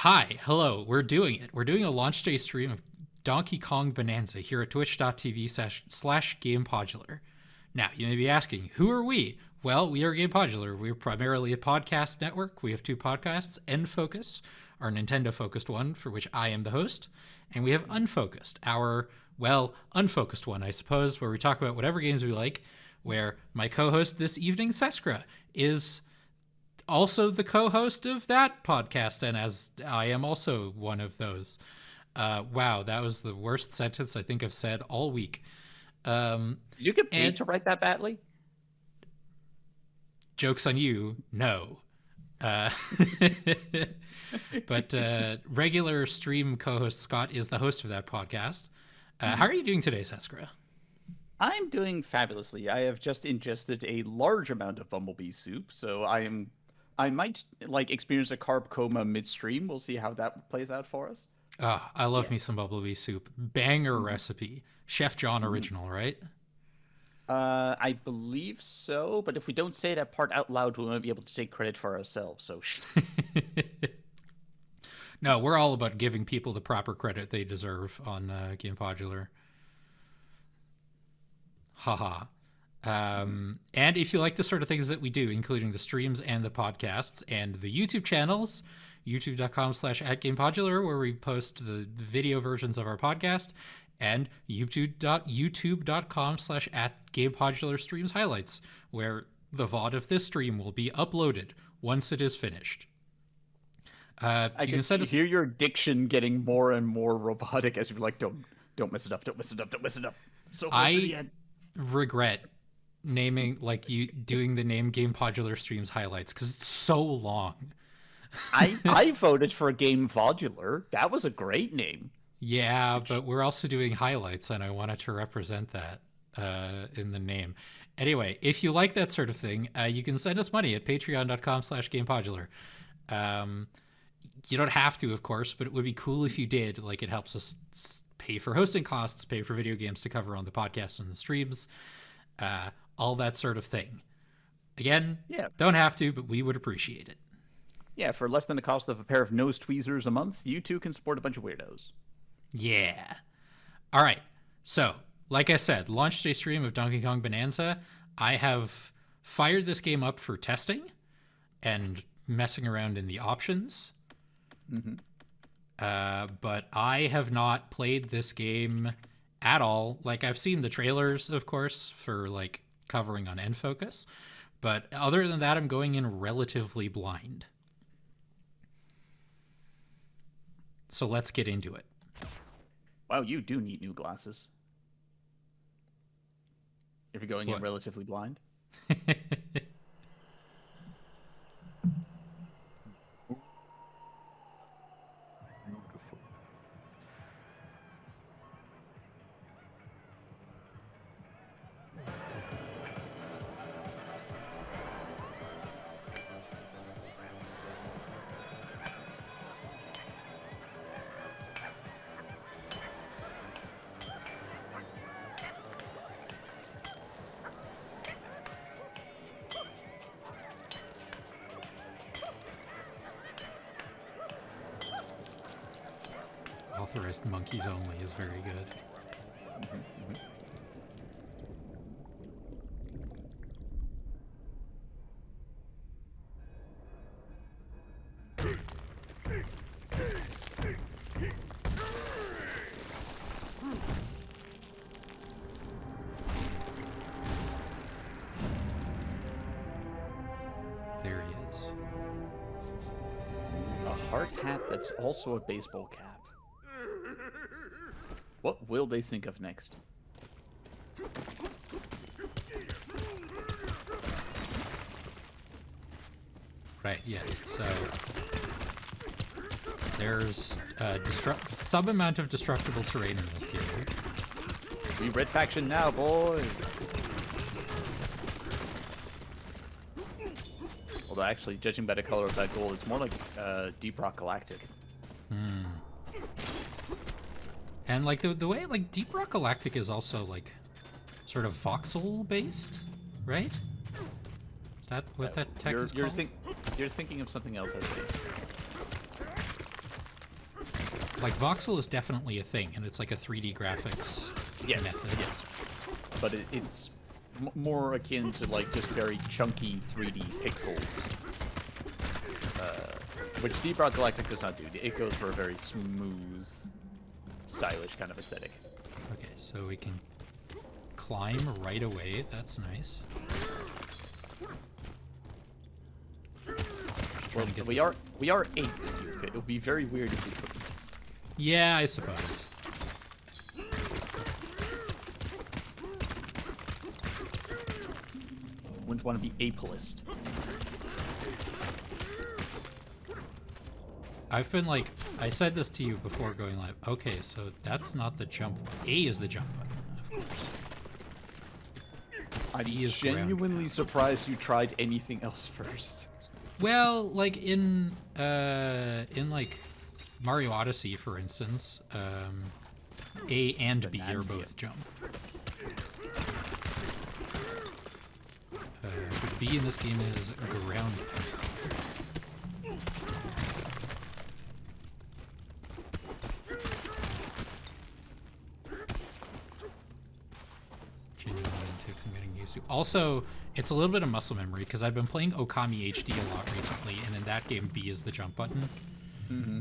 Hi, hello, we're doing it. We're doing a launch day stream of Donkey Kong Bonanza here at twitch.tv/slash Gamepodular. Now, you may be asking, who are we? Well, we are Gamepodular. We're primarily a podcast network. We have two podcasts, N-Focus, our Nintendo-focused one, for which I am the host, and we have Unfocused, our, unfocused one, I suppose, where we talk about whatever games we like, where my co-host this evening, Seskra, is also the co-host of that podcast, and as I am also one of those. Wow, that was the worst sentence I think I've said all week. Did you get paid to write that badly? Joke's on you, no. But regular stream co-host Scott is the host of that podcast. How are you doing today, Seskra? I'm doing fabulously. I have just ingested a large amount of bumblebee soup, so I might experience a carb coma midstream. We'll see how that plays out for us. I love me some bumblebee soup. Banger recipe. Chef John original, right? I believe so, but if we don't say that part out loud, we won't be able to take credit for ourselves, so No, we're all about giving people the proper credit they deserve on Gamepodular. Haha. And if you like the sort of things that we do, including the streams and the podcasts and the YouTube channels, youtube.com/@Gamepodular, where we post the video versions of our podcast, and youtube.com/@Gamepodular streams highlights, where the VOD of this stream will be uploaded once it is finished. I can hear your diction getting more and more robotic as you're like, don't mess it up, don't mess it up, don't mess it up. So close to the end. Regret naming doing the name Gamepodular streams highlights because it's so long. I voted for Gamepodular. That was a great name. Yeah, but we're also doing highlights, and I wanted to represent that in the name. Anyway, if you like that sort of thing, you can send us money at patreon.com/Gamepodular. You don't have to, of course, but it would be cool if you did. It helps us pay for hosting costs, pay for video games to cover on the podcast and the streams, all that sort of thing. Again, don't have to, but we would appreciate it. Yeah, for less than the cost of a pair of nose tweezers a month, you too can support a bunch of weirdos. Yeah. All right. So, like I said, launch day stream of Donkey Kong Bonanza. I have fired this game up for testing and messing around in the options. But I have not played this game at all. I've seen the trailers, of course, for covering on N-Focus. But other than that, I'm going in relatively blind. So let's get into it. Wow, you do need new glasses. If you're going in relatively blind. Authorized monkeys only is very good. There he is. A hard hat that's also a baseball cap. What will they think of next? Right, yes. So there's some amount of destructible terrain in this game. We red faction now, boys! Although actually, judging by the color of that gold, it's more like Deep Rock Galactic. And the way Deep Rock Galactic is also sort of voxel based, right? Is that what that tech is called? You're thinking of something else, I think. like voxel is definitely a thing, and it's like a 3D graphics method. Yes. But it's more akin to like just very chunky 3D pixels, which Deep Rock Galactic does not do. It goes for a very smooth, stylish kind of aesthetic. Okay, so we can climb right away. That's nice. Well, we are 8 with you. It would be very weird if we couldn't. Yeah, I suppose. Wouldn't want to be ableist. I've been like, I said this to you before going live. Okay, so that's not the jump. A is the jump button, of course. I'm B is genuinely surprised you tried anything else first. Well, like in like Mario Odyssey, for instance, A and B are both jump. But B in this game is ground. Genuinely takes some getting used to. Also, it's a little bit of muscle memory because I've been playing Okami HD a lot recently, and in that game, B is the jump button. Mm-hmm.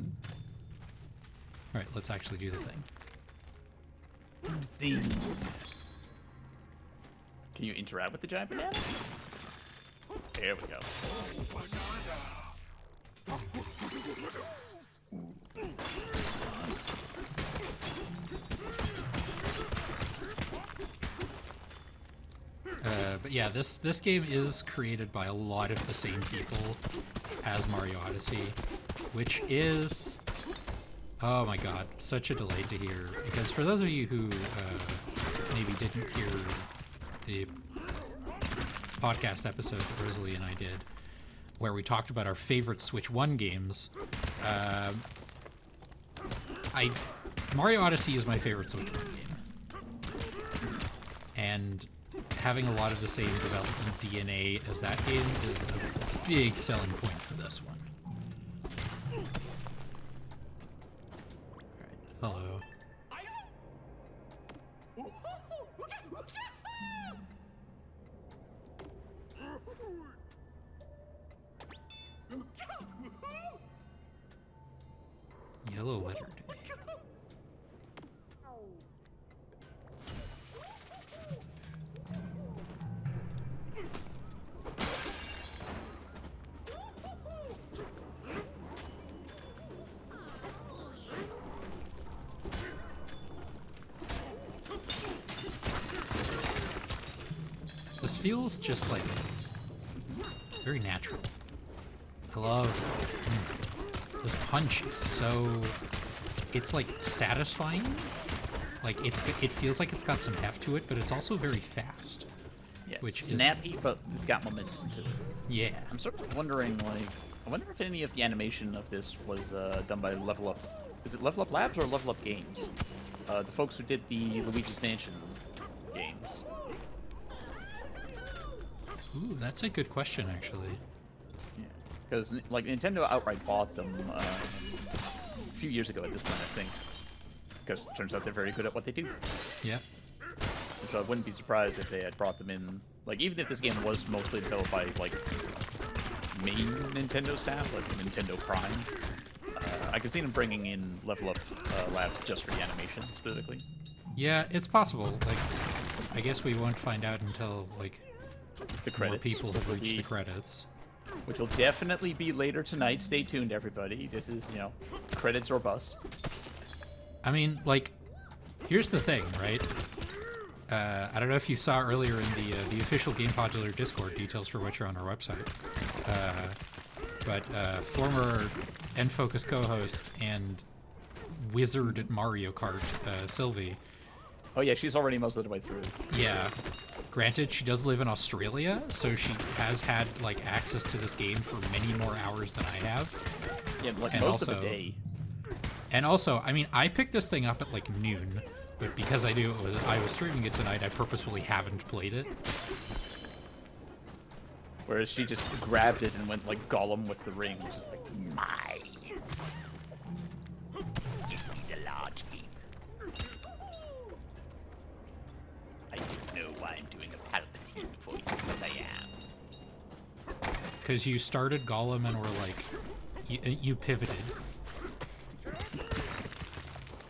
All right, let's actually do the thing. Can you interact with the giant banana? There we go. But yeah, this game is created by a lot of the same people as Mario Odyssey, which is, oh my god, such a delight to hear. Because for those of you who maybe didn't hear the podcast episode that Rosalie and I did, where we talked about our favorite Switch 1 games, Mario Odyssey is my favorite Switch 1 game. And having a lot of the same development DNA as that game is a big selling point for this one. Alright, hello. Yellow letter day. This feels just like very natural. I love this punch is so, it's like satisfying. Like it feels like it's got some heft to it, but it's also very fast. Yeah, which snappy, but it's got momentum to it. Yeah. I'm sort of wondering, like, I wonder if any of the animation of this was done by Level Up. Is it Level Up Labs or Level Up Games? The folks who did the Luigi's Mansion games. Ooh, that's a good question, actually. Yeah, because like Nintendo outright bought them a few years ago at this point, I think. Because it turns out they're very good at what they do. Yeah. So I wouldn't be surprised if they had brought them in. Like, even if this game was mostly developed by like main Nintendo staff, like Nintendo Prime, I could see them bringing in Level Up Labs just for the animation specifically. Yeah, it's possible. Like, I guess we won't find out until like The credits. more people have which will reached the be- credits. Which will definitely be later tonight. Stay tuned, everybody. This is, you know, credits or bust. I mean, like, here's the thing, right? I don't know if you saw earlier in the official Gamepodular Discord, details for which are on our website. But former N-Focus co-host and wizard at Mario Kart, Sylvie. Oh yeah, she's already most of the way through. Yeah. Granted, she does live in Australia, so she has had like access to this game for many more hours than I have. Yeah, like And most of also- the day. And also, I mean, I picked this thing up at like noon, but because I knew I was streaming it tonight, I purposefully haven't played it. Whereas she just grabbed it and went like Gollum with the ring, which is like, my. because you started Golem and were like, you pivoted.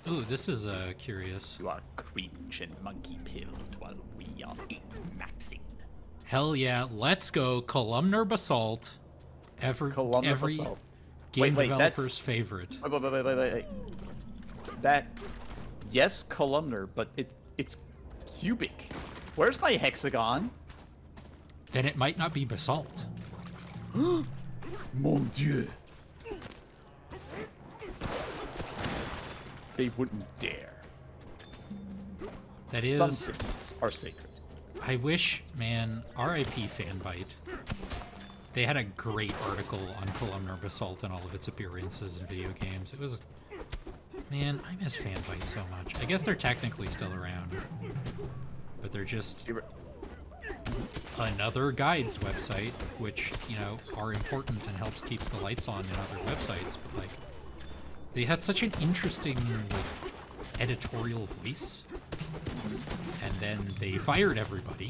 Ooh, this is curious. You are cringe and monkey pilled while we are maxing. Hell yeah, let's go columnar basalt. Columnar Every basalt. game Wait, developer's favorite. Wait. That, yes, columnar, but it's cubic. Where's my hexagon? Then it might not be basalt. Mon Dieu. They wouldn't dare. That is. Some things are sacred. I wish, man, RIP Fanbite. They had a great article on columnar basalt and all of its appearances in video games. It was, man, I miss Fanbite so much. I guess they're technically still around, but they're just another guides website, which, you know, are important and helps keeps the lights on in other websites. But like, they had such an interesting like editorial voice, and then they fired everybody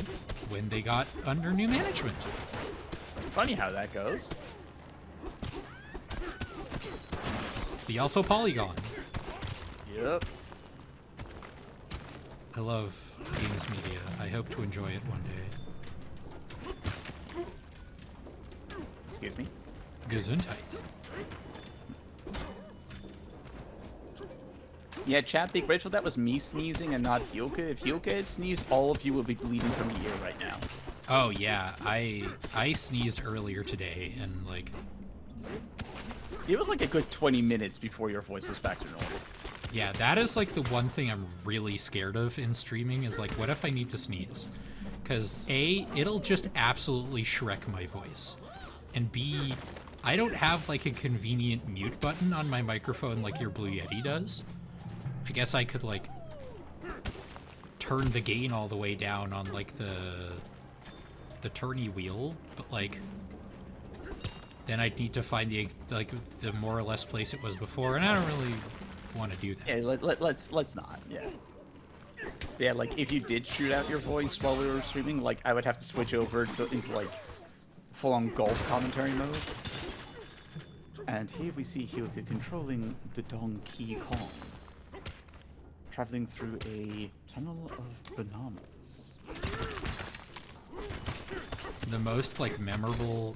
when they got under new management. Funny how that goes. See also Polygon. Yep. I love games media. I hope to enjoy it one day. Excuse me. Gesundheit. Yeah, chat, be grateful that was me sneezing and not Hyoka. If Hyoka had sneezed, all of you would be bleeding from the ear right now. Oh yeah, I sneezed earlier today and like It was like a good 20 minutes before your voice was back to normal. yeah, that is like the one thing I'm really scared of in streaming is like what if I need to sneeze? Cuz A, it'll just absolutely Shrek my voice. And B, I don't have like a convenient mute button on my microphone like your Blue Yeti does. I guess I could like turn the gain all the way down on like the turny wheel, but like then I'd need to find the more or less place it was before, and I don't really want to do that. Yeah, let's not. Yeah. Yeah, like if you did shoot out your voice while we were streaming, like I would have to switch over into like full-on golf commentary mode. And here we see Hyoka controlling the Donkey Kong, traveling through a tunnel of bananas. The most like memorable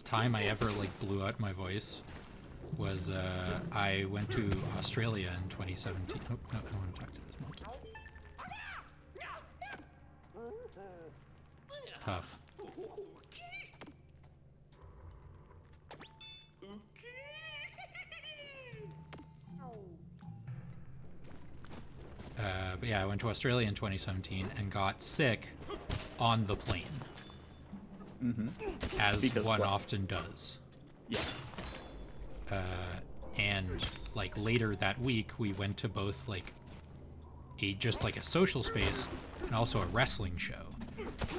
time I ever like blew out my voice was I went to Australia in 2017. Oh no, I want to talk to this monkey. Tough. But yeah, I went to Australia in 2017 and got sick on the plane. Mm-hmm. As Because one what? often does. Yeah. And like later that week, we went to both like just like a social space and also a wrestling show.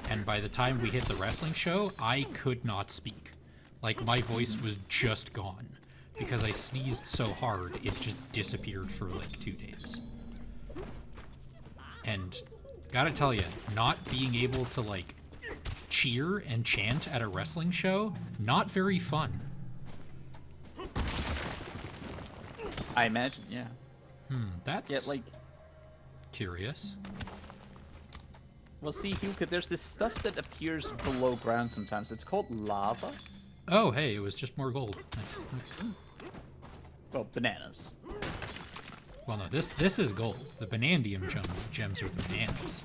And by the time we hit the wrestling show, I could not speak. Like my voice was just gone because I sneezed so hard it just disappeared for like 2 days. And gotta tell you, not being able to like cheer and chant at a wrestling show, not very fun. I imagine, yeah. That's Yeah, like, curious. well, see, Hyoka, there's this stuff that appears below ground sometimes. It's called lava. Oh, hey, it was just more gold. Nice. Okay. Well, bananas. Well, no, this is gold. The Banandium gems are the bananas.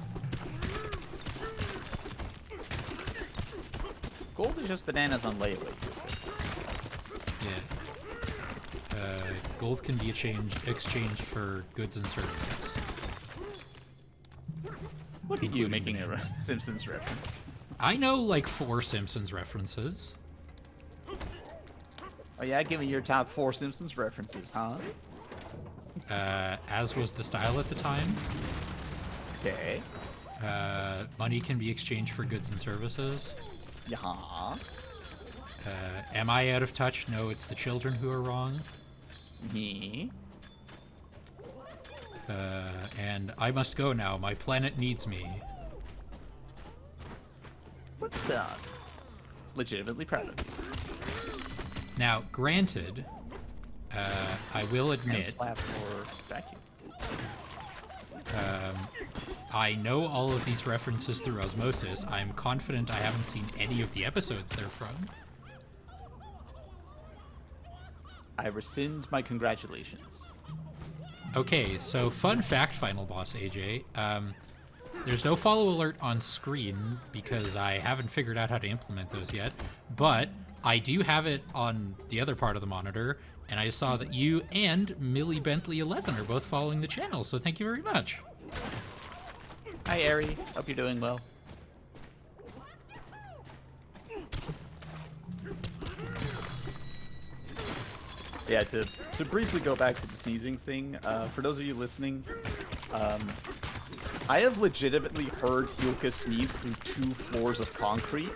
Gold is just bananas on layaway. Yeah. Gold can be exchanged for goods and services. Look at you Including making bananas. a Simpsons reference. I know like 4 Simpsons references. Oh yeah, give me your top 4 Simpsons references, huh? As was the style at the time. Okay. Money can be exchanged for goods and services. Yeah. Am I out of touch? No, it's the children who are wrong. Me. And I must go now. My planet needs me. What's that? Legitimately proud of you. Now, granted, I will And admit, slap or vacuum. I know all of these references through osmosis. I'm confident I haven't seen any of the episodes they're from. I rescind my congratulations. Okay, so fun fact, Final Boss AJ. There's no follow alert on screen because I haven't figured out how to implement those yet, but I do have it on the other part of the monitor, and I saw that you and Millie Bentley 11 are both following the channel, so thank you very much. Hi, Ari. Hope you're doing well. Yeah, to briefly go back to the sneezing thing, for those of you listening, I have legitimately heard Hyuka sneeze through 2 floors of concrete.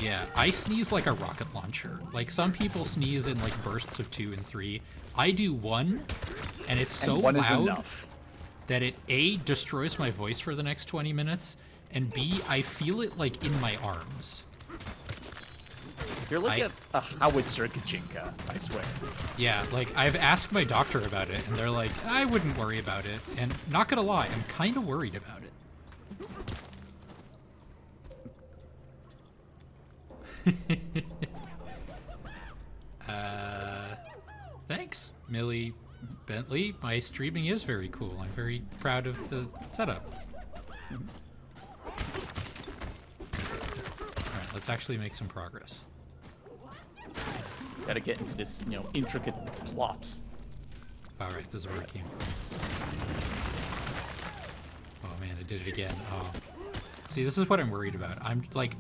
Yeah, I sneeze like a rocket launcher. Like, some people sneeze in, like, bursts of 2 and 3. I do 1, and it's so And 1 is loud enough. that it, A, destroys my voice for the next 20 minutes, and B, I feel it, like, in my arms. You're like a howitzer Kachinka, I swear. Yeah, like, I've asked my doctor about it, and they're like, I wouldn't worry about it. And not gonna lie, I'm kind of worried about it. Thanks, Millie Bentley. My streaming is very cool. I'm very proud of the setup. Alright, let's actually make some progress. Gotta get into this, intricate plot. Alright, this is where it came from. Oh man, I did it again. Oh. See, this is what I'm worried about. I'm, like,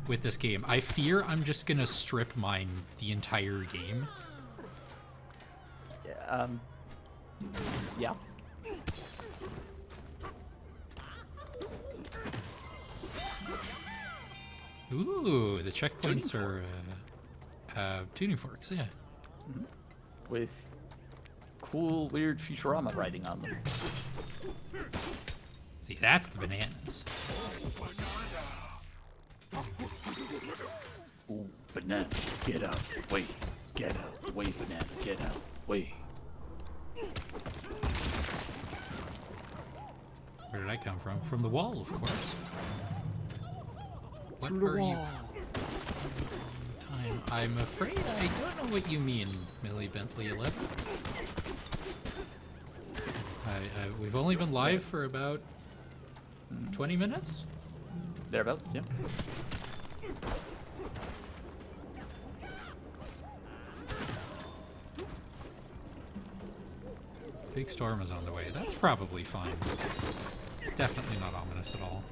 with this game, I fear I'm just gonna strip mine the entire game. Yeah. Ooh, the checkpoints are tuning forks, yeah. With cool, weird Futurama writing on them. See, that's the bananas. Ooh, banana, get out, wait, get out, wait, banana, get out, wait. Where did I come from? From the wall, of course. What are you? Time. I'm afraid I don't know what you mean, Millie Bentley 11. We've only been live for about 20 minutes? Thereabouts, yeah. Big storm is on the way. That's probably fine. It's definitely not ominous at all.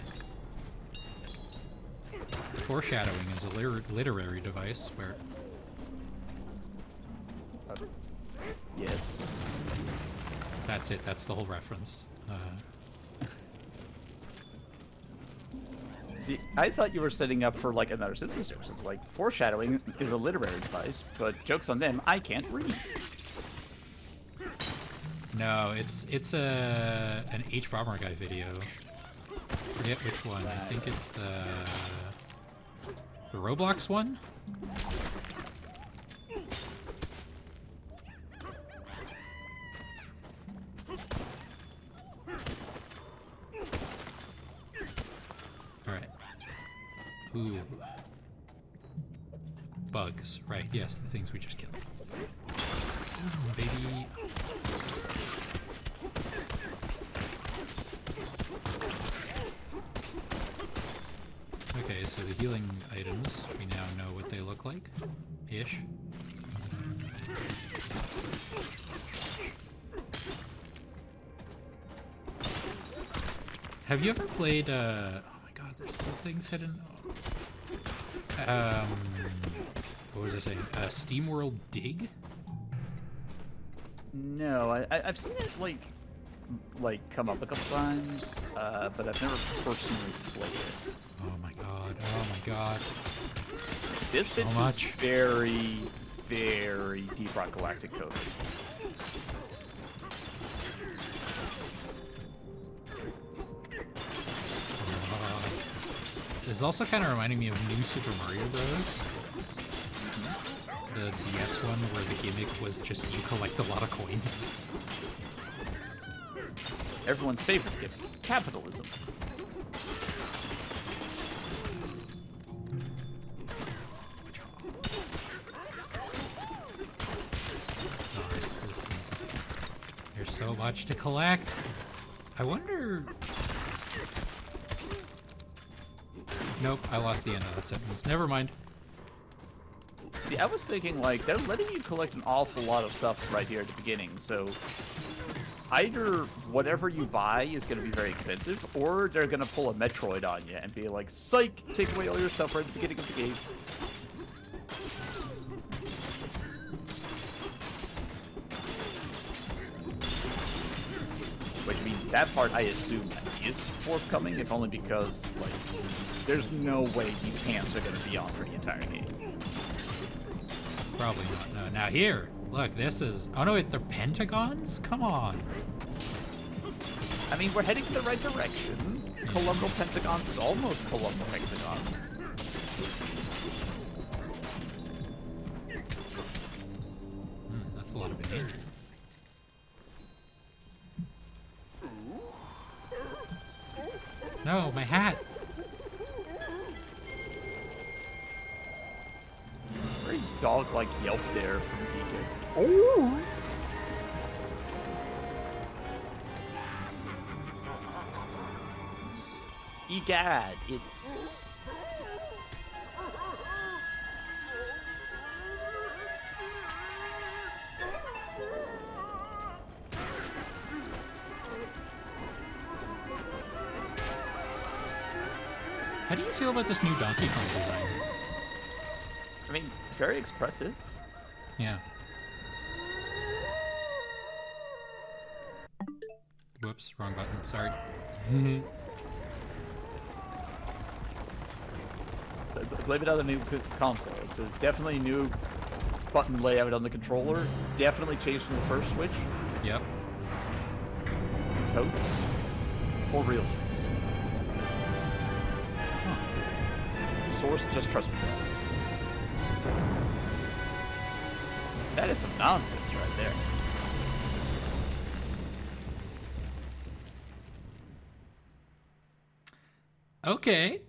Foreshadowing is a literary device where... Yes. That's it. That's the whole reference. See, I thought you were setting up for, like, another Simpsons joke. So, like, foreshadowing is a literary device, but joke's on them, I can't read. No, it's an H. Bomber Guy video. Forget which one. I think it's the Roblox one. All right. Ooh. Bugs. Right. Yes, the things we just killed. Ooh, baby. Okay, so the healing items, we now know what they look like. Ish. Have you ever played, oh my god, there's little things hidden. What was I saying? SteamWorld Dig? No, I've seen it, like come up a couple times, but I've never personally played it. Oh my god, oh my god. This So is much. very, very Deep Rock Galactic code. This is also kind of reminding me of New Super Mario Bros. the DS one where the gimmick was just you collect a lot of coins. Everyone's favorite gift, capitalism. God, this is... There's so much to collect. I wonder... Nope, I lost the end of that sentence. Never mind. See, I was thinking, like, they're letting you collect an awful lot of stuff right here at the beginning, so either whatever you buy is going to be very expensive, or they're going to pull a Metroid on you and be like, psych, take away all your stuff right at the beginning of the game. Wait, you mean that part I assume is forthcoming, if only because, like, there's no way these pants are going to be on for the entire game. Probably not. No. Now here, look, this is... Oh no, wait, they're pentagons? Come on. I mean, we're heading in the right direction. Columnar pentagons is almost columnar hexagons. That's a lot of energy. No, my hat. Very dog-like yelp there from DK. Oh! Egad, it's... How do you feel about this new Donkey Kong design? I mean, very expressive. Yeah. Whoops, wrong button. Sorry. Blame it on the new console. It's a definitely new button layout on the controller. Definitely changed from the first Switch. Yep. Totes. For realsies. Source, just trust me. That is some nonsense right there. Okay.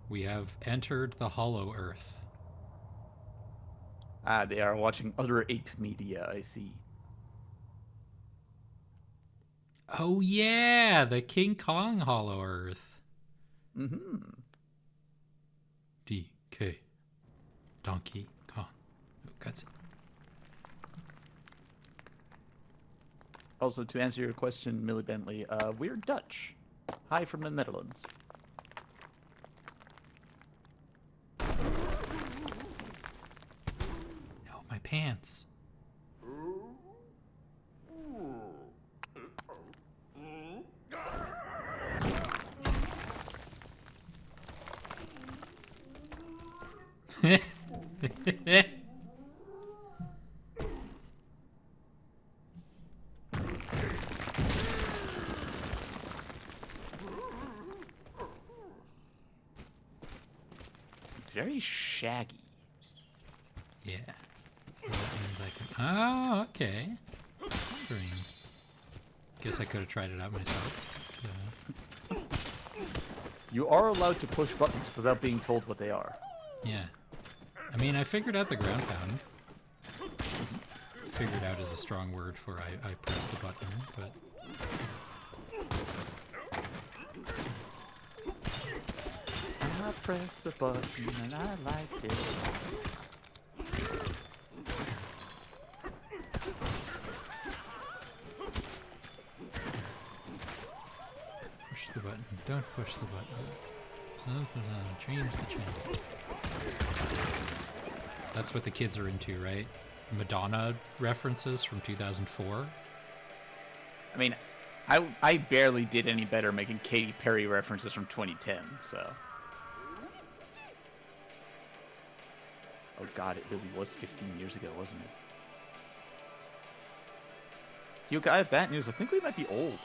We have entered the Hollow Earth. Ah, they are watching other ape media, I see. Oh yeah, the King Kong Hollow Earth. Mm-hmm. DK. Donkey Kong. Oh, cutscene. Also, to answer your question, Millie Bentley, we're Dutch. Hi from the Netherlands. No, my pants. It's very shaggy. Yeah. So that means I can... Oh, okay. Green. Guess I could have tried it out myself. So. You are allowed to push buttons without being told what they are. Yeah. I mean, I figured out the ground pound. Figured out is a strong word for I pressed a button, but... I pressed the button and I liked it. Push the button. Don't push the button. Change the channel. That's what the kids are into, right? Madonna references from 2004. I mean, I barely did any better making Katy Perry references from 2010, so... Oh god, it really was 15 years ago, wasn't it? You guy have bad news. I think we might be old.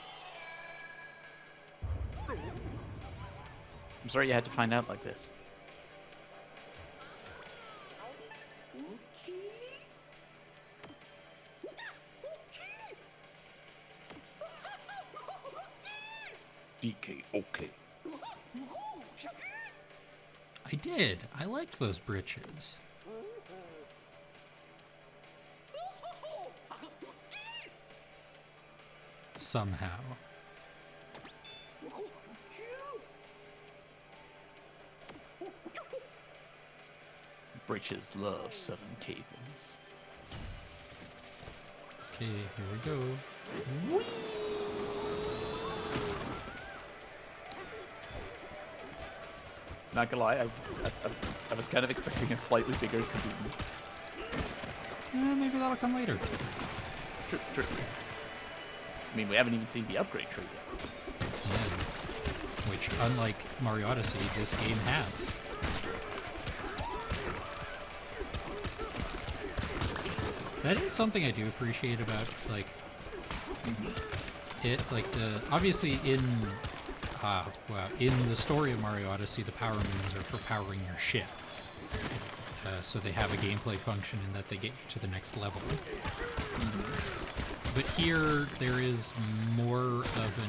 I'm sorry you had to find out like this. DK, okay. I did. I liked those britches. Somehow. Britches love Southern Cathans. Okay, here we go. Whee! Not gonna lie, I was kind of expecting a slightly bigger Kaboom. Maybe that'll come later. True. I mean, we haven't even seen the upgrade tree yet. Yeah. Which, unlike Mario Odyssey, this game has. That is something I do appreciate about, like, it, like, obviously in the story of Mario Odyssey, the power moons are for powering your ship. So they have a gameplay function in that they get you to the next level. But here, there is more of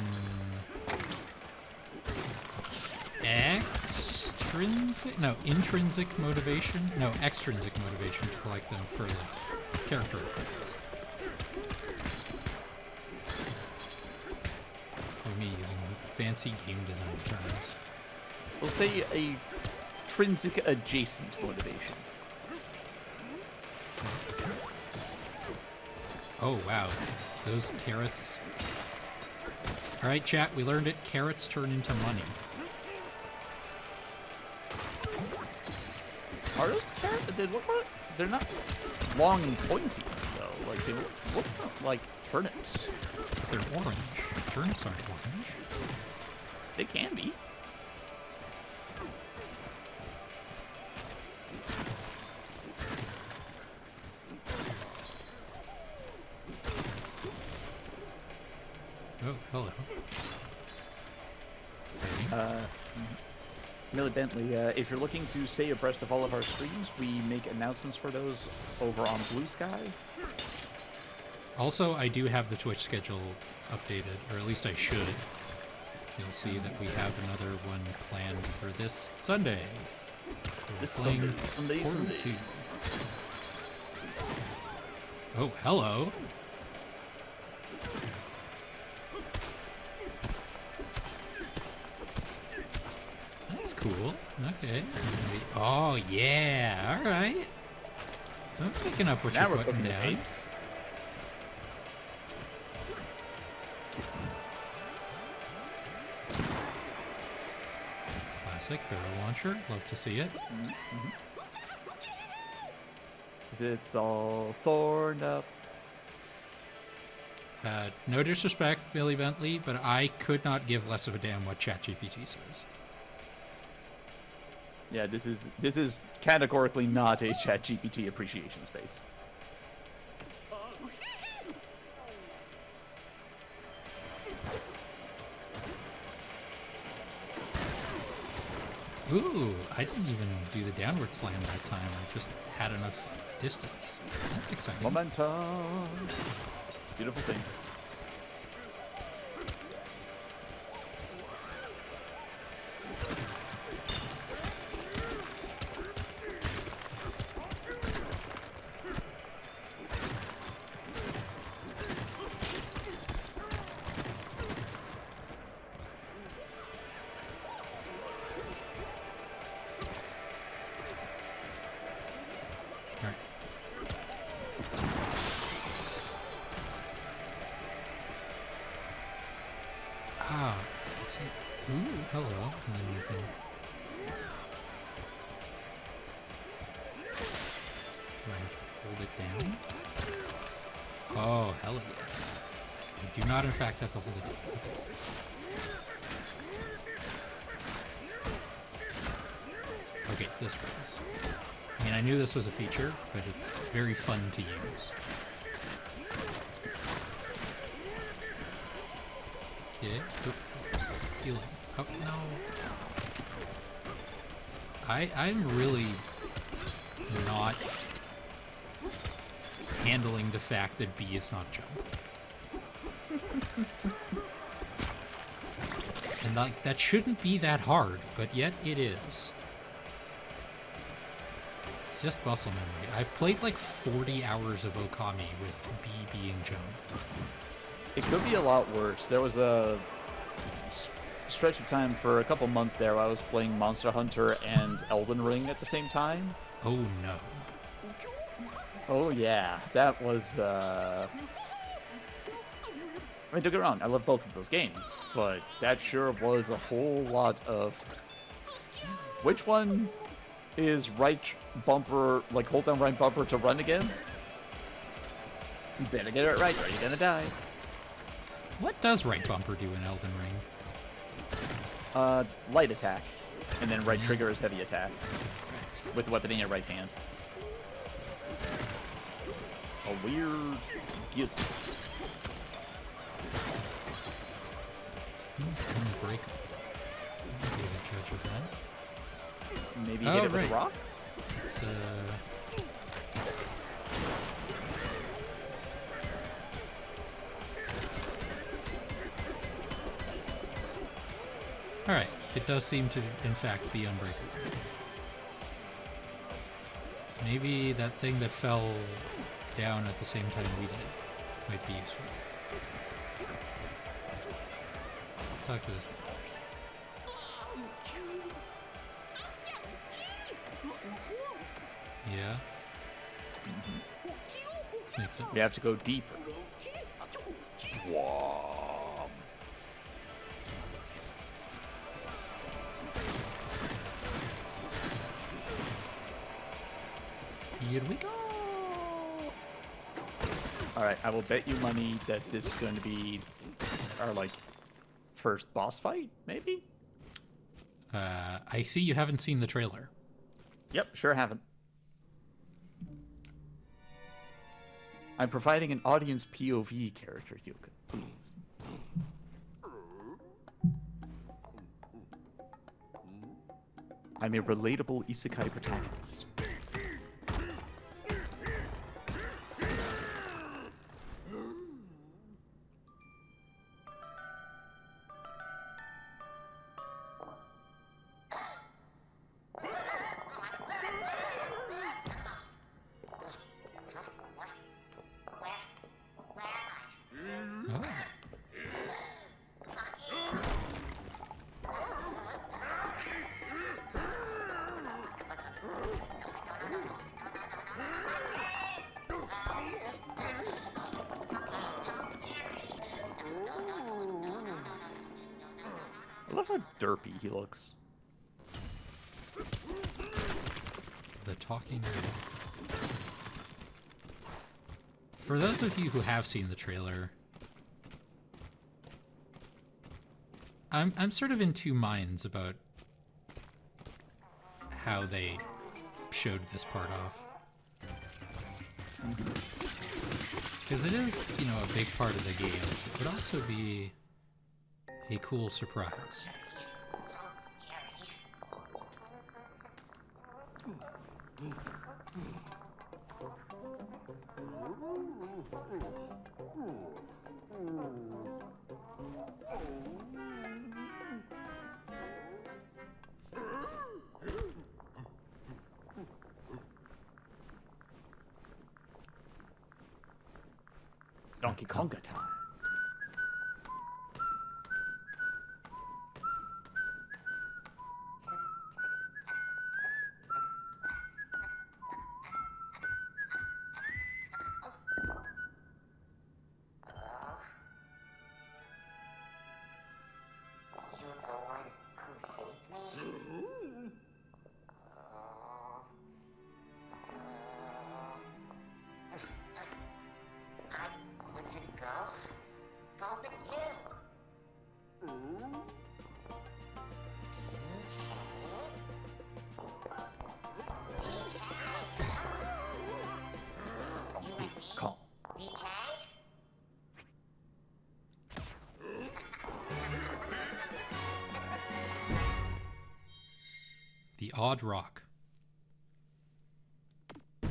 an intrinsic motivation? No, extrinsic motivation to collect them for the character upgrades. For me, using fancy game design terms. We'll say a intrinsic adjacent motivation. Oh, wow. Those carrots... Alright, chat, we learned it. Carrots turn into money. Are those carrots? They look like... They're not long and pointy, though. Like, they look like turnips. They're orange. Turnips aren't orange. They can be. Oh, hello. Exciting. Millie Bentley, if you're looking to stay abreast of all of our streams, we make announcements for those over on Blue Sky. Also, I do have the Twitch schedule updated, or at least I should. You'll see that we have another one planned for this Sunday. This Sunday. Portal 2. Oh, hello. That's cool. Okay. Oh, yeah. All right. I'm picking up what Now you're we're putting cooking with down. apes. Classic barrel launcher. Love to see it. It's all thorned up. No disrespect, Billy Bentley, but I could not give less of a damn what ChatGPT says. Yeah, this is categorically not a ChatGPT appreciation space. Ooh, I didn't even do the downward slam that time. I just had enough distance. That's exciting. Momentum. It's a beautiful thing. Alright. Ah, is it? Ooh, hello. And then you can. Do I have to hold it down? Oh, hell yeah. I do not, in fact, have to hold it down. Okay, this was. I mean, I knew this was a feature, but it's very fun to use. Okay. Oop, healing. Oh, no. I'm really not handling the fact that B is not jump. And like that shouldn't be that hard, but yet it is. It's just muscle memory. I've played like 40 hours of Okami with B being jump. It could be a lot worse. There was a stretch of time for a couple months there where I was playing Monster Hunter and Elden Ring at the same time. Oh no. Oh yeah, that was I mean, don't get me wrong, I love both of those games, but that sure was a whole lot of which one is right bumper, like hold down right bumper to run again? You better get it right or you're gonna die. What does right bumper do in Elden Ring? Light attack, and then right trigger is heavy attack with the weapon in your right hand. A weird gizmo. Seems unbreakable. Maybe the judge of that. Maybe hit it with a rock? It's Alright, it does seem to, in fact, be unbreakable. Maybe that thing that fell down at the same time we did might be useful. Let's talk to this guy first. Yeah? Makes sense. We have to go deeper. Whoa. Here we go! Alright, I will bet you money that this is going to be our, like, first boss fight, maybe? I see you haven't seen the trailer. Yep, sure haven't. I'm providing an audience POV character, Yuka, please. I'm a relatable isekai protagonist. I love how derpy he looks. The talking robot. For those of you who have seen the trailer, I'm sort of in two minds about how they showed this part off. Because it is, you know, a big part of the game. It would also be a cool surprise. Donkey Konga time. I want to go. odd rock. The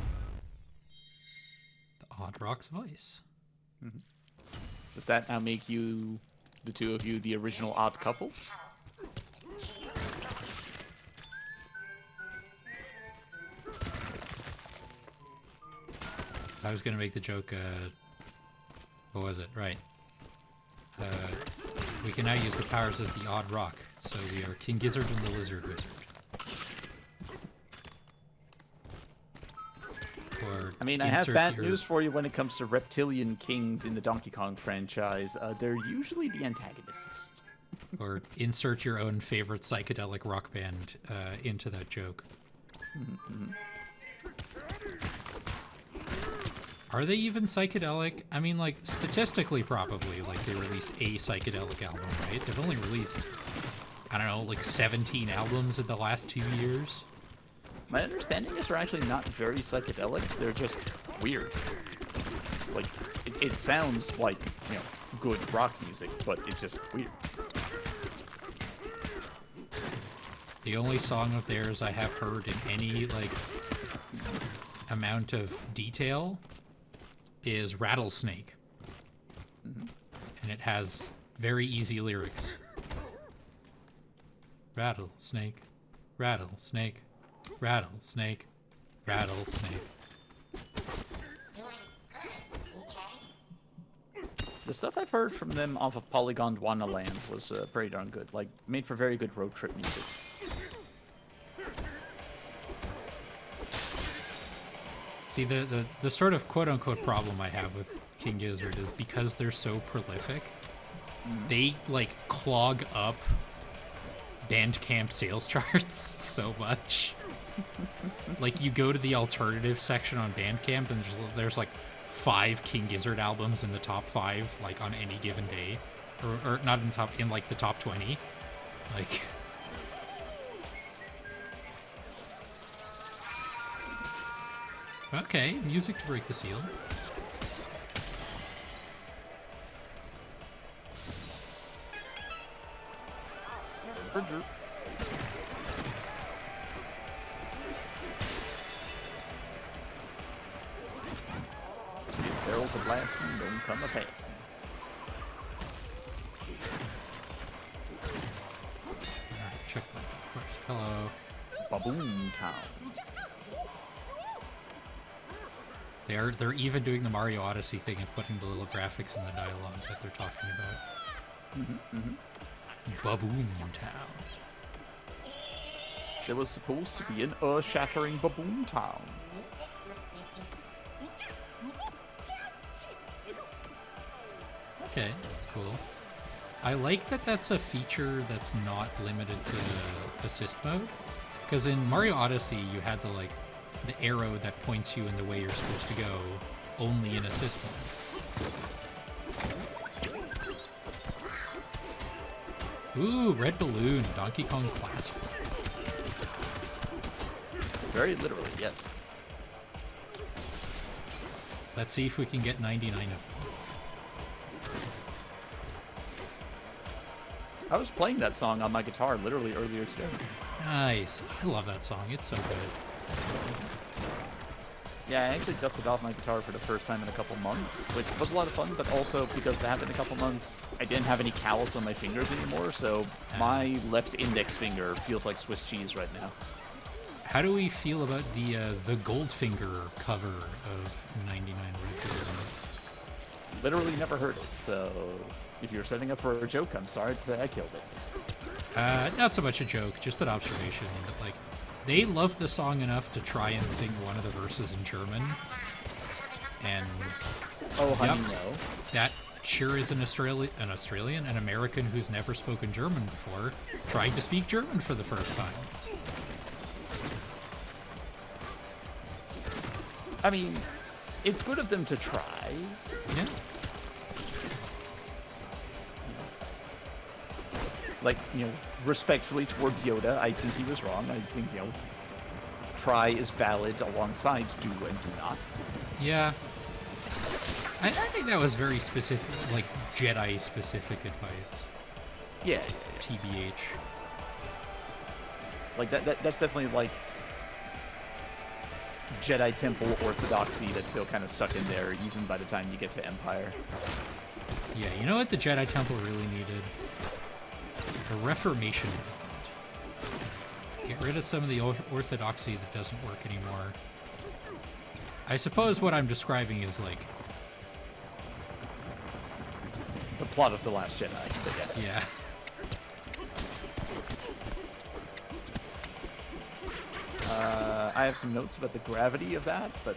odd rock's voice. Mm-hmm. Does that now make you, the two of you, the original odd couple? I was going to make the joke, what was it? Right. We can now use the powers of the odd rock. So we are King Gizzard and the Lizard Wizard. Or I mean, I have bad news for you when it comes to reptilian kings in the Donkey Kong franchise. They're usually the antagonists. Or insert your own favorite psychedelic rock band into that joke. Mm-hmm. Are they even psychedelic? I mean, like, statistically, probably. Like, they released a psychedelic album, right? They've only released, I don't know, like 17 albums in the last 2 years. My understanding is they're actually not very psychedelic. They're just weird. Like, it sounds like, you know, good rock music, but it's just weird. The only song of theirs I have heard in any, like, amount of detail is Rattlesnake. Mm-hmm. And it has very easy lyrics. Rattlesnake, rattlesnake, rattlesnake, rattlesnake. The stuff I've heard from them off of Polygon Wonderland was pretty darn good. Like, made for very good road trip music. See, the sort of quote-unquote problem I have with King Gizzard is because they're so prolific, they, like, clog up Bandcamp sales charts so much. Like, you go to the alternative section on Bandcamp, and there's like 5 King Gizzard albums in the top 5, like, on any given day. Or not in like, the top 20. Like... Okay, music to break the seal. These barrels of blasting don't come a-fasting. Checkpoint, of course. Hello. Baboon Town. They're even doing the Mario Odyssey thing of putting the little graphics in the dialogue that they're talking about. Mm-hmm, mm-hmm. Baboon Town. There was supposed to be an earth-shattering Baboon Town. Okay, that's cool. I like that that's a feature that's not limited to assist mode. Because in Mario Odyssey, you had the, like, the arrow that points you in the way you're supposed to go, only in assist mode. Ooh, Red Balloon, Donkey Kong Classic. Very literally, yes. Let's see if we can get 99 of them. I was playing that song on my guitar literally earlier today. Nice. I love that song. It's so good. Yeah, I actually dusted off my guitar for the first time in a couple months, which was a lot of fun, but also because it happened in a couple months, I didn't have any callus on my fingers anymore, so my left index finger feels like Swiss cheese right now. How do we feel about the Goldfinger cover of 99 Red Balloons? Literally never heard it, so if you're setting up for a joke, I'm sorry to say I killed it. Not so much a joke, just an observation. But, like, they loved the song enough to try and sing one of the verses in German. And oh, honey, yep, no. That sure is an American who's never spoken German before, trying to speak German for the first time. I mean, it's good of them to try. Yeah. Like, you know, respectfully towards Yoda, I think he was wrong. I think, you know, try is valid alongside do and do not. Yeah. I think that was very specific, like, Jedi-specific advice. Yeah. TBH. Like that's definitely like Jedi Temple orthodoxy that's still kind of stuck in there, even by the time you get to Empire. Yeah, you know what the Jedi Temple really needed? A reformation movement. Get rid of some of the orthodoxy that doesn't work anymore. I suppose what I'm describing is like The plot of The Last Jedi, but yeah. yeah. I have some notes about the gravity of that, but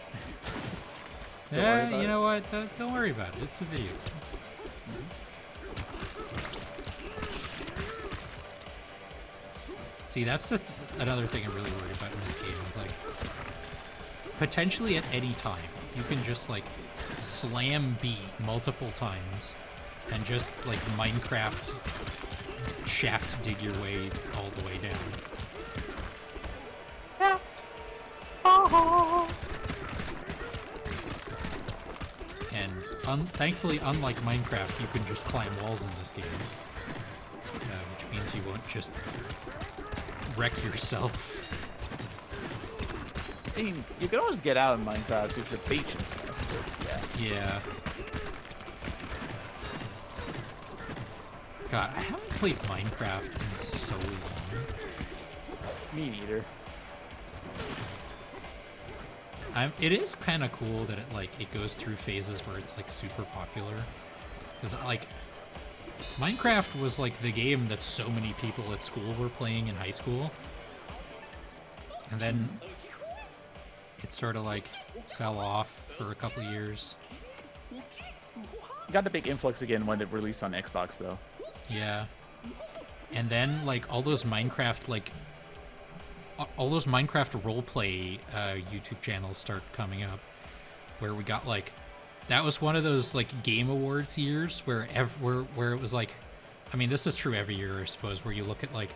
don't worry Yeah, about you it. know what? Don't worry about it. It's a video. See, that's another thing I'm really worried about in this game is like potentially at any time you can just like slam B multiple times and just like Minecraft shaft dig your way all the way down. And thankfully, unlike Minecraft, you can just climb walls in this game, which means you won't just wreck yourself. I mean, you can always get out in Minecraft if you're patient. Yeah. Yeah. God, I haven't played Minecraft in so long. Me neither. It is kind of cool that it goes through phases where it's like super popular, because like Minecraft was like the game that so many people at school were playing in high school, and then it sort of like fell off for a couple years. Got a big influx again when it released on Xbox, though. Yeah, and then like all those Minecraft roleplay YouTube channels start coming up, where we got like, that was one of those like Game Awards years where it was like, I mean, this is true every year, I suppose, where you look at like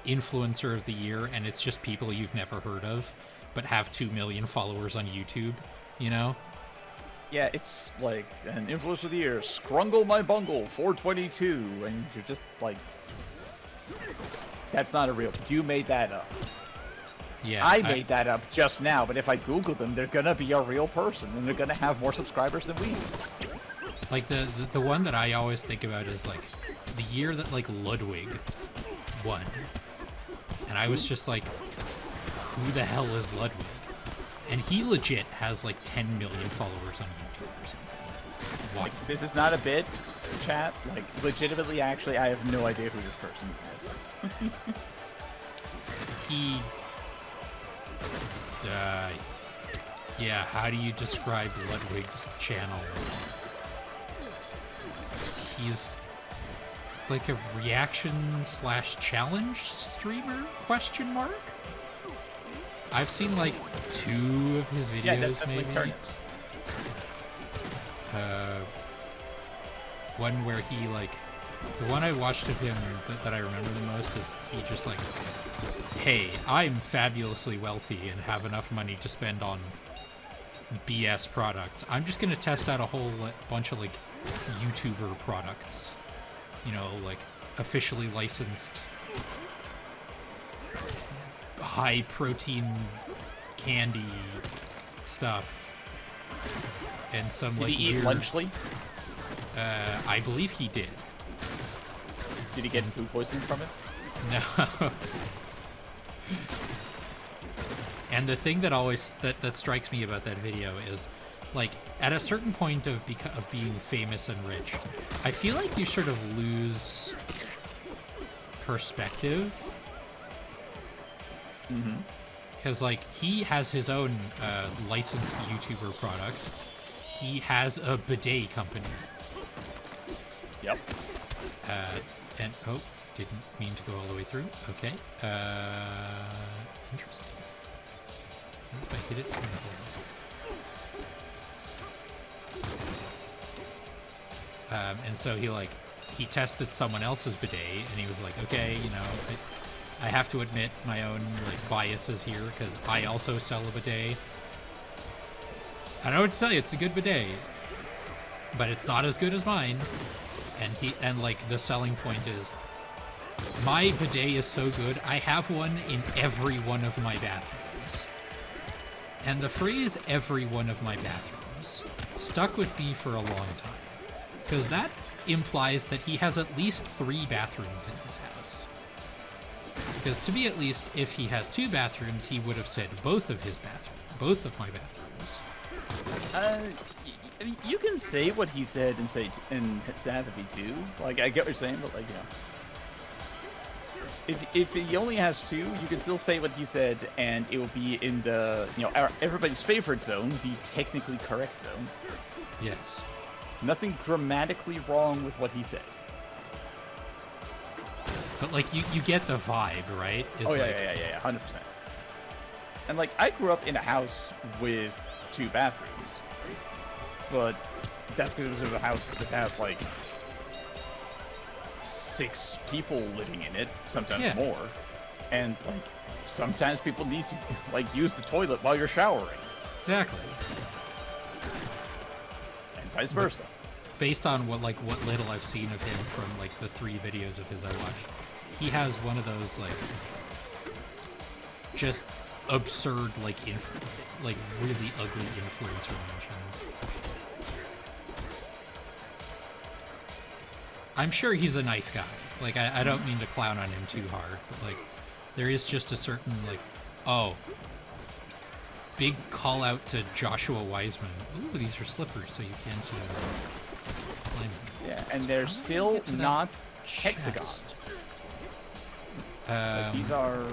influencer of the year and it's just people you've never heard of but have 2 million followers on YouTube, you know? Yeah, it's like an influencer of the year, Scrungle My Bungle 422, and you're just like, that's not a real. You made that up. Yeah, I made that up just now, but if I Google them, they're gonna be a real person, and they're gonna have more subscribers than we do. like the one that I always think about is like the year that like Ludwig won, and I was just like, who the hell is Ludwig? And he legit has like 10 million followers on YouTube or something. Why? Like, this is not a bit, chat. Like, legitimately, actually, I have no idea who this person is. He yeah, how do you describe Ludwig's channel? He's like a reaction/challenge streamer, question mark? I've seen like 2 of his videos, Yeah, that's definitely maybe. turnips. One where he like, the one I watched of him that I remember the most is he just like, hey, I'm fabulously wealthy and have enough money to spend on BS products. I'm just gonna test out a whole bunch of like YouTuber products, you know, like officially licensed high protein candy stuff, and some Did like he eat weird, lunchly? I believe he did. Did he get food poisoning from it? No. And the thing that always that strikes me about that video is, like, at a certain point of being famous and rich, I feel like you sort of lose perspective. Mm-hmm. Because, like, he has his own licensed YouTuber product. He has a bidet company. Yep. And, oh, didn't mean to go all the way through. Okay. Interesting. What if I hit it from here? And so he tested someone else's bidet, and he was like, okay, you know, I have to admit my own like biases here, because I also sell a bidet. I don't know what to tell you, it's a good bidet, but it's not as good as mine. And like the selling point is, My bidet is so good, I have one in every one of my bathrooms. And the phrase every one of my bathrooms stuck with me for a long time. Because that implies that he has at least 3 bathrooms in his house. Because to me at least, if he has 2 bathrooms, he would have said both of my bathrooms. I mean, you can say what he said and say and have it be 2. Like, I get what you're saying, but like, if he only has 2, you can still say what he said, and it will be in the everybody's favorite zone, the technically correct zone. Yes. Nothing grammatically wrong with what he said. But like you get the vibe, right? It's yeah, 100%. And like I grew up in a house with 2 bathrooms, but that's because it was a house that had like 6 people living in it, sometimes more, and like sometimes people need to like use the toilet while you're showering. Exactly. And vice versa. Based on what little I've seen of him from like the 3 videos of his I watched, he has one of those like just absurd like really ugly influencer mentions. I'm sure he's a nice guy. Like I don't mean to clown on him too hard, but like there is just a certain like, oh, big call out to Joshua Wiseman. Ooh, these are slippers, so you can't climb them. Yeah, and they're still not hexagons. These are,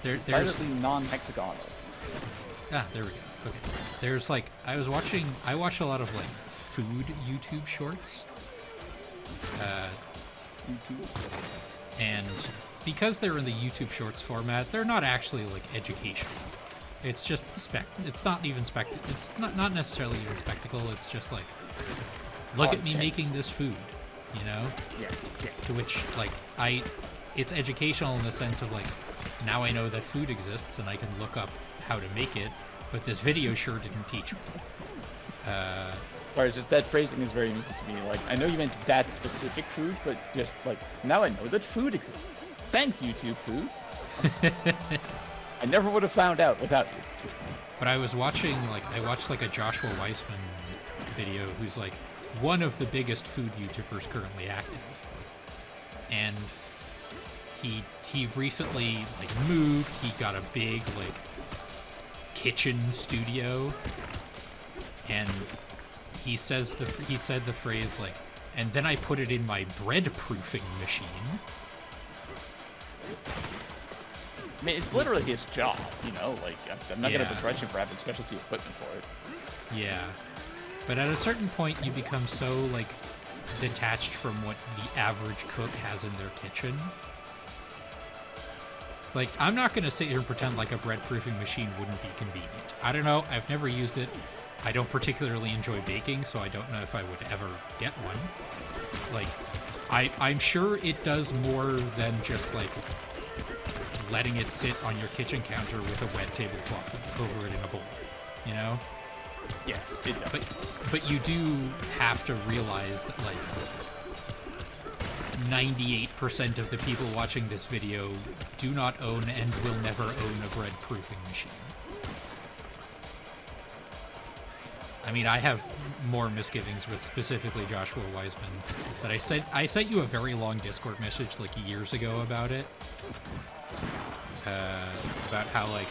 they're decidedly non-hexagonal. Ah, there we go. Okay. There's like I watch a lot of like food YouTube shorts. And because they're in the YouTube shorts format, they're not actually like educational. It's just it's not not necessarily even spectacle. It's just like, look at me making this food, you know? Yeah. To which like it's educational in the sense of like, now I know that food exists and I can look up how to make it, but this video sure didn't teach me. Or just that phrasing is very amusing to me. Like, I know you meant that specific food, but just like, now I know that food exists. Thanks, YouTube Foods. I never would have found out without you. But I watched like a Joshua Weissman video, who's like one of the biggest food YouTubers currently active. And he recently like moved, he got a big like kitchen studio, and he said the phrase like, and then I put it in my bread proofing machine. I mean, it's literally his job, you know? Like, I'm not going to begrudge him for having specialty equipment for it. Yeah. But at a certain point, you become so, like, detached from what the average cook has in their kitchen. Like, I'm not going to sit here and pretend like a bread proofing machine wouldn't be convenient. I don't know. I've never used it. I don't particularly enjoy baking, so I don't know if I would ever get one. Like, I'm sure it does more than just, like, letting it sit on your kitchen counter with a wet tablecloth over it in a bowl, you know? Yes, it does. But you do have to realize that, like, 98% of the people watching this video do not own and will never own a bread proofing machine. I mean, I have more misgivings with specifically Joshua Weissman. That I sent you a very long Discord message like years ago about it. About how like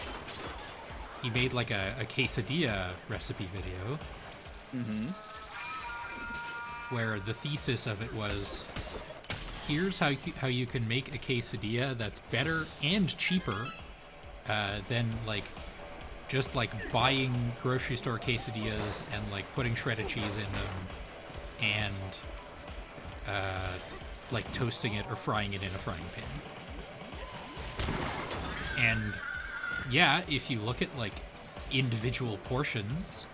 he made like a quesadilla recipe video. Mm-hmm. Where the thesis of it was, here's how you can make a quesadilla that's better and cheaper than like just like buying grocery store quesadillas and like putting shredded cheese in them and like toasting it or frying it in a frying pan. And yeah, if you look at like individual portions,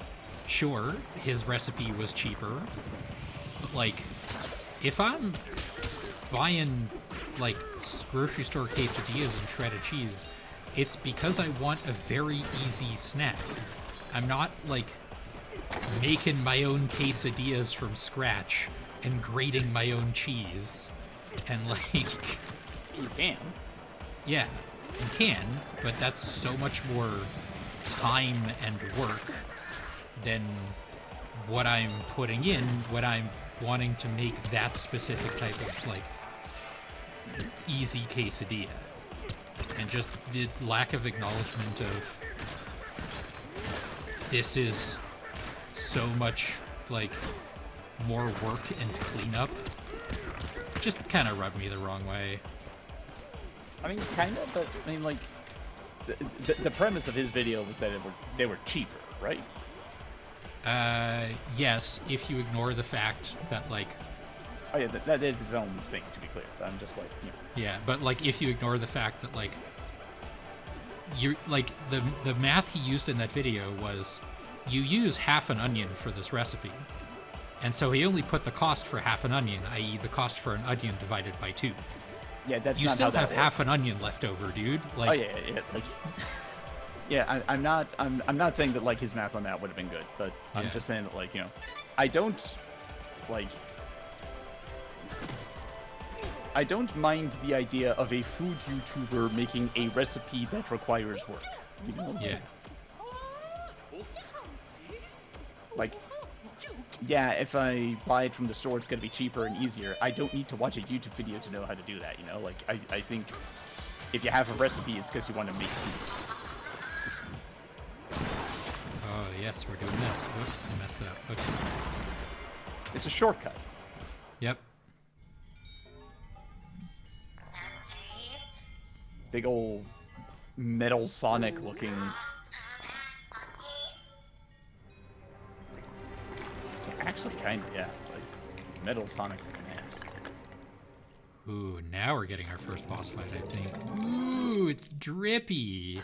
sure, his recipe was cheaper, but like if I'm buying like grocery store quesadillas and shredded cheese, it's because I want a very easy snack. I'm not like making my own quesadillas from scratch and grating my own cheese. And like, You can. yeah, you can, but that's so much more time and work than what I'm putting in when I'm wanting to make that specific type of like easy quesadilla. And just the lack of acknowledgement of this is so much like more work and cleanup just kind of rubbed me the wrong way. I mean, kind of, but I mean, like, the premise of his video was that they were cheaper, right? Yes, if you ignore the fact that like, Oh yeah, that is his own thing, to be clear. I'm just like, you know. yeah, but like if you ignore the fact that like you're like the math he used in that video was you use half an onion for this recipe. And so he only put the cost for half an onion, i.e. the cost for an onion divided by 2. Yeah, that's You not still how that have works. half an onion left over, dude. Like, Oh yeah, like, yeah. I'm not saying that like his math on that would have been good, but I'm Yeah. just saying that like, you know, I don't mind the idea of a food YouTuber making a recipe that requires work. You know? yeah, Like, yeah, if I buy it from the store, it's gonna be cheaper and easier. I don't need to watch a YouTube video to know how to do that. You know, like I think if you have a recipe, it's because you want to make food. oh yes, we're doing this. Oop, I messed it up. Okay. It's a shortcut. Yep. Big old Metal Sonic looking. Actually, kind of, yeah. Like Metal Sonic looking ass. Ooh, now we're getting our first boss fight, I think. Ooh, it's drippy.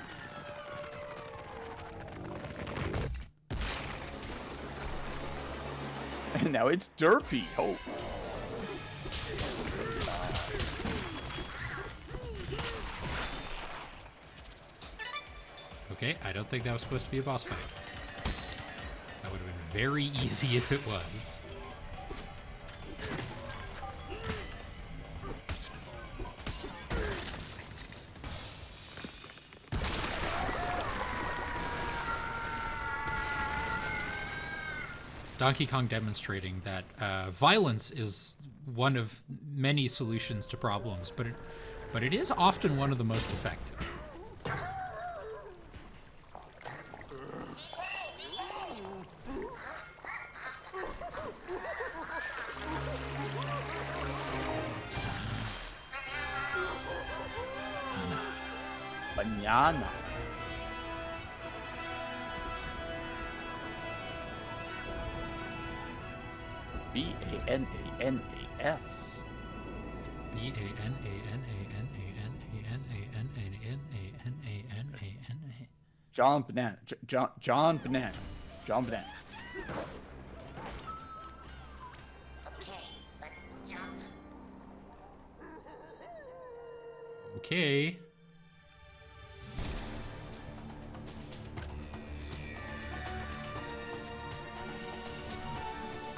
And now it's derpy. Oh. Okay, I don't think that was supposed to be a boss fight. So that would have been very easy if it was. Donkey Kong demonstrating that violence is one of many solutions to problems, but it is often one of the most effective. Banana. Bananas. B-A-N-A-N-A-N-A-N-A-N-A-N-A-N-A-N-A. John Banana. John Banana. John Banana. Okay, let's jump. Okay.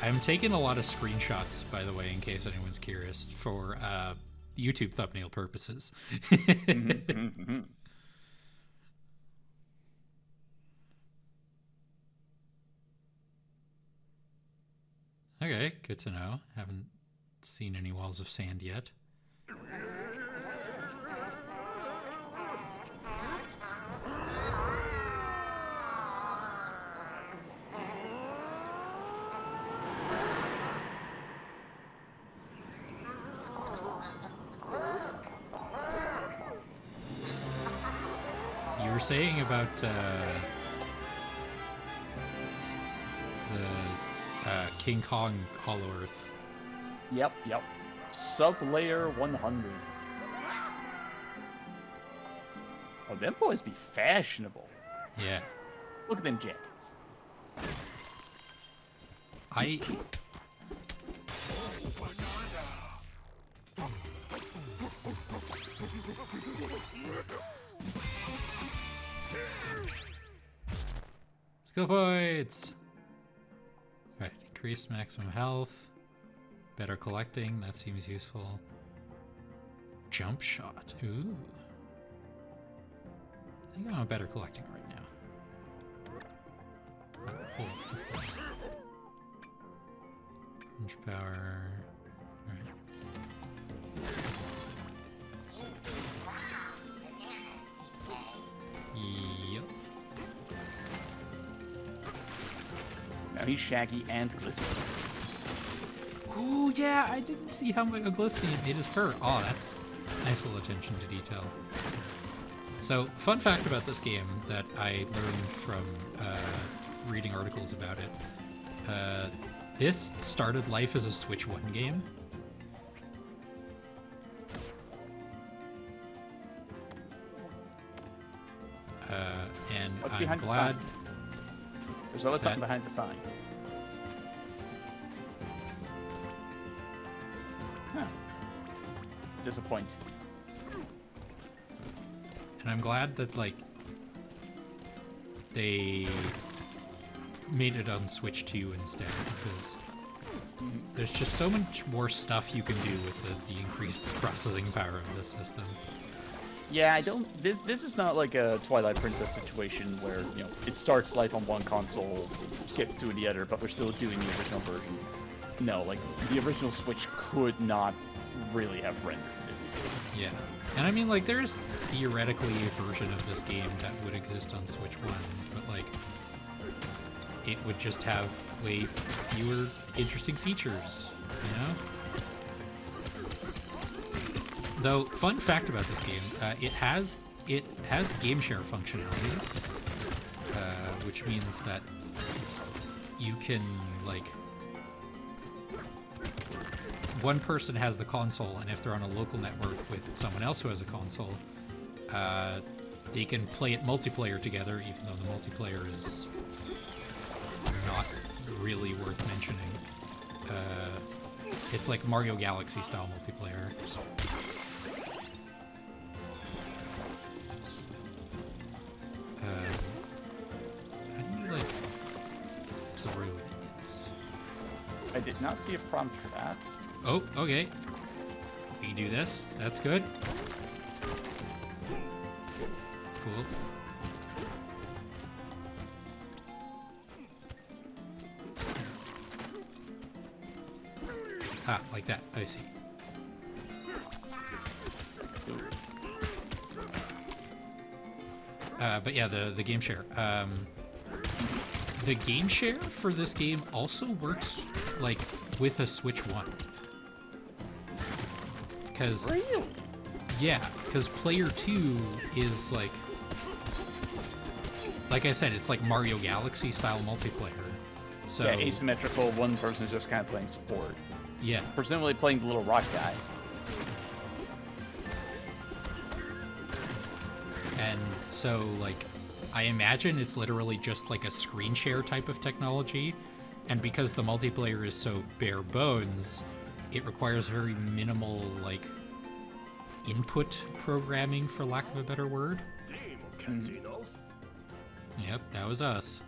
I'm taking a lot of screenshots, by the way, in case anyone's curious, for YouTube thumbnail purposes. Okay, good to know. Haven't seen any walls of sand yet. You were saying about the King Kong Hollow Earth. Yep. Sublayer 100. Oh, them boys be fashionable. Yeah. Look at them jackets. I... Skill points! Right, increased maximum health. Better collecting, that seems useful. Jump shot, ooh. I think I'm better collecting right now. Oh, hold on. Punch power. Alright. Yep. Now he's shaggy and glistening. Ooh, yeah, I didn't see how much glistening it made his fur. Oh, that's nice little attention to detail. So, fun fact about this game that I learned from reading articles about it. This started life as a Switch 1 game. And What's I'm behind the glad sign? There's always something behind the sign. Huh. Disappoint. And I'm glad that, like, they made it on Switch 2 instead, because there's just so much more stuff you can do with the increased processing power of this system. Yeah, I don't. This is not like a Twilight Princess situation where, you know, it starts life on one console, gets to the other, but we're still doing the original version. No, like, the original Switch could not really have rendered this. Yeah. And I mean, like, there's theoretically a version of this game that would exist on Switch 1, but, like, it would just have way fewer interesting features, you know? Though, fun fact about this game, it has game share functionality, which means that you can, like, one person has the console, and if they're on a local network with someone else who has a console, they can play it multiplayer together, even though the multiplayer is not really worth mentioning. It's like Mario Galaxy style multiplayer. So how do you, like, through these? I did not see a prompt for that. Oh, okay. We can do this. That's good. That's cool. Ah, like that. I see. But yeah, the game share. The game share for this game also works, like, with a Switch 1. Because, yeah, because player 2 is, like I said, it's like Mario Galaxy style multiplayer. So Yeah, asymmetrical, one person is just kind of playing support. yeah, Presumably playing the little rock guy. and so, like, I imagine it's literally just like a screen share type of technology, and because the multiplayer is so bare bones, it requires very minimal, like, input programming, for lack of a better word. Yep, that was us.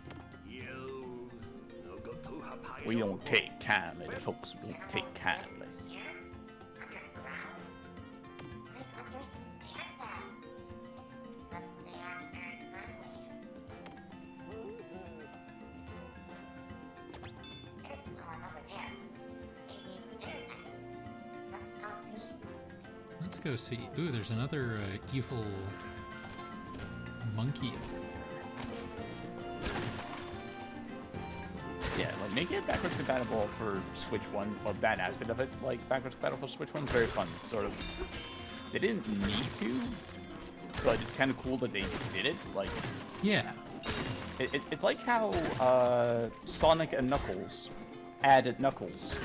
We don't take kindly, folks. We don't take kindly. Here? Underground? I understand that. But they aren't very friendly. There's someone over there. Maybe they're nice. Let's go see. Let's go see. Ooh, there's another evil monkey. Yeah, like, making it backwards compatible for Switch 1, well, that aspect of it, like, backwards compatible for Switch 1 is very fun. It's sort of, they didn't need to, but it's kind of cool that they did it. Like, Yeah. it's like how Sonic and Knuckles added Knuckles,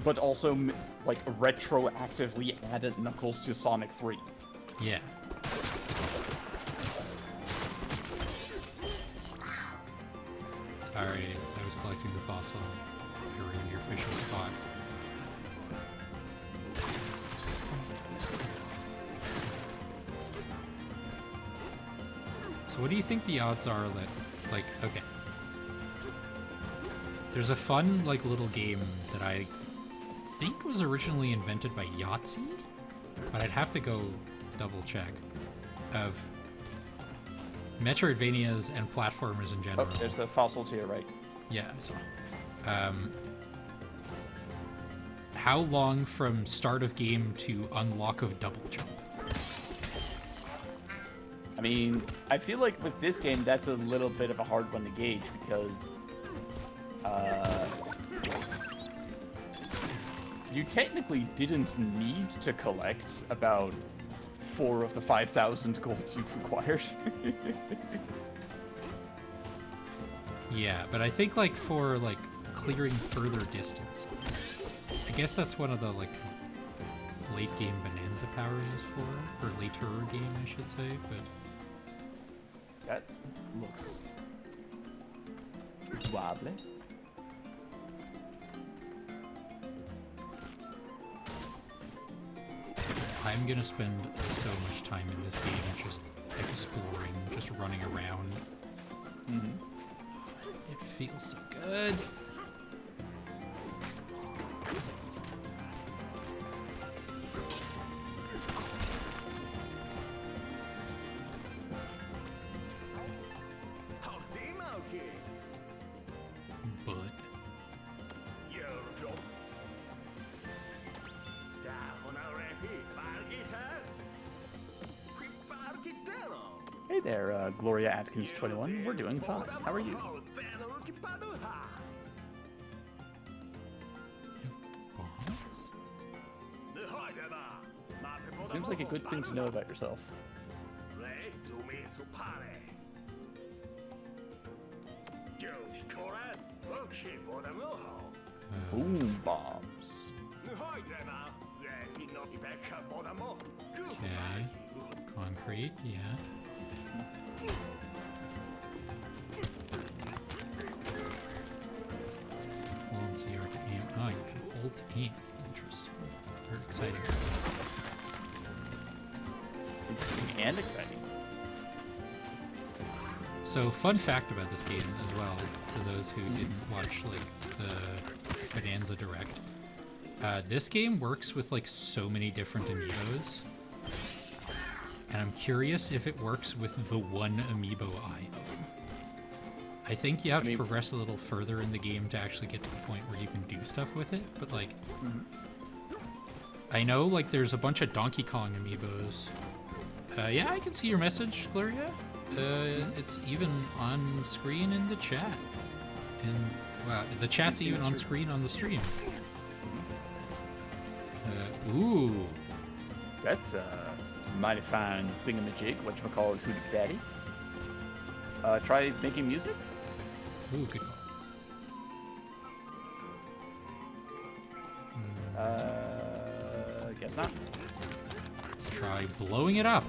but also, like, retroactively added Knuckles to Sonic 3. Yeah. Sorry, I was collecting the fossil. I ruined your fishing spot. So what do you think the odds are that, like, okay. There's a fun, like, little game that I think was originally invented by Yahtzee, but I'd have to go double check. Of Metroidvanias and platformers in general. Oh, there's the fossil to your right. Yeah, I saw. How long from start of game to unlock of double jump? I mean, I feel like with this game, that's a little bit of a hard one to gauge because you technically didn't need to collect about 4 of the 5,000 gold you've required. Yeah, but I think like for like clearing further distances, I guess that's one of the like late game Bananza powers is for, or later game I should say, but That looks wobbly. I'm gonna spend so much time in this game just exploring, just running around. It feels so good. But Hey there, Gloria Atkins 21. We're doing fine. How are you? bombs? Seems like a good thing to know about yourself. Boom bombs. Okay. Concrete, yeah. Hold and see or to aim. Oh, you can hold to aim. Interesting. Very exciting. Interesting and exciting. So, fun fact about this game as well, to those who didn't watch like the Bonanza Direct. This game works with like so many different amiibos, and I'm curious if it works with the one amiibo I own. I think you have to progress a little further in the game to actually get to the point where you can do stuff with it, but like, I know like there's a bunch of Donkey Kong amiibos. Yeah, I can see your message, Gloria. It's even on screen in the chat. And wow, the chat's even on screen on the stream. Ooh. That's a mighty fine thingamajig, whatchamacallit, Hootie Daddy. Try making music? Ooh, good call. Guess not. Let's try blowing it up.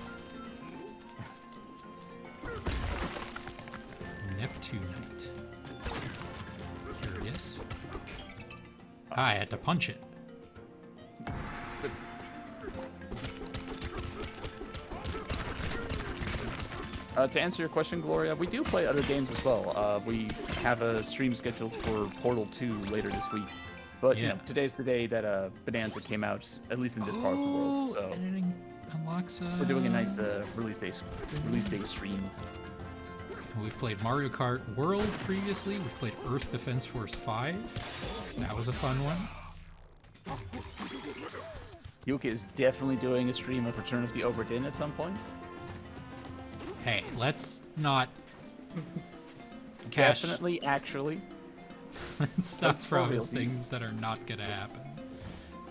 Neptunite. Curious. I had to punch it. To answer your question, Gloria, we do play other games as well. We have a stream scheduled for Portal 2 later this week. But you know, today's the day that Bonanza came out, at least in this part of the world. So editing unlocks. we're doing a nice release day stream. We've played Mario Kart World previously. We played Earth Defense Force 5. That was a fun one. Yuka is definitely doing a stream of Return of the Obra Dinn at some point. Hey, let's not cash. Definitely, actually. Let's not For promise realsies. things that are not gonna happen.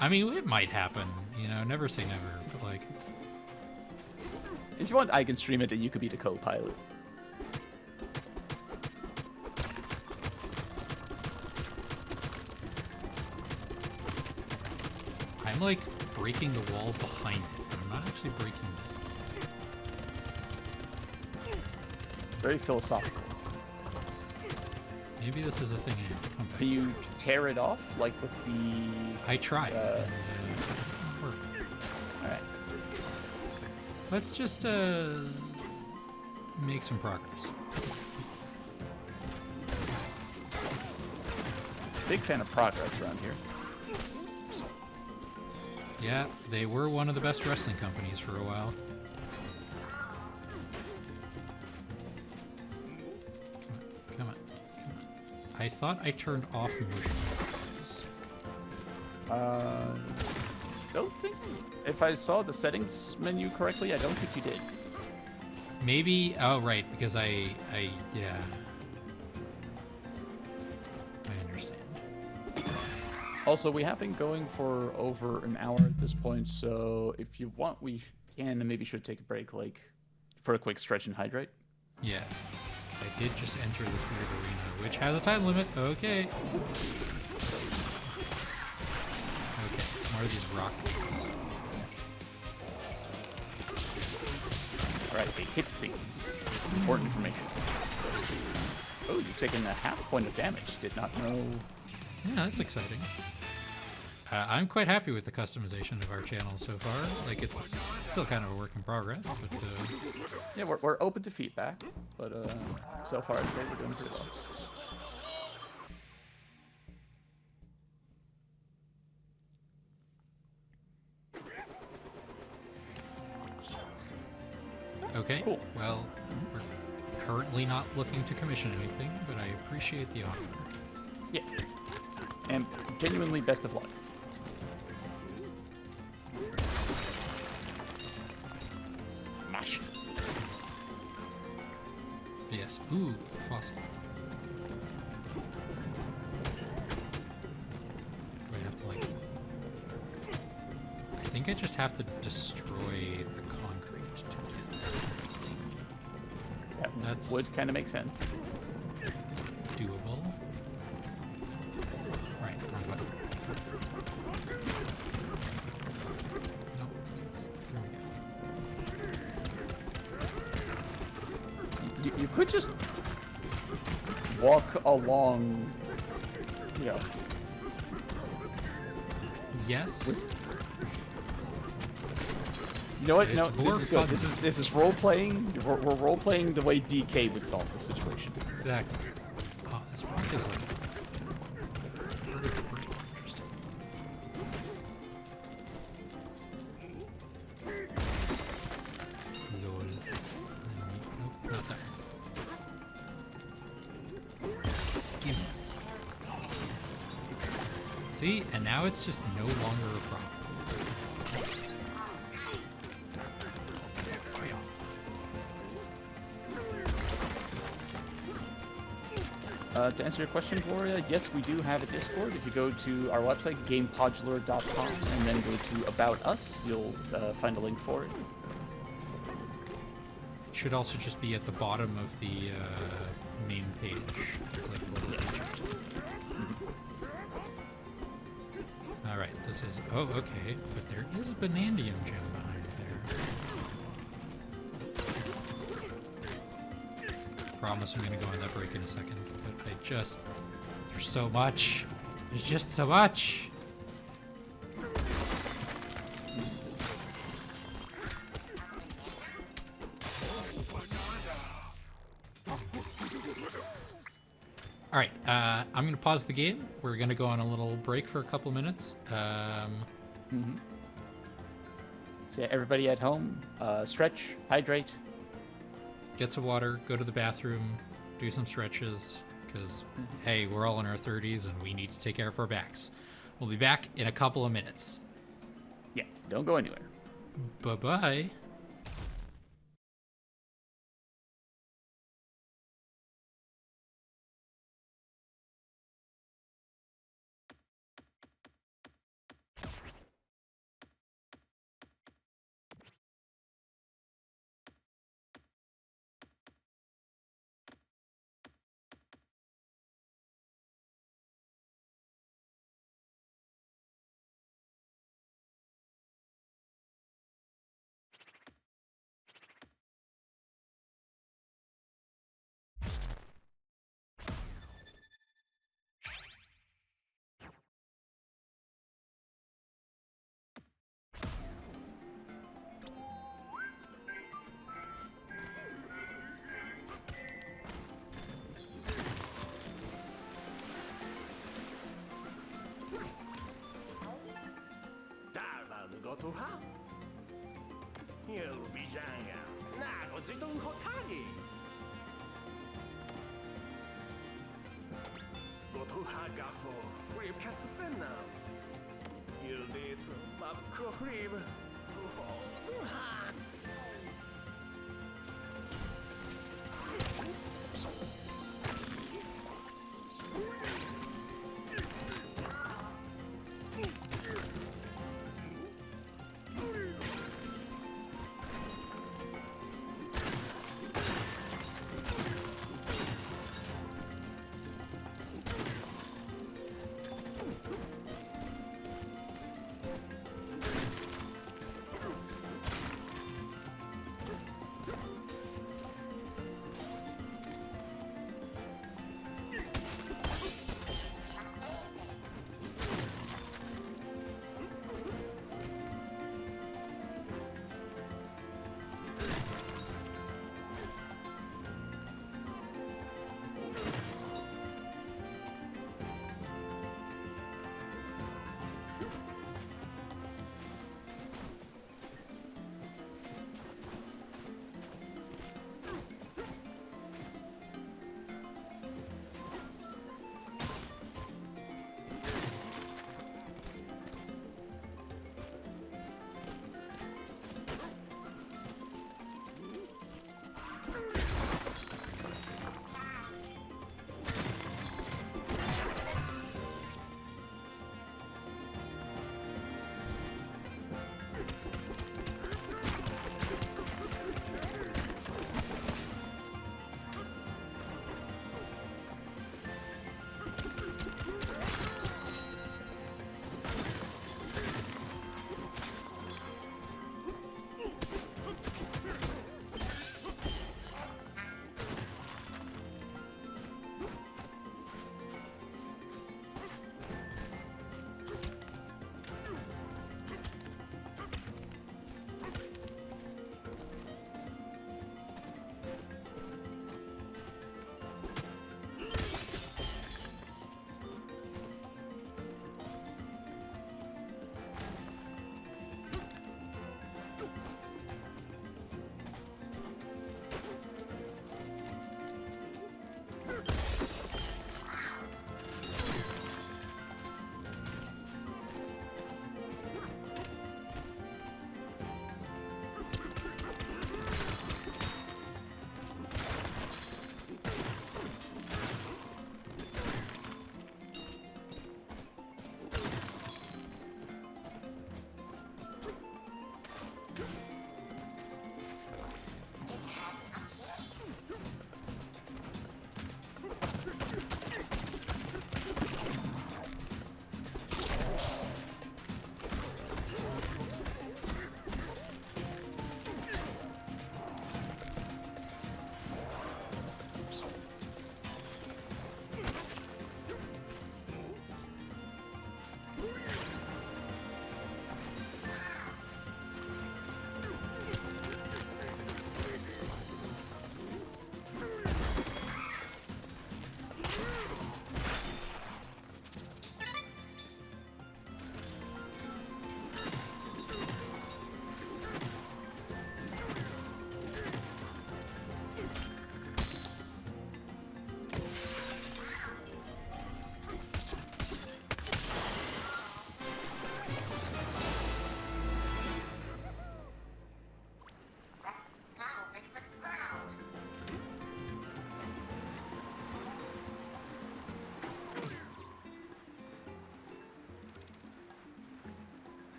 I mean, it might happen. You know, never say never. But like, If you want, I can stream it and you could be the co-pilot. I'm like breaking the wall behind it, but I'm not actually breaking this thing. Very philosophical. Maybe this is a thing I have to come back. Can you tear it off, like with the... I tried. And, it didn't work. Alright. Let's just make some progress. Big fan of progress around here. Yeah, they were one of the best wrestling companies for a while. Come on, come on, come on. I thought I turned off motion controls. Don't think. If I saw the settings menu correctly, I don't think you did. Maybe. Oh, right, because yeah. I understand. Also, we have been going for over an hour at this point, so if you want, we can and maybe should take a break, like, for a quick stretch and hydrate. Yeah. I did just enter this weird arena, which has a time limit. Okay. Okay, it's more of these rock things. Alright, they hit things. This is important information. Oh, you've taken a half point of damage. Did not know. Yeah, that's exciting. I'm quite happy with the customization of our channel so far. Like, it's still kind of a work in progress, but Yeah, we're open to feedback, but so far I'd say we're doing pretty well. okay. Cool. Well, we're currently not looking to commission anything, but I appreciate the offer. Yeah. And genuinely best of luck. Smash. Yes. Ooh, fossil. Do I have to, like... I think I just have to destroy the concrete to get there. That That's would kind of make sense. doable. Right, wrong button. No, please. There we go. You could just walk along, you know. Yes. You know what? It's No, more this is good. fun. This is role playing. We're role playing the way DK would solve the situation. Exactly. Oh, this rock is like... pretty interesting. Lol. Nope, not that. Gimme. See, and now it's just no longer a problem. To answer your question, Gloria, yes, we do have a Discord. If you go to our website, Gamepodular.com, and then go to About Us, you'll find a link for it. It should also just be at the bottom of the main page. It's like a little agent. Alright, this is... Oh, okay. But there is a Banandium gem behind there. Promise I'm gonna go on that break in a second. But I just... There's so much. There's just so much. All right, I'm going to pause the game. We're going to go on a little break for a couple minutes. So yeah, everybody at home, stretch, hydrate. Get some water, go to the bathroom, do some stretches, because, hey, we're all in our 30s and we need to take care of our backs. We'll be back in a couple of minutes. Yeah, don't go anywhere. Bye-bye. Gotucha? Nie lubi żania. Nagodzi do hotani. Gotucha gafo. Rib kastufenna. Ildito babko rib. Gotucha.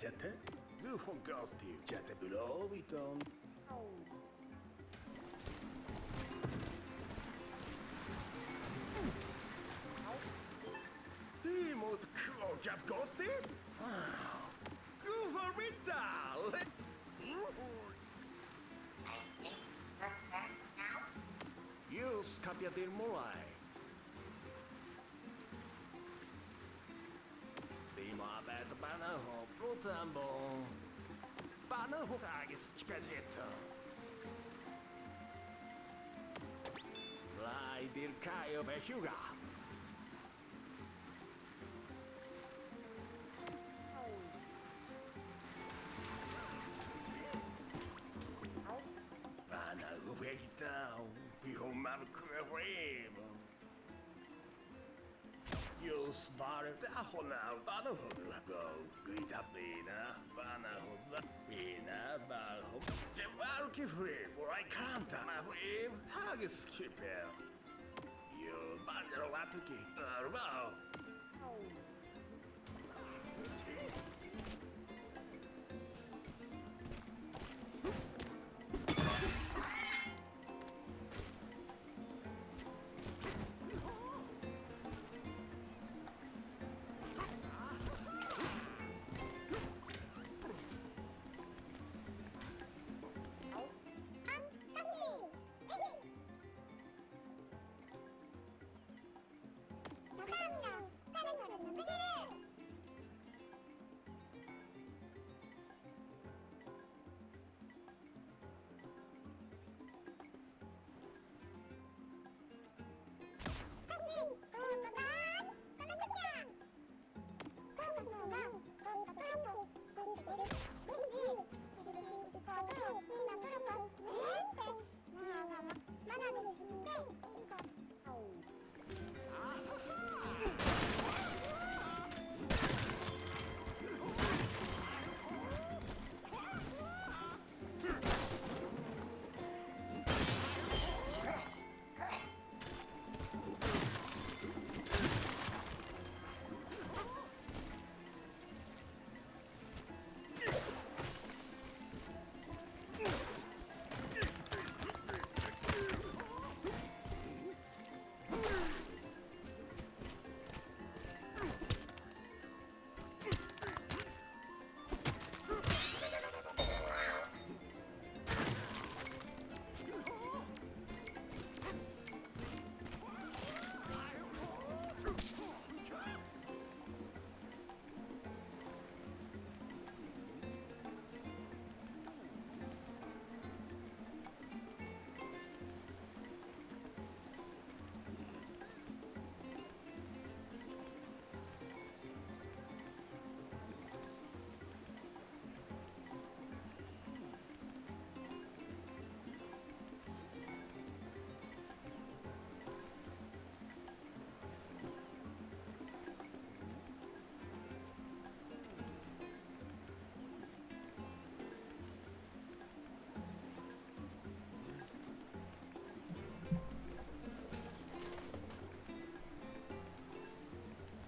Chapter. Good for girls too. Chapter below we don't. The most cool job ghosty? Good for me, doll. I think we're friends now. Use copia del Molai. Prima aperto Banaho, Protambo. Banaho Tagis Spaghetto. Lai del Caio Behuga. Banaho Vegeta, Fiho Mavcrave. You smart Ahona, Banaho go. Great up, Bina, Banaho, Bina, Baho. Jevarki free, for I can't. My free, Tag skipper. You Banjo Latuki, Turbo.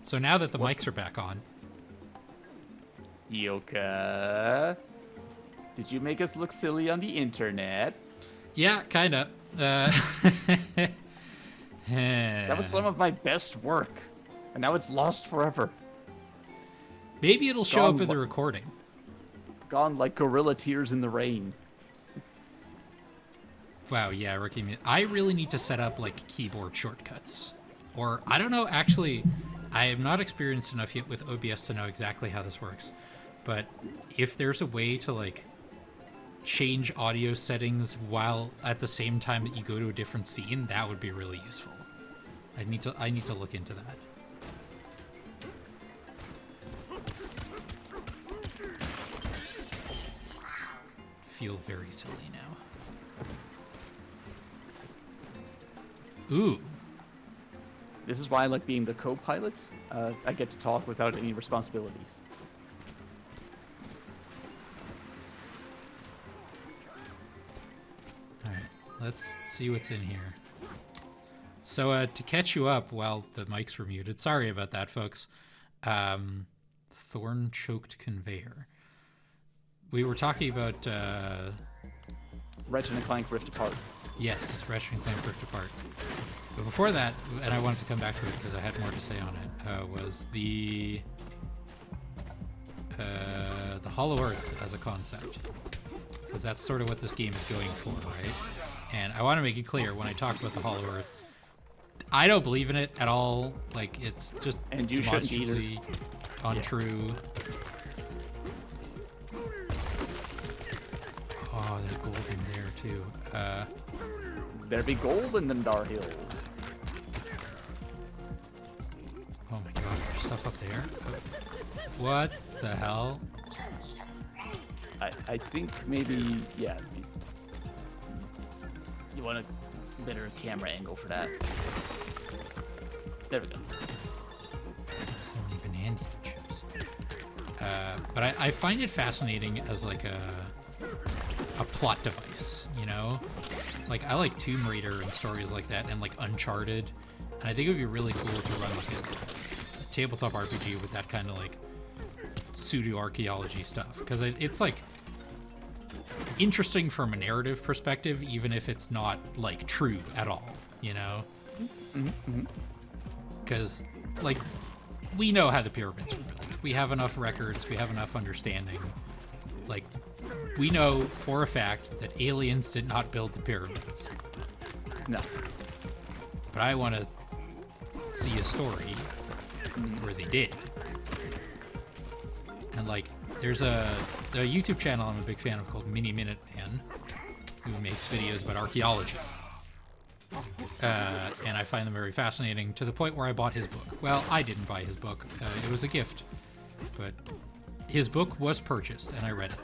So now that the mics are back on, Yoka, did you make us look silly on the internet? yeah, kinda. That was some of my best work, and now it's lost forever. Maybe it'll show Gone up in the lo- recording. Gone like gorilla tears in the rain. Wow, yeah, Ricky. I really need to set up like keyboard shortcuts, or I don't know. Actually, I am not experienced enough yet with OBS to know exactly how this works. But if there's a way to like change audio settings while at the same time that you go to a different scene, that would be really useful. I need to look into that. Feel very silly now. Ooh. This is why I like being the co-pilot. I get to talk without any responsibilities. Alright, let's see what's in here. So to catch you up while the mics were muted, sorry about that, folks. Thorn-choked conveyor. We were talking about Ratchet and Clank Rift Apart. yes, Ratchet and Clank Rift Apart. But before that, and I wanted to come back to it because I had more to say on it, was the Hollow Earth as a concept, because that's sort of what this game is going for, right? And I want to make it clear when I talk about the Hollow Earth, I don't believe in it at all. Like, it's just And you shouldn't either. demonstrably untrue. Oh, there's gold in there too. There be gold in them Dar Hills. Oh my god, there's stuff up there. What the hell? I think maybe, yeah. You want a better camera angle for that. There we go. So many banana chips. But I find it fascinating as like a plot device, you know? Like, I like Tomb Raider and stories like that, and like Uncharted, and I think it would be really cool to run like a tabletop RPG with that kind of like pseudo-archaeology stuff, because it's like interesting from a narrative perspective, even if it's not like true at all, you know? Because like, we know how the pyramids were built. We have enough records, we have enough understanding. Like, we know for a fact that aliens did not build the pyramids. No. But I want to see a story where they did. And like, there's a YouTube channel I'm a big fan of called Mini Minute Man, who makes videos about archaeology. And I find them very fascinating, to the point where I bought his book. Well, I didn't buy his book. It was a gift. But his book was purchased, and I read it.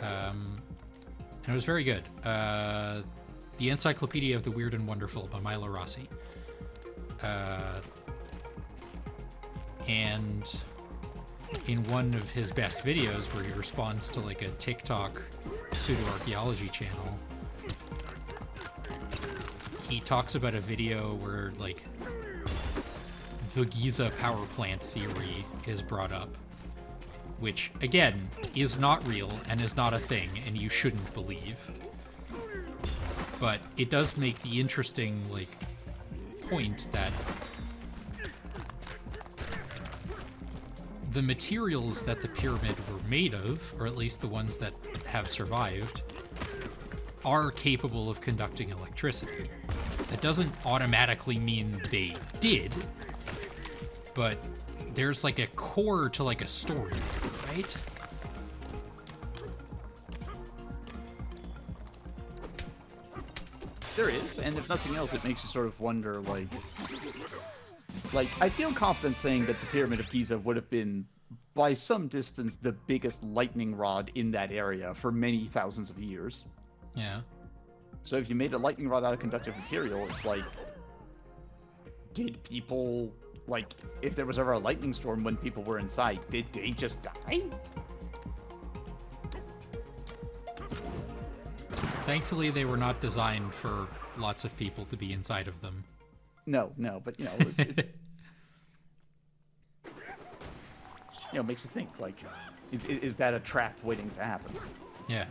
And it was very good. The Encyclopedia of the Weird and Wonderful by Milo Rossi. And in one of his best videos, where he responds to like a TikTok pseudo-archaeology channel, he talks about a video where like the Giza power plant theory is brought up, which again is not real and is not a thing, and you shouldn't believe. But it does make the interesting like point that the materials that the pyramid were made of, or at least the ones that have survived, are capable of conducting electricity. That doesn't automatically mean they did, but there's like a core to like a story, right? There is, and if nothing else, it makes you sort of wonder, like I feel confident saying that the Pyramid of Giza would have been, by some distance, the biggest lightning rod in that area for many thousands of years. Yeah. So if you made a lightning rod out of conductive material, it's like, did people, like, if there was ever a lightning storm when people were inside, did they just die? Thankfully, they were not designed for lots of people to be inside of them. No, but, you know, it makes you think, like, is that a trap waiting to happen? Yeah.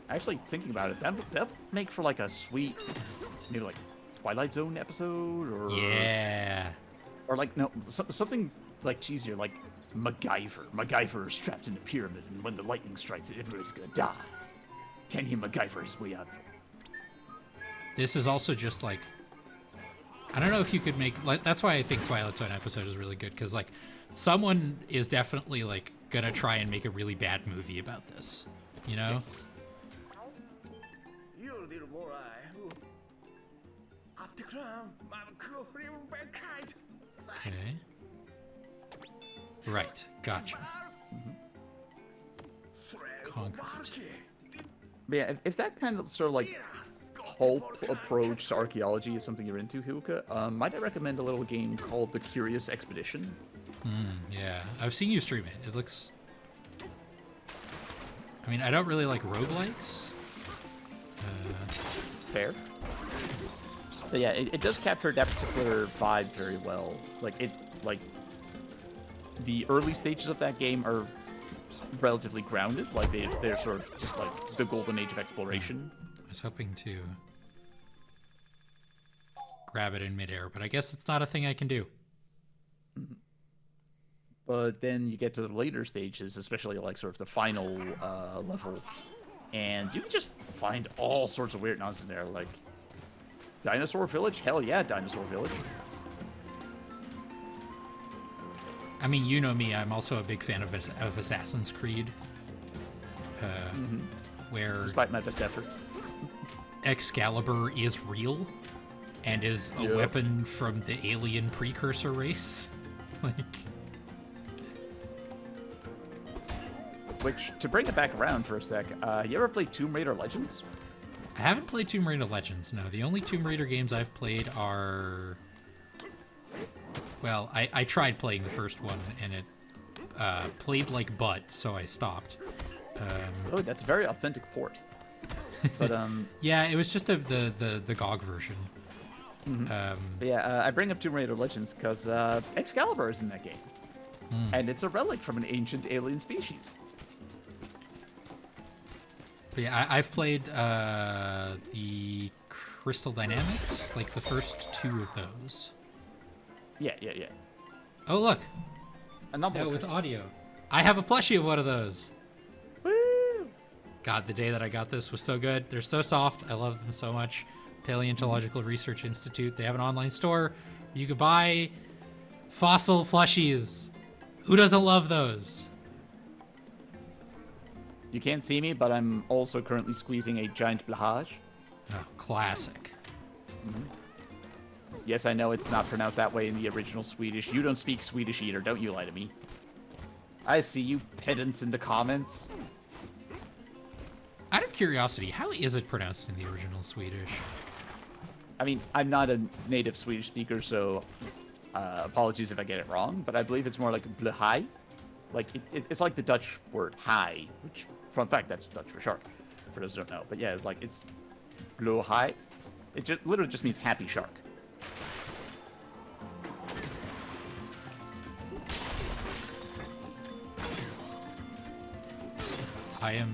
Actually, thinking about it, that would make for, like, a sweet, maybe, like, Twilight Zone episode, or... Yeah. Or, like, no, something, like, cheesier, like MacGyver. MacGyver is trapped in a pyramid, and when the lightning strikes it, everybody's gonna die. Can he MacGyver his way out of it? This is also just, like... I don't know if you could make... Like, that's why I think Twilight Zone episode is really good, because, like, someone is definitely, like, gonna try and make a really bad movie about this. You know? Yes. Okay. Right. Gotcha. Concrete. But yeah, if that kind of sort of, like, pulp approach to archaeology is something you're into, Hiuka, might I recommend a little game called The Curious Expedition? Yeah. I've seen you stream it. It looks... I mean, I don't really like roguelikes. Fair. But yeah, it does capture that particular vibe very well. Like, the early stages of that game are relatively grounded. Like they're sort of just like the golden age of exploration. I was hoping to grab it in midair, but I guess it's not a thing I can do. But then you get to the later stages, especially like sort of the final level, and you can just find all sorts of weird nonsense there, like Dinosaur Village. Hell yeah, Dinosaur Village. I mean, you know me, I'm also a big fan of Assassin's Creed, where Despite my best efforts. Excalibur is real and is a Yep. weapon from the alien precursor race. Like, Which, to bring it back around for a sec, you ever played Tomb Raider Legends? I haven't played Tomb Raider Legends, no. The only Tomb Raider games I've played are... Well, I tried playing the first one, and it played like butt, so I stopped. Oh, that's a very authentic port. But Yeah, it was just the GOG version. but yeah, I bring up Tomb Raider Legends because Excalibur is in that game, and it's a relic from an ancient alien species. But yeah, I've played the Crystal Dynamics, like the first two of those. Yeah. Oh, look. Anomalous. With audio. I have a plushie of one of those. Woo! God, the day that I got this was so good. They're so soft. I love them so much. Paleontological Research Institute. They have an online store. You could buy fossil plushies. Who doesn't love those? You can't see me, but I'm also currently squeezing a giant blahage. Oh, classic. Yes, I know it's not pronounced that way in the original Swedish. You don't speak Swedish either, don't you lie to me. I see you pedants in the comments. Out of curiosity, how is it pronounced in the original Swedish? I mean, I'm not a native Swedish speaker, so apologies if I get it wrong, but I believe it's more like blahai. Like, it's like the Dutch word hi, which, fun fact, that's Dutch for shark, for those who don't know. But yeah, it's like, it's blahai. It just, literally just means happy shark. I am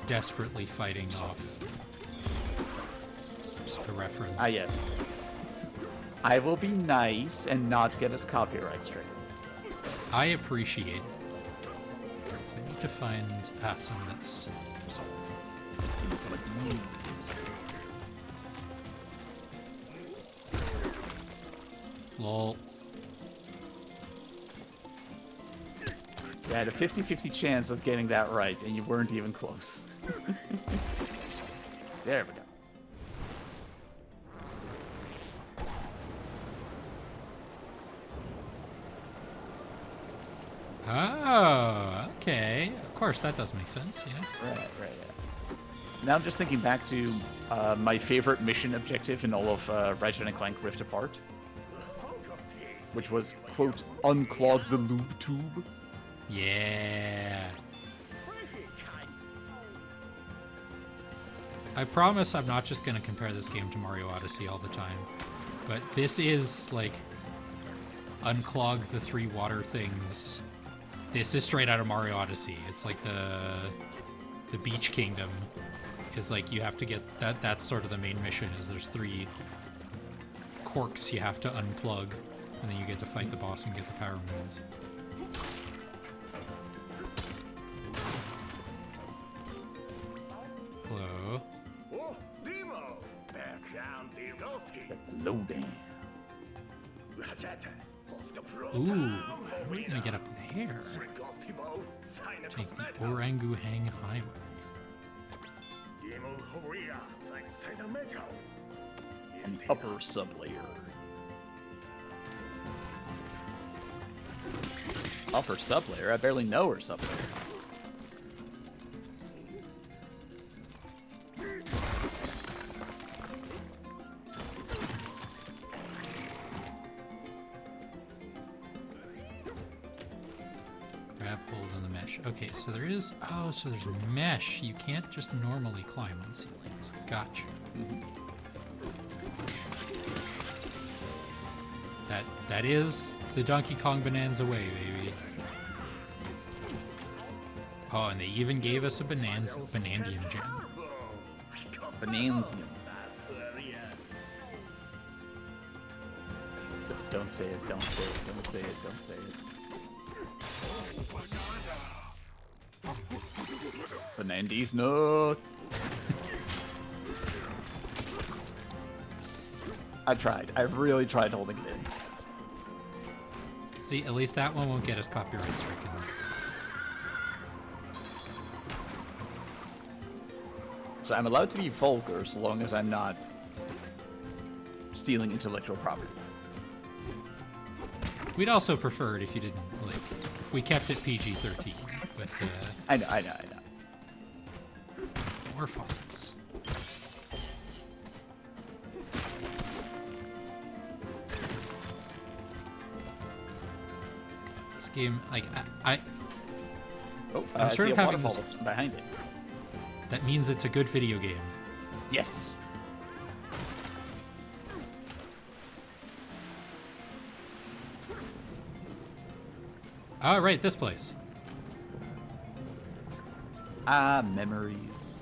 desperately fighting off the reference. Ah, yes. I will be nice and not get us copyright stricken. I appreciate it. So I need to find some that's... Give me some of these. Lol. You had a 50-50 chance of getting that right, and you weren't even close. There we go. Oh, okay. Of course, that does make sense, yeah. Right, yeah. Now I'm just thinking back to my favorite mission objective in all of Ratchet & Clank Rift Apart, which was, quote, unclog the lube tube. Yeah. I promise I'm not just going to compare this game to Mario Odyssey all the time, but this is, like, unclog the three water things. This is straight out of Mario Odyssey. It's like the Beach Kingdom is like you have to get that. That's sort of the main mission. Is there's three corks you have to unplug, and then you get to fight the boss and get the power moons. Hello. Oh, Demo! Back on the ghosty. Loading. Ooh, we're gonna get up there. Take the Oranguhang Highway. An upper sublayer. Upper sublayer? I barely know her sublayer. Grab hold on the mesh. Okay, so there is... Oh, so there's mesh. You can't just normally climb on ceilings. Gotcha. That is the Donkey Kong Bananza way, baby. Oh, and they even gave us a Banandian gem. Bananza. Don't say it, don't say it, don't say it, don't say it. Fernandes nuts. I tried. I really tried holding it in. See, at least that one won't get us copyright stricken. So I'm allowed to be vulgar so long as I'm not stealing intellectual property. We'd also prefer it if you didn't, like, if we kept it PG-13, but, I know. more fossils. This game, like, Oh, I'm I sort see of a having waterfall this- behind it. that means it's a good video game. Yes. Oh, right, this place. Ah, memories.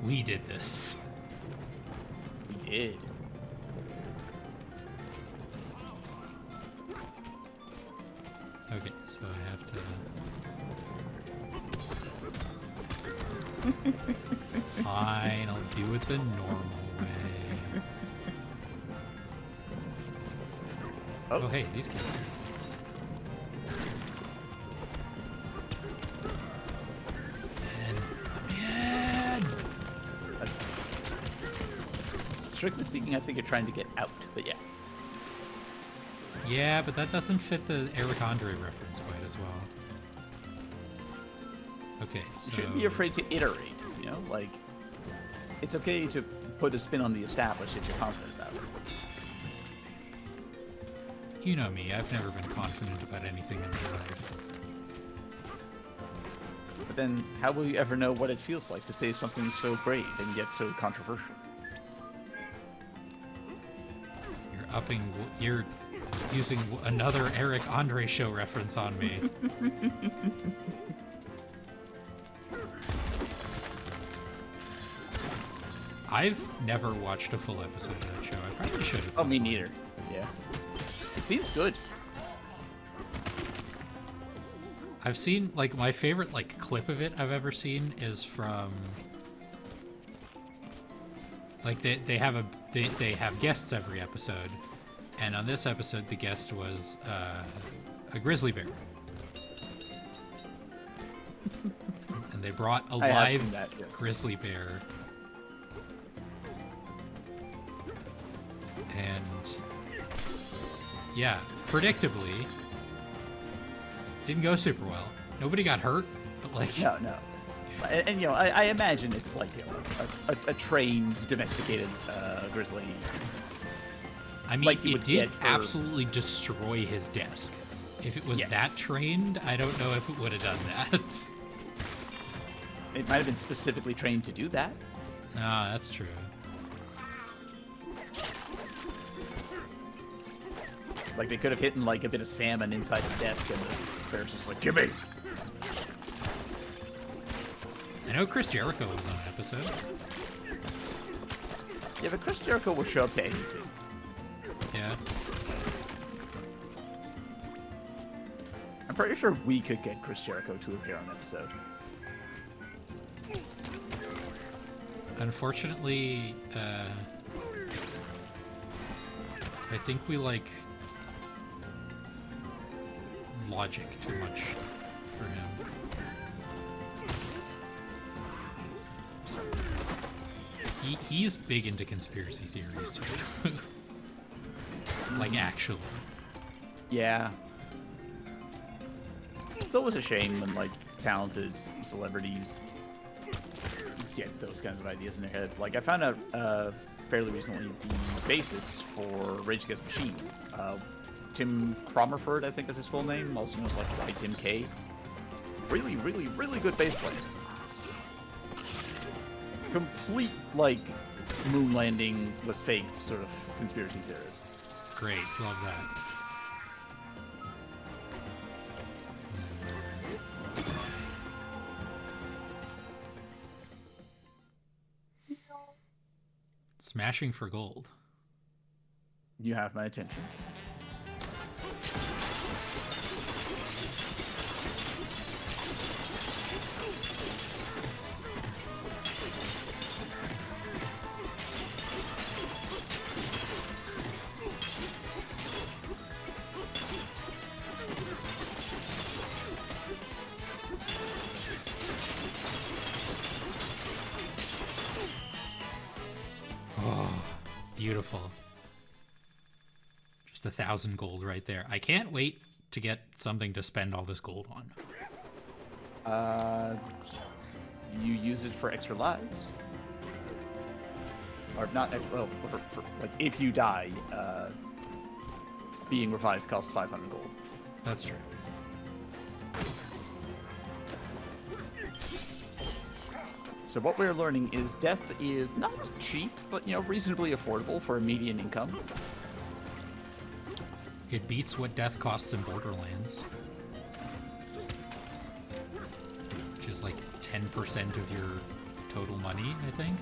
We did this. We did. Okay, so I have to... Fine, I'll do it the normal way. Oh, hey, these kids. Strictly speaking, I think you're trying to get out, but yeah. Yeah, but that doesn't fit the Eric Andre reference quite as well. Okay, so... You shouldn't be afraid to iterate, you know? Like, it's okay to put a spin on the established if you're confident about it. You know me, I've never been confident about anything in my life. But then, how will you ever know what it feels like to say something so brave and yet so controversial? You're using another Eric Andre show reference on me. I've never watched a full episode of that show. I probably should. Oh, me neither. Yeah. It seems good. I've seen, like, my favorite, like, clip of it I've ever seen is from... Like, they have guests every episode, and on this episode the guest was a grizzly bear, and they brought a I have live seen that, yes. grizzly bear, and yeah, predictably, didn't go super well. Nobody got hurt, but like No. And you know, I imagine it's like, you know, a trained, domesticated grizzly. I mean, like you it would did get for- absolutely destroy his desk. If it was Yes. that trained, I don't know if it would have done that. It might have been specifically trained to do that. Ah, that's true. Like, they could have hidden, like, a bit of salmon inside the desk, and the bear's just like, gimme! I know Chris Jericho was on an episode. Yeah, but Chris Jericho will show up to anything. Yeah. I'm pretty sure we could get Chris Jericho to appear on an episode. Unfortunately, I think we like logic too much for him. He's big into conspiracy theories too. Like, actually. Yeah. It's always a shame when, like, talented celebrities get those kinds of ideas in their head. Like, I found out fairly recently the bassist for Rage Against the Machine, Tim Cromerford, I think is his full name, also known as, like, Why Tim K. Really, really, really good bass player. Complete, like, moon landing was faked sort of conspiracy theorist. Great, love that. Smashing for gold. You have my attention. Beautiful. Just 1,000 gold right there. I can't wait to get something to spend all this gold on. You use it for extra lives. Or not, well, for like, if you die, being revived costs 500 gold. That's true. So what we're learning is death is not cheap, but, you know, reasonably affordable for a median income. It beats what death costs in Borderlands. Which is like 10% of your total money, I think.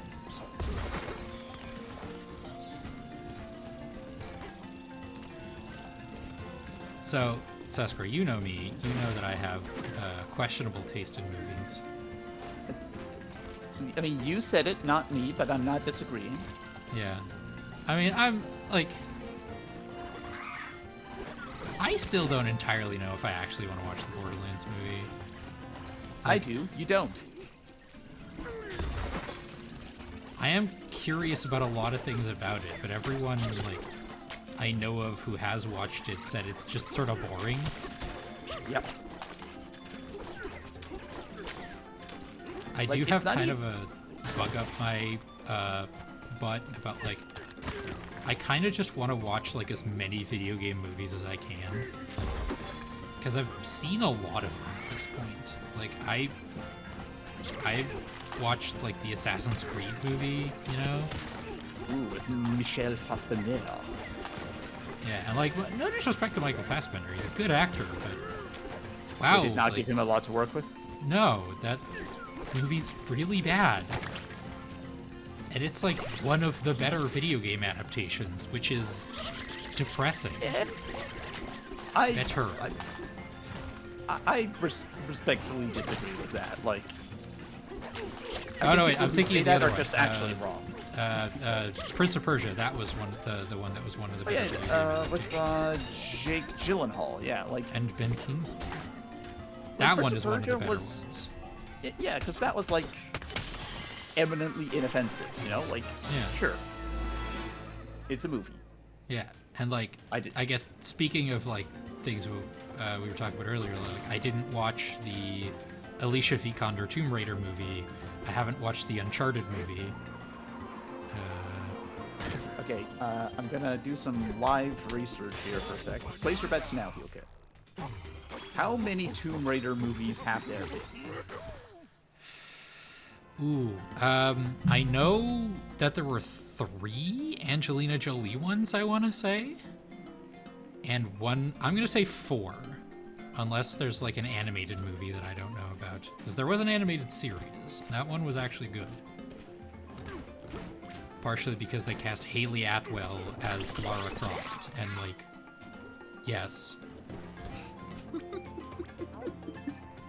So, Sesker, you know me. You know that I have questionable taste in movies. I mean, you said it, not me, but I'm not disagreeing. Yeah. I mean, I'm, like... I still don't entirely know if I actually want to watch the Borderlands movie. I do. You don't. I am curious about a lot of things about it, but everyone, like, I know of who has watched it said it's just sort of boring. Yep. I Like, do it's have not kind even- of a bug up my butt about, like, I kind of just want to watch, like, as many video game movies as I can. Because I've seen a lot of them at this point. Like, I watched, like, the Assassin's Creed movie, you know? Ooh, it's Michel Fassbender. Yeah, and, like, no disrespect to Michael Fassbender. He's a good actor, but... Wow. Did it not like, give him a lot to work with? No, that movie's really bad. And it's like one of the better video game adaptations, which is depressing. Better. I respectfully disagree with that. Like, Oh no, wait, people I'm who thinking say of the that other are one. just actually wrong. Prince of Persia. That was one, the one that was one of the Oh, better yeah, video game with adaptations. Jake Gyllenhaal. Yeah, like And Ben Kingsley. That Prince one of is one of the Persia better was- ones. yeah, because that was like eminently inoffensive. You know, like Yeah. sure, it's a movie. Yeah, and like I guess speaking of like things we were talking about earlier, like I didn't watch the Alicia Vikander Tomb Raider movie. I haven't watched the Uncharted movie. Okay, I'm gonna do some live research here for a sec. Place your bets now, okay? How many Tomb Raider movies have there been? Ooh, I know that there were 3 Angelina Jolie ones, I want to say. And one, I'm going to say 4. Unless there's like an animated movie that I don't know about. Because there was an animated series. And that one was actually good. Partially because they cast Hayley Atwell as Lara Croft. And like, yes.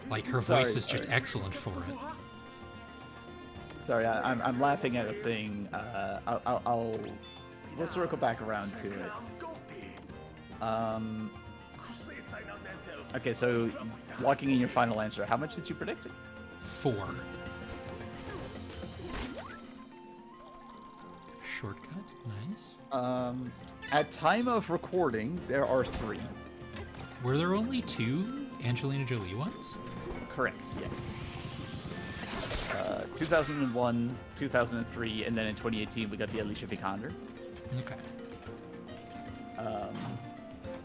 Like her voice is just excellent for it. Sorry, I'm laughing at a thing. We'll circle back around to it. Okay, so locking in your final answer, how much did you predict it? 4. Shortcut, nice. At time of recording, there are 3. Were there only 2 Angelina Jolie ones? Correct, yes. 2001, 2003, and then in 2018 we got the Alicia Vikander. Okay.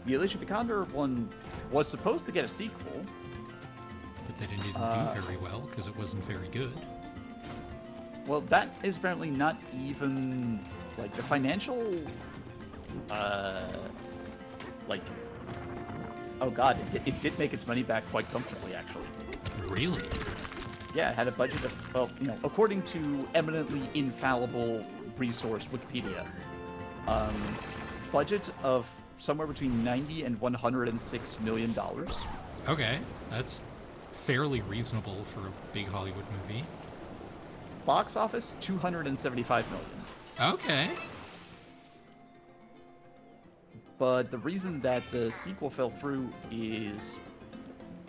The Alicia Vikander one was supposed to get a sequel. But they didn't do very well because it wasn't very good. Well, that is apparently not even like the financial. Like, oh god, it did make its money back quite comfortably, actually. Really? Yeah, it had a budget of, well, you know, according to eminently infallible resource Wikipedia. Budget of somewhere between $90 and $106 million. Okay, that's fairly reasonable for a big Hollywood movie. Box office, $275 million. Okay. But the reason that the sequel fell through is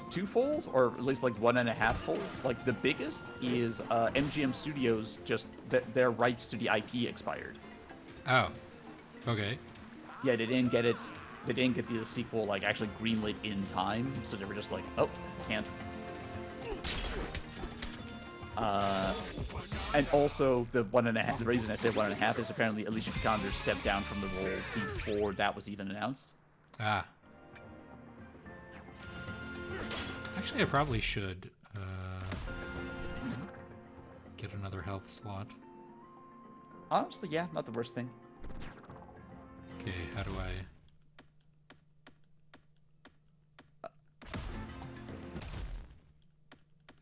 twofold, or at least like 1.5-fold. Like the biggest is MGM Studios just their rights to the IP expired. Oh. Okay. Yeah, they didn't get it. They didn't get the sequel like actually greenlit in time, so they were just like, oh, can't. And also the 1.5. The reason I say 1.5 is apparently Alicia Vikander stepped down from the role before that was even announced. Ah. Actually, I probably should get another health slot. Honestly, yeah, not the worst thing. Okay, how do I...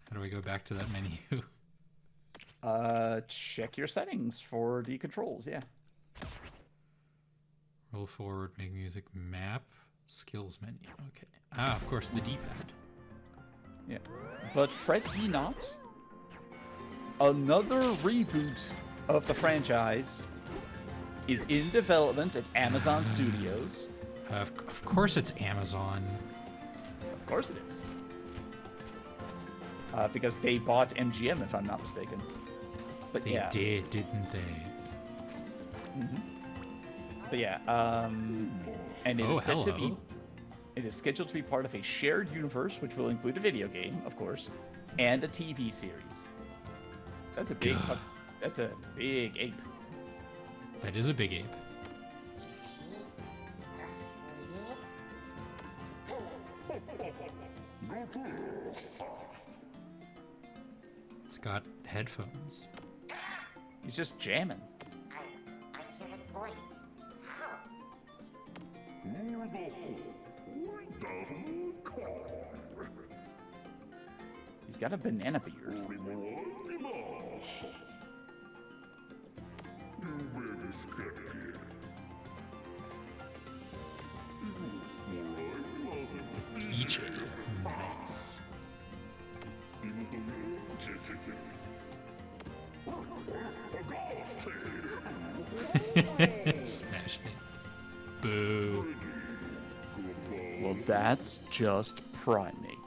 How do I go back to that menu? Check your settings for the controls, yeah. Roll forward, make music, map, skills menu. Okay. Ah, of course, the D-pad. Yeah. But fret ye not. Another reboot of the franchise is in development at Amazon Studios. Of course it's Amazon. Of course it is. Because they bought MGM, if I'm not mistaken. But They yeah. did, didn't they? But yeah, and it Oh, is set to be. hello. It is scheduled to be part of a shared universe, which will include a video game, of course, and a TV series. That's a big. God. That's a big ape. That is a big ape. Is he asleep? It's got headphones. He's just jamming. I hear his voice. How? He's got a banana beard. DJ. Nice. Smash it. Boo. Well, that's just primate.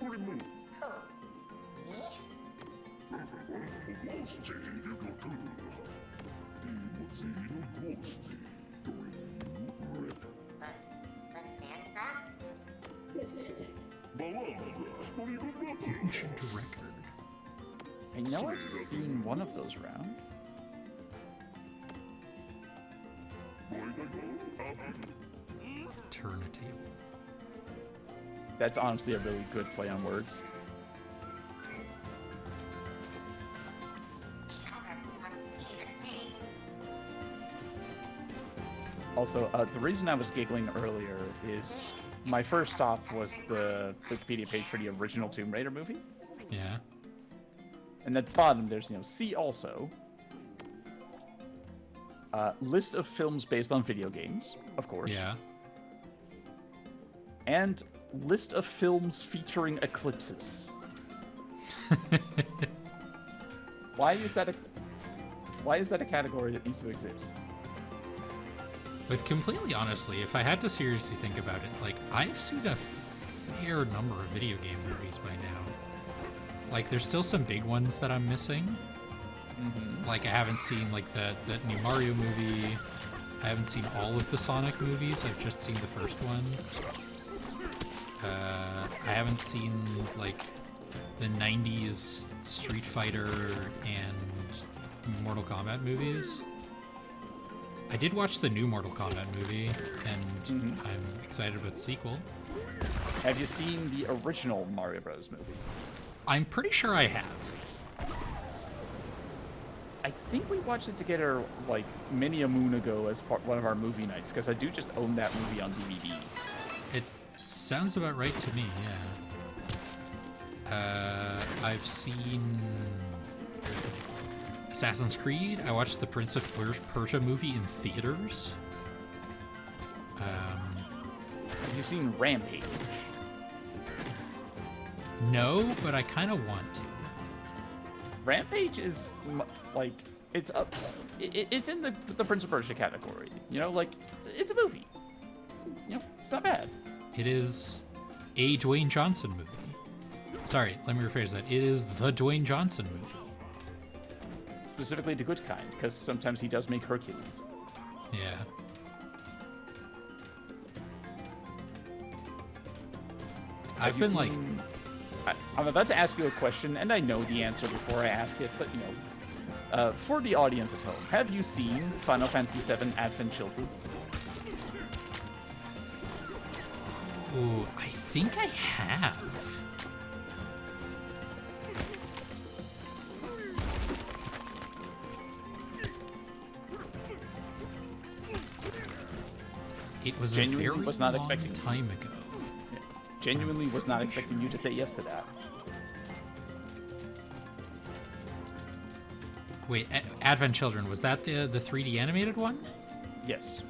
Who? Me? Bananza? Ancient record. I know I've seen one of those around. Turn a table. That's honestly a really good play on words. Also, the reason I was giggling earlier is my first stop was the Wikipedia page for the original Tomb Raider movie. Yeah. And at the bottom, there's, see also. List of films based on video games, of course. Yeah. And list of films featuring eclipses. Why is that a category that needs to exist? But completely honestly, if I had to seriously think about it, like, I've seen a fair number of video game movies by now. Like, there's still some big ones that I'm missing. Like, I haven't seen, like, the new Mario movie. I haven't seen all of the Sonic movies. I've just seen the first one. I haven't seen, like, the 90s Street Fighter and Mortal Kombat movies. I did watch the new Mortal Kombat movie, and I'm excited about the sequel. Have you seen the original Mario Bros. Movie? I'm pretty sure I have. I think we watched it together like many a moon ago as one of our movie nights, because I do just own that movie on DVD. It sounds about right to me, yeah. I've seen Assassin's Creed. I watched the Prince of Persia movie in theaters. Have you seen Rampage? No, but I kind of want to. Rampage is like it's up. It's in the Prince of Persia category. You know, like it's a movie. You know, it's not bad. It is a Dwayne Johnson movie. Sorry, let me rephrase that. It is the Dwayne Johnson movie. Specifically the good kind, because sometimes he does make Hercules. Yeah. I've been like... I'm about to ask you a question, and I know the answer before I ask it, but, you know, for the audience at home, have you seen Final Fantasy VII Advent Children? Ooh, I think I have. It was Genuinely a very was not long expecting time ago. Genuinely was not expecting you to say yes to that. Wait, Advent Children, was that the 3D animated one? Yes.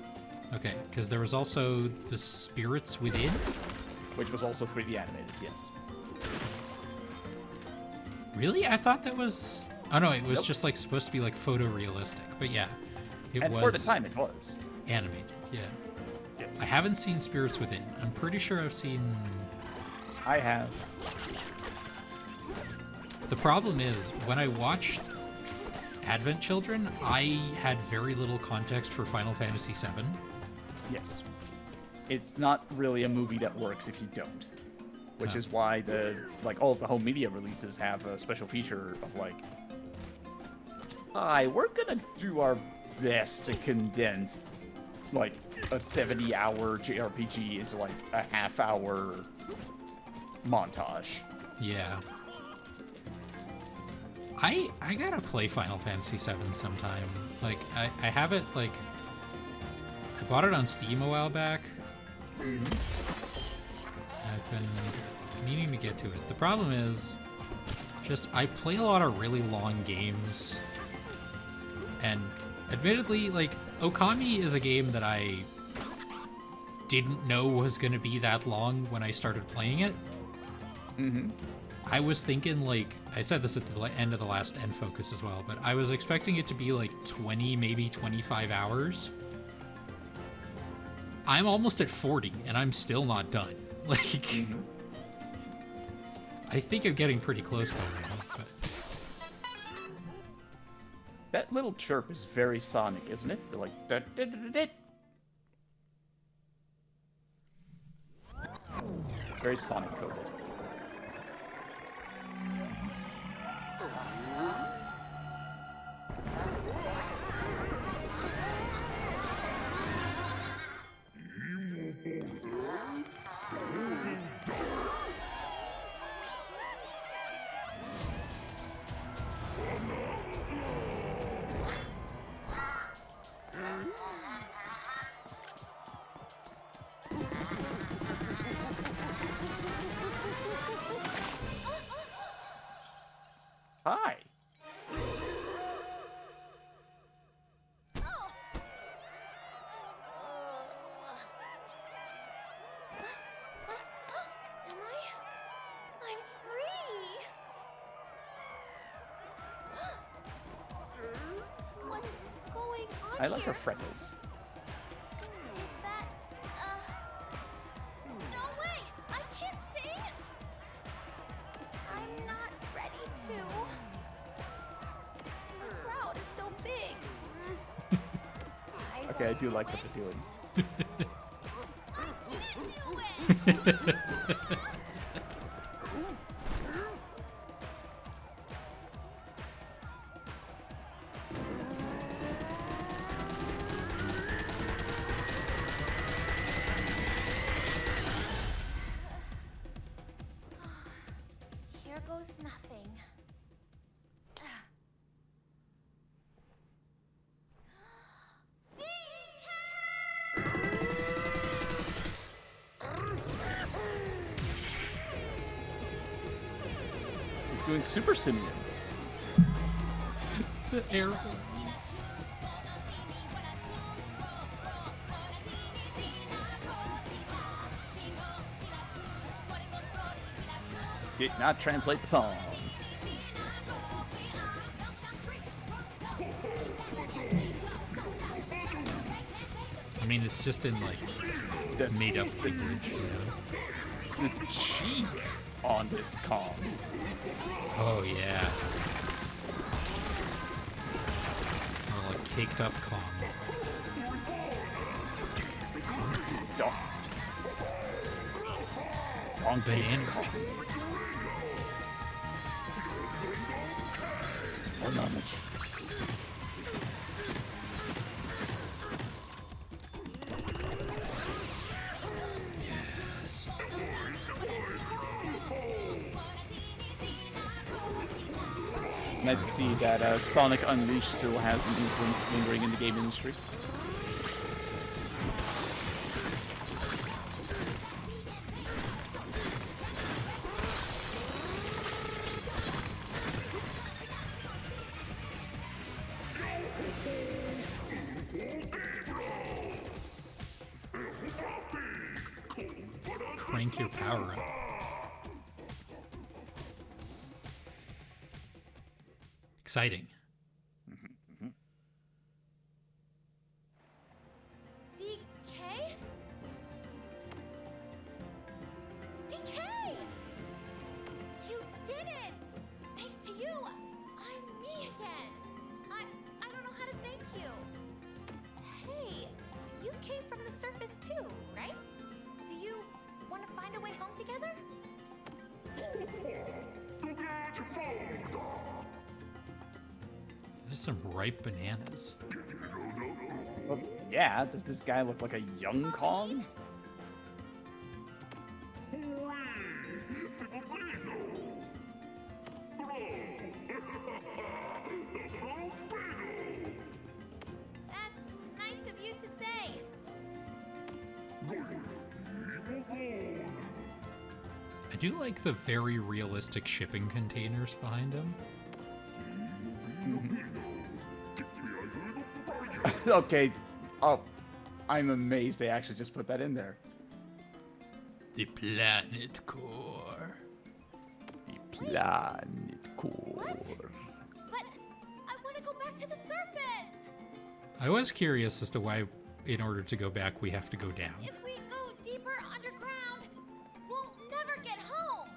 Okay, because there was also the Spirits Within. Which was also 3D animated, yes. Really? I thought that was... Oh no, it was Nope. just like supposed to be like photorealistic. But yeah, it And was for the time, it was. animated. Yeah. Yes. I haven't seen Spirits Within. I'm pretty sure I've seen... I have. The problem is, when I watched Advent Children, I had very little context for Final Fantasy VII. Yes. It's not really a movie that works if you don't. Which is why all of the home media releases have a special feature of like, hi, we're gonna do our best to condense like a 70-hour JRPG into like a half-hour montage. Yeah. I gotta play Final Fantasy VII sometime. Like, I have it, like... I bought it on Steam a while back. I've been meaning to get to it. The problem is, just, I play a lot of really long games. And, admittedly, like, Okami is a game that I didn't know was gonna be that long when I started playing it. Mm-hmm. I was thinking, like, I said this at the end of the last End Focus as well, but I was expecting it to be like 20, maybe 25 hours. I'm almost at 40, and I'm still not done. Like, Mm-hmm. I think I'm getting pretty close by now, but... That little chirp is very Sonic, isn't it? They're like, da-da-da-da-da. It's very Sonic coded. Hi. Am I? I'm free! What's going on I like her here? freckles. Is that, no way! I can't sing! I'm not ready to. The crowd is so big. Okay, I do like what they're doing. I can't do it! Here goes nothing. He's doing Super Simeon. The air horns. Did not translate the song. I mean, it's just in like made-up language, you know. The cheek on this Kong. Oh yeah. Or like caked up Kong. Dog. Kong Banana. Or not. Yes. Nice to see that Sonic Unleashed still has an influence lingering in the game industry. Crank your power up. Exciting. DK? DK! You did it! Thanks to you, I'm me again. I don't know how to thank you. Hey, you came from the surface too, right? Do you want to find a way home together? There's some ripe bananas. Well, yeah, does this guy look like a young Kong? That's nice of you to say. I do like the very realistic shipping containers behind him. Okay. Oh, I'm amazed they actually just put that in there. The planet core. The planet core. What? But I want to go back to the surface. I was curious as to why, in order to go back, we have to go down. If we go deeper underground, we'll never get home.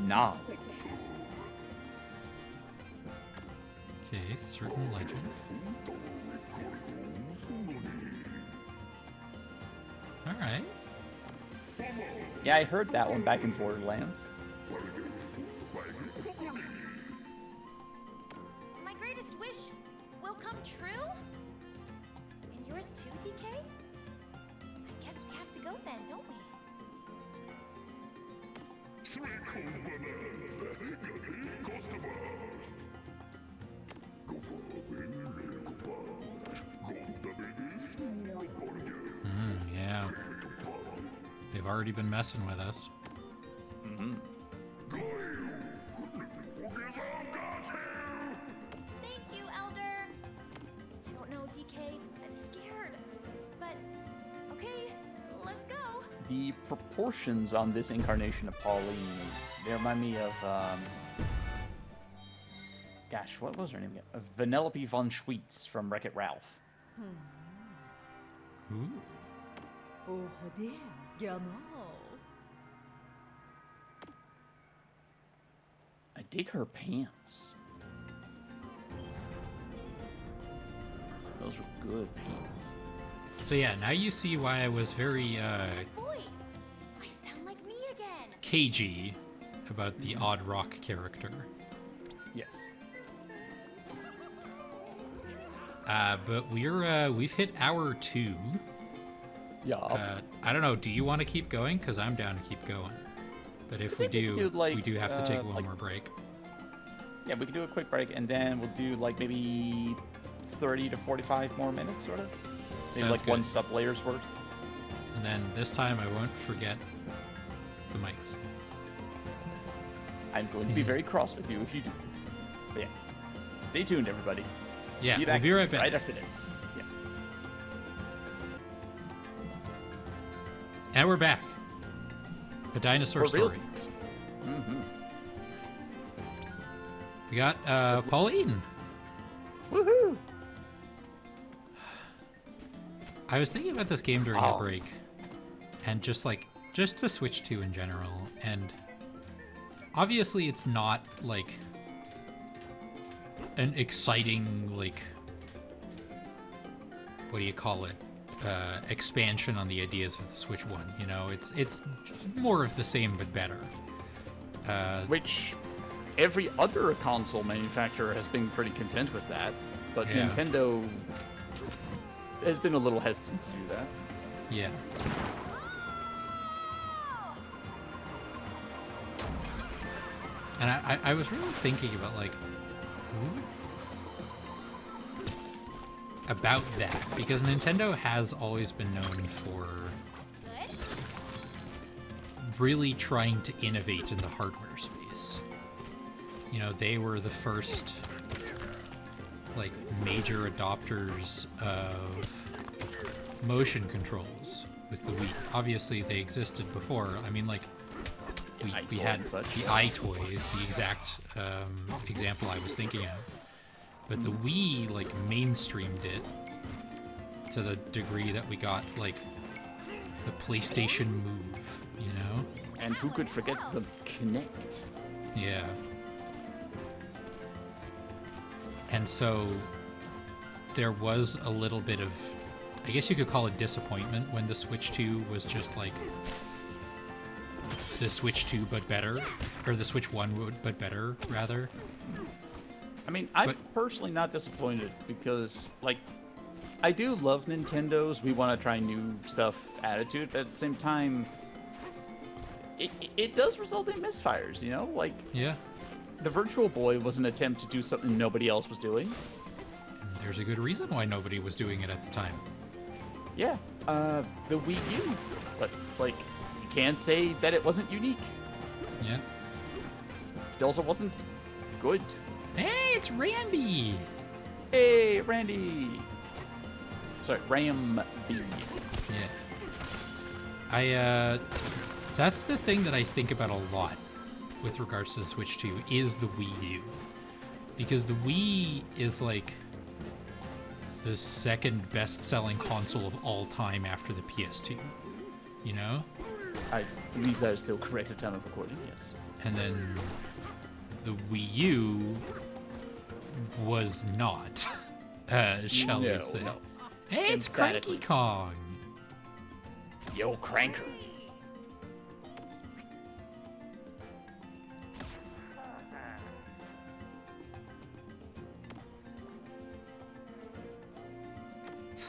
Nah. Okay, certain legend. Alright. Yeah, I heard that one back in Borderlands. My greatest wish will come true? And yours too, DK? I guess we have to go then, don't we? Yeah. They've already been messing with us. Mm-hmm. Thank you, Elder. I don't know, DK. I'm scared. But, okay, let's go. The proportions on this incarnation of Pauline, they remind me of, gosh, what was her name again? Vanellope von Schweetz from Wreck-It Ralph. Ooh. Oh, yes, genau. I dig her pants. Those were good pants. So yeah, now you see why I was very Voice. I sound like me again. cagey about the odd rock character. Yes. But we've hit hour 2. Yeah. I don't know. Do you want to keep going? Because I'm down to keep going. But if we think we do, could do, like, we do have to take one like- more break. Yeah, we can do a quick break, and then we'll do, like, maybe 30 to 45 more minutes, sort of. Maybe, Sounds like, one good. sub layer's worth. And then this time I won't forget the mics. I'm going to be very cross with you if you do. But yeah, stay tuned, everybody. Yeah, we'll back be right back. right after this. Yeah. And we're back. A dinosaur For story. realsies. Mm-hmm. We got Pauline. Woohoo! I was thinking about this game during Oh. the break, and just the Switch 2 in general, and obviously it's not like an exciting, like, what do you call it, expansion on the ideas of the Switch 1, you know? It's more of the same but better. Which every other console manufacturer has been pretty content with that, but Yeah. Nintendo has been a little hesitant to do that. Yeah. And I was really thinking about, like, about that, because Nintendo has always been known for That's good. really trying to innovate in the hardware space. You know, they were the first, like, major adopters of motion controls with the Wii. Obviously, they existed before. I mean, like, we iToy had and such. the iToy is the exact example I was thinking of. But the Wii, like, mainstreamed it to the degree that we got, like, the PlayStation Move, you know? And who could forget the Kinect? Yeah. And so there was a little bit of, I guess you could call it disappointment when the Switch 2 was just like the Switch 2 but better, or the Switch 1 but better, rather. I mean, I'm But- personally not disappointed because, like, I do love Nintendo's we want to try new stuff attitude, but at the same time, it does result in misfires, you know? Like, Yeah. the Virtual Boy was an attempt to do something nobody else was doing. And there's a good reason why nobody was doing it at the time. Yeah, the Wii U, but, like, you can't say that it wasn't unique. Yeah. It also wasn't good. Hey, it's Ramby! Hey, Randy! Sorry, Ram B. Yeah. That's the thing that I think about a lot with regards to the Switch 2 is the Wii U. Because the Wii is like the second best-selling console of all time after the PS2. You know? I believe that is still correct at time of recording, yes. And then the Wii U was not, shall No, we say. no. Hey, it's Cranky Emphatically. Kong! Yo, Cranker.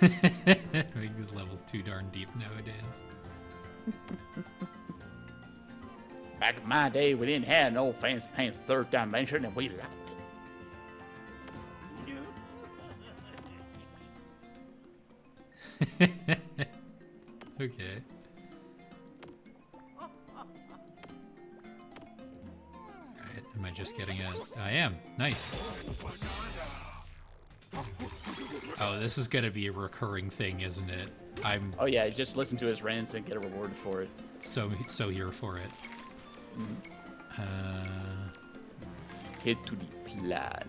Make these levels too darn deep nowadays. Back in my day, we didn't have no fancy pants third dimension, and we liked it. Okay. Alright, am I just getting a... I am. Nice. Oh, this is gonna be a recurring thing, isn't it? I'm Oh yeah, just listen to his rants and get a reward for it. so here for it. Head to the planet.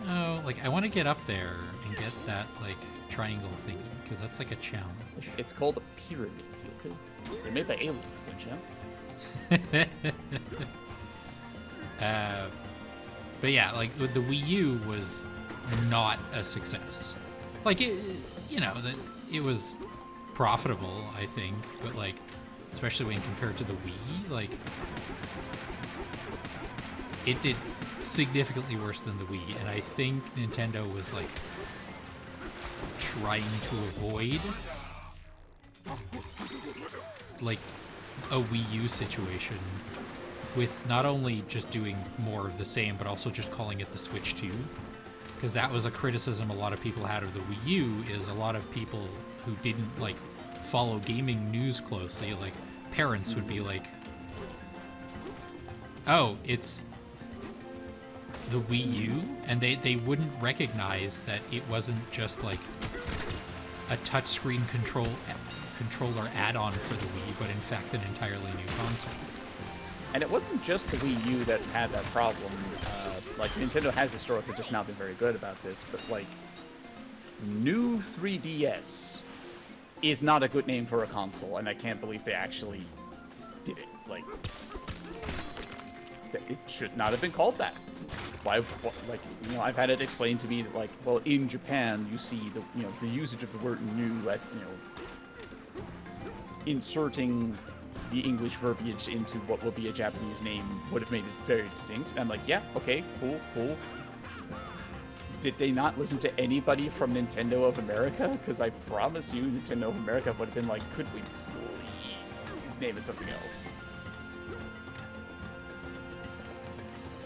No, like, I want to get up there and get that, like, triangle thingy, because that's like a challenge. It's called a pyramid. Okay? They're made by aliens, don't you know? But yeah, like, the Wii U was not a success. Like, it was profitable, I think, but, like, especially when compared to the Wii, like, it did significantly worse than the Wii, and I think Nintendo was, like, trying to avoid, like, a Wii U situation with not only just doing more of the same, but also just calling it the Switch 2. Because that was a criticism a lot of people had of the Wii U, is a lot of people who didn't, like, follow gaming news closely, like parents would be like, "Oh, it's the Wii U," and they wouldn't recognize that it wasn't just like a touchscreen controller add-on for the Wii, but in fact an entirely new console. And it wasn't just the Wii U that had that problem. Like, Nintendo has historically just not been very good about this, but, like, new 3DS is not a good name for a console, and I can't believe they actually did it. Like, it should not have been called that. Why, like, you know, I've had it explained to me that, like, well, in Japan, you see the, you know, the usage of the word new as, you know, inserting the English verbiage into what will be a Japanese name would have made it very distinct. And I'm like, yeah, okay, cool. Did they not listen to anybody from Nintendo of America? Because I promise you, Nintendo of America would have been like, could we please name it something else?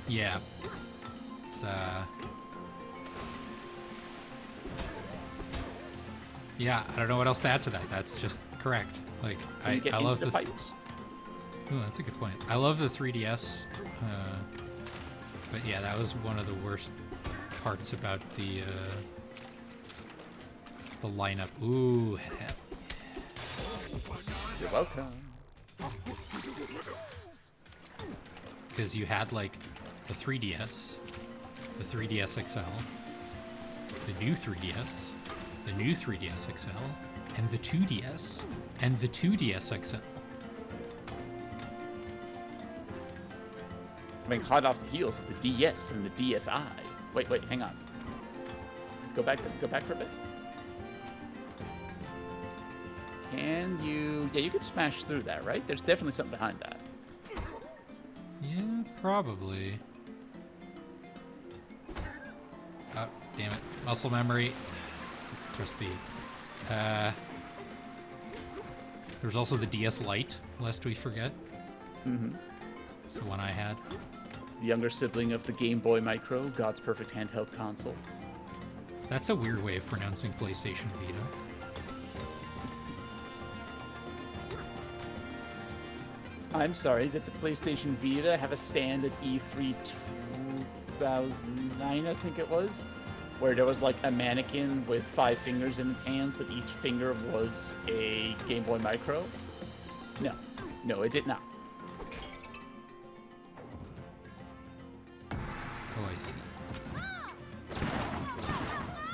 Yeah. It's, yeah, I don't know what else to add to that. That's just correct. Like, I love the fights. Ooh, that's a good point. I love the 3DS, but yeah, that was one of the worst parts about the lineup. Ooh, hell. You're welcome. Because you had like the 3DS, the 3DS XL, the new 3DS, the new 3DS XL, and the 2DS, and the 2DS XL. Coming hot off the heels of the DS and the DSi. Wait, hang on. Go back for a bit. Can you? Yeah, you could smash through that, right? There's definitely something behind that. Yeah, probably. Oh, damn it. Muscle memory. Just the... there's also the DS Lite, lest we forget. Mm-hmm. It's the one I had. The younger sibling of the Game Boy Micro, God's perfect handheld console. That's a weird way of pronouncing PlayStation Vita. I'm sorry, did the PlayStation Vita have a stand at E3 2009, I think it was? Where there was like a mannequin with 5 fingers in its hands, but each finger was a Game Boy Micro? No, it did not. Oh, I see.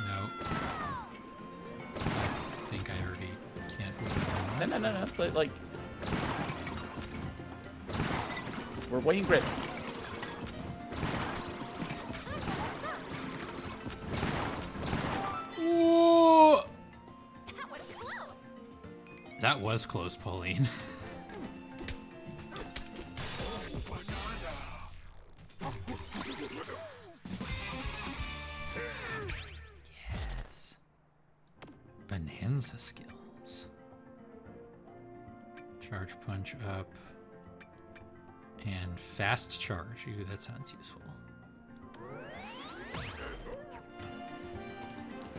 No. I think I already can't. No, but like... We're Wayne Gretzky. Ooh! That was close. That was close, Pauline. Yes. Bananza skills. Charge punch up. And fast charge. Ooh, that sounds useful.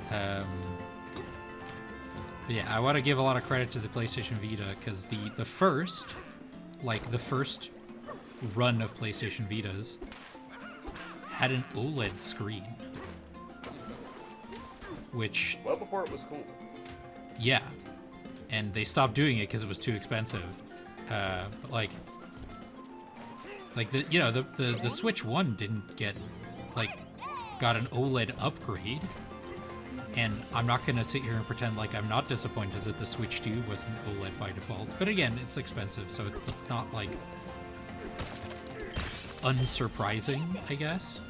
But yeah, I want to give a lot of credit to the PlayStation Vita because the first run of PlayStation Vitas had an OLED screen, which Well before it was cool. yeah, and they stopped doing it because it was too expensive. But like the Switch 1 didn't get got an OLED upgrade. And I'm not going to sit here and pretend like I'm not disappointed that the Switch 2 wasn't OLED by default. But again, it's expensive, so it's not like unsurprising, I guess.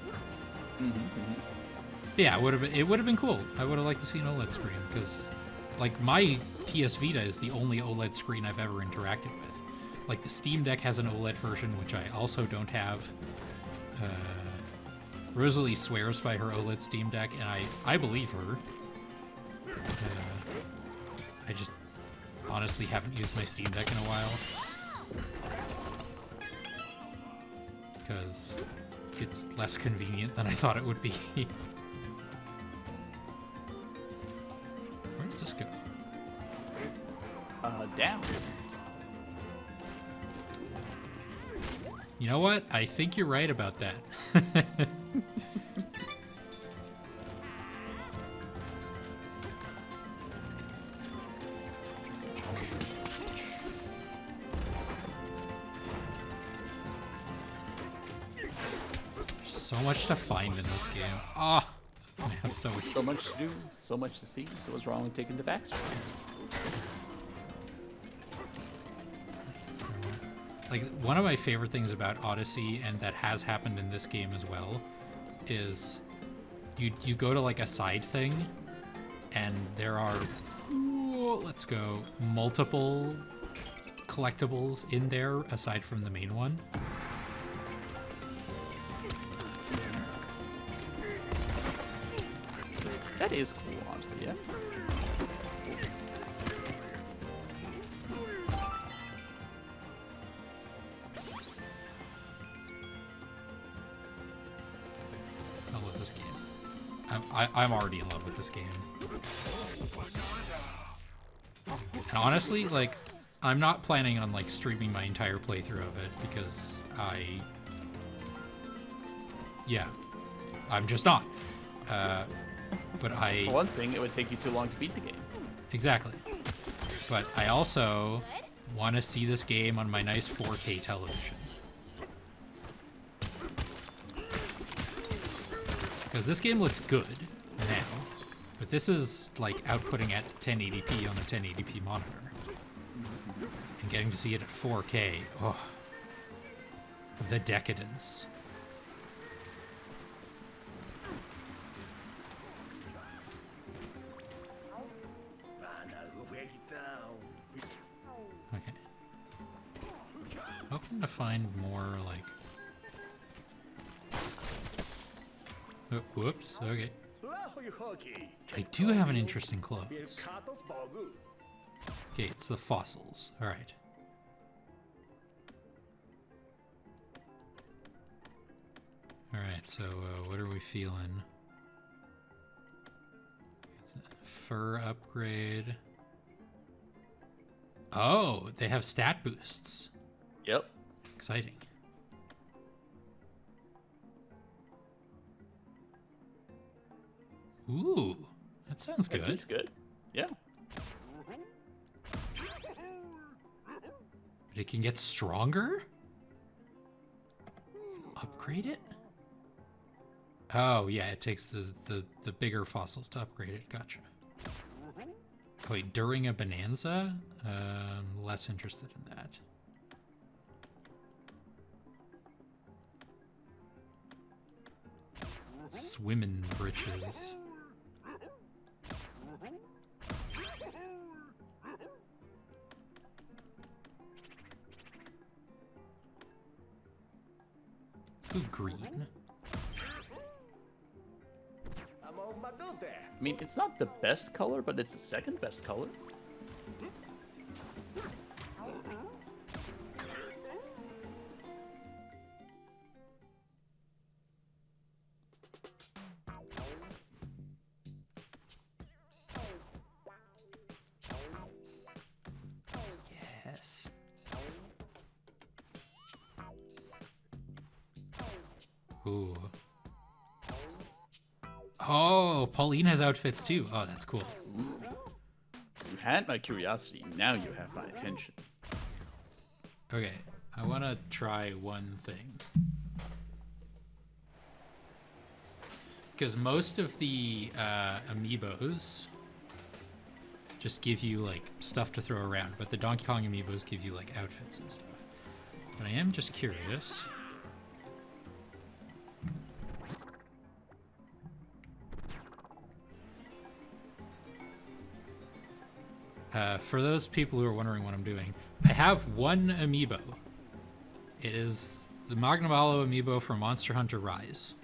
Yeah, it would have been cool. I would have liked to see an OLED screen because like my PS Vita is the only OLED screen I've ever interacted with. Like the Steam Deck has an OLED version, which I also don't have. Rosalie swears by her OLED Steam Deck, and I believe her. I just honestly haven't used my Steam Deck in a while. Because it's less convenient than I thought it would be. Where does this go? Down. You know what? I think you're right about that. So much to find in this game. Ah, I have so much. So much to do, so much to see. So what's wrong with taking the back streets? Like, one of my favorite things about Odyssey, and that has happened in this game as well, is you go to like a side thing, and there are, let's go, multiple collectibles in there aside from the main one. That is cool, honestly, yeah. I love this game. I'm already in love with this game. And honestly, like, I'm not planning on like streaming my entire playthrough of it because I'm just not. But For one thing, it would take you too long to beat the game. Exactly. But I also want to see this game on my nice 4K television. Because this game looks good now, but this is like outputting at 1080p on a 1080p monitor. And getting to see it at 4K, oh, the decadence. Okay. Hoping to find more like. Oh, whoops. Okay. I do have an interesting clothes. Okay, it's the fossils. All right. All right. So what are we feeling? Fur upgrade. Oh, they have stat boosts. Yep. Exciting. Ooh, that sounds good. It's good. Yeah. But it can get stronger? Upgrade it? Oh, yeah, it takes the bigger fossils to upgrade it. Gotcha. Wait, during a Bananza? Less interested in that. Swimming britches. Let's go green. I mean, it's not the best color, but it's the second best color. Yes. Ooh. Oh, Pauline has outfits too. Oh, that's cool. You had my curiosity, now you have my attention. Okay, I want to try one thing. Because most of the amiibos just give you like stuff to throw around, but the Donkey Kong amiibos give you like outfits and stuff. But I am just curious. For those people who are wondering what I'm doing, I have one amiibo. It is the Magnum Aloe amiibo from Monster Hunter Rise.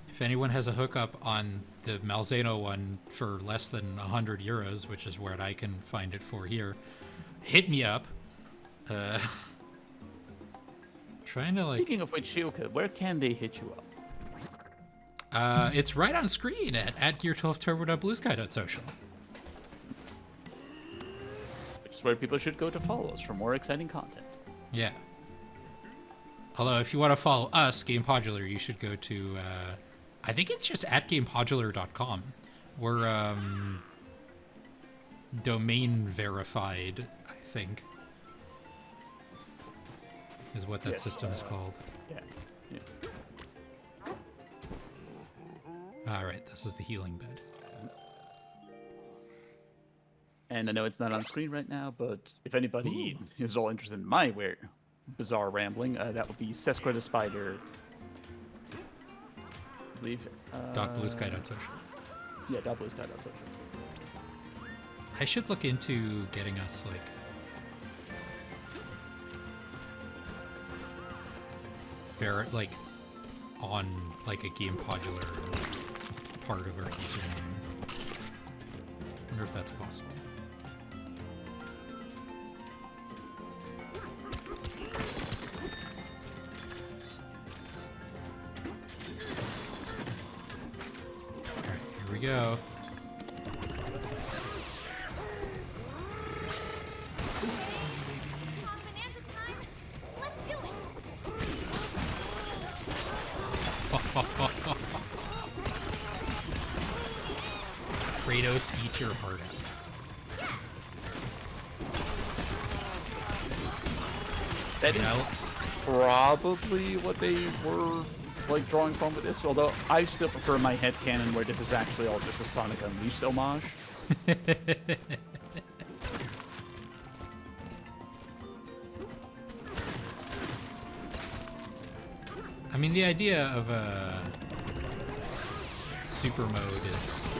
If anyone has a hookup on the Malzeno one for less than 100 euros, which is what I can find it for here, hit me up. Trying to like. Speaking of which, Shioka, where can they hit you up? It's right on screen at gear12turbo.bluesky.social. where people should go to follow us for more exciting content. Yeah. Although, if you want to follow us, Gamepodular, you should go to, I think it's just at gamepodular.com. We're, domain verified, I think, is what that Yes, system is called. Yeah. All right, this is the healing bed. And I know it's not on screen right now, but if anybody is at all interested in my bizarre rambling, that would be Sesquia the Spider. I believe. .bluesky.social. Yeah, .bluesky.social. I should look into getting us, like, on, like, a Gamepodular part of our username. Wonder if that's possible. Alright, here we go. Kong Bonanza time. Let's do it. Kratos, eat your heart out. That is know? probably what they were like drawing from with this. Although I still prefer my headcanon where this is actually all just a Sonic Unleashed homage. I mean, the idea of a super mode is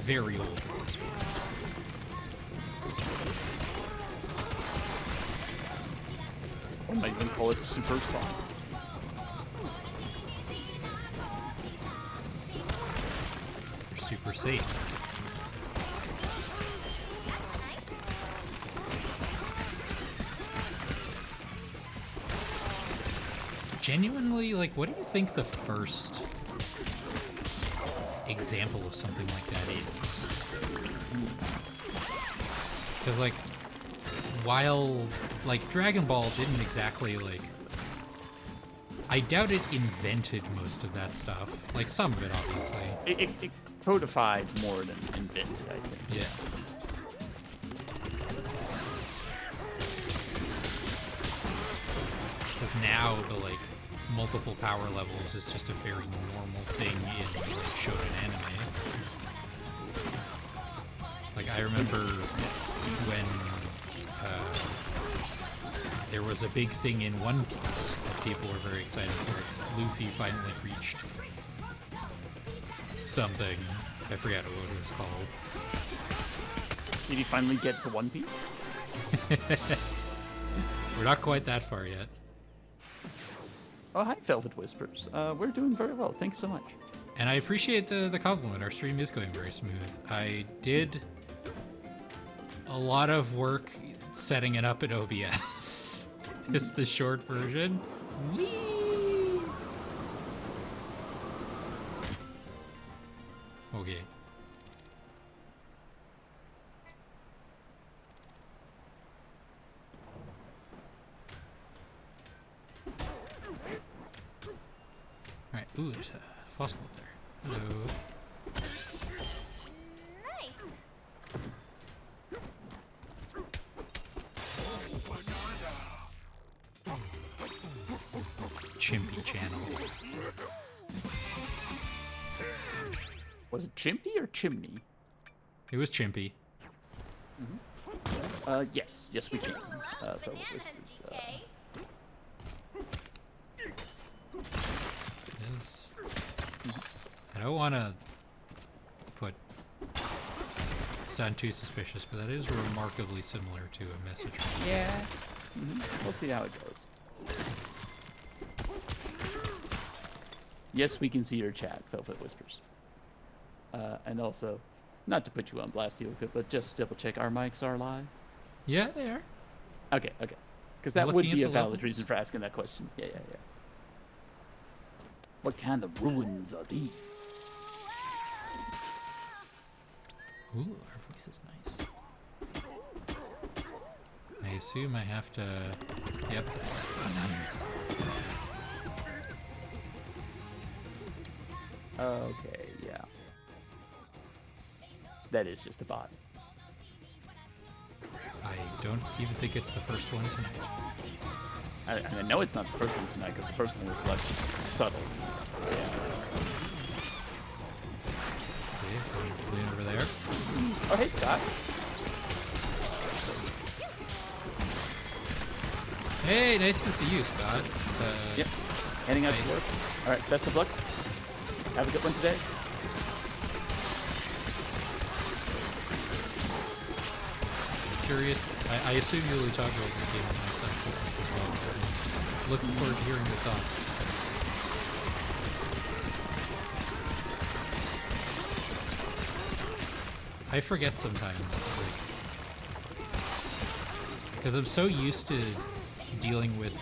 very old at this point. I might even call it Super Sonic. You're super safe. Genuinely, like, what do you think the first example of something like that is? Because, like, while, like, Dragon Ball didn't exactly, like, I doubt it invented most of that stuff. Like, some of it, obviously. It codified more than invented, I think. Yeah. Because now the, like, multiple power levels is just a very normal thing in, like, shonen anime. Like, I remember when there was a big thing in One Piece that people were very excited for. Luffy finally reached something. I forget what it was called. Did he finally get to One Piece? We're not quite that far yet. Oh, hi, Velvet Whispers. We're doing very well. Thanks so much. And I appreciate the compliment. Our stream is going very smooth. I did a lot of work setting it up in OBS. Is the short version. Whee! Okay. Alright, ooh, there's a fossil up there. Hello. Nice. Chimpy channel. Was it Chimpy or Chimney? It was Chimpy. Yes, we can. Love Velvet bananas, Whispers. DK. It is. I don't want to sound too suspicious, but that is remarkably similar to a message. Yeah. We'll see how it goes. Yes, we can see your chat, Velvet Whispers. And also, not to put you on blast, Yoka, but just double check our mics are live. Yeah, they are. Okay. Because that would Looking at be a the valid levels. reason for asking that question. Yeah. What kind of ruins are these? Ooh, her voice is nice. assume I have to... Yep. Bananza. Okay, yeah. That is just a bot. I don't even think it's the first one tonight. I know it's not the first one tonight because the first one was less subtle. Okay, lean over there. Oh, hey, Scott. Hey, nice to see you, Scott. Yep. Heading out to work. All right, best of luck. Have a good one today. Curious, I assume you'll be talking about this game on my side podcast as well. Looking forward to hearing your thoughts. I forget sometimes, like, because I'm so used to dealing with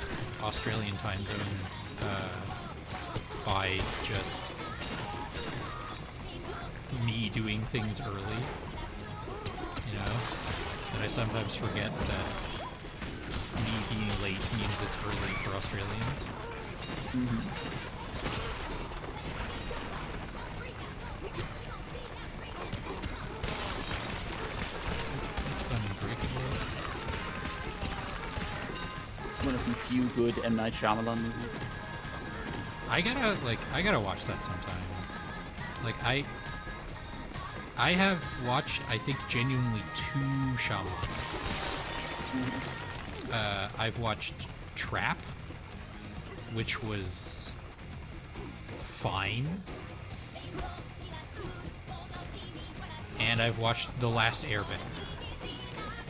Australian time zones by just me doing things early, you know, that I sometimes forget that me being late means it's early for Australians. It's Unbreakable. One of the few good M. Night Shyamalan movies. I gotta watch that sometime. Like, I have watched, I think, genuinely 2 Shyamalan movies. I've watched Trap, which was fine. And I've watched The Last Airbender,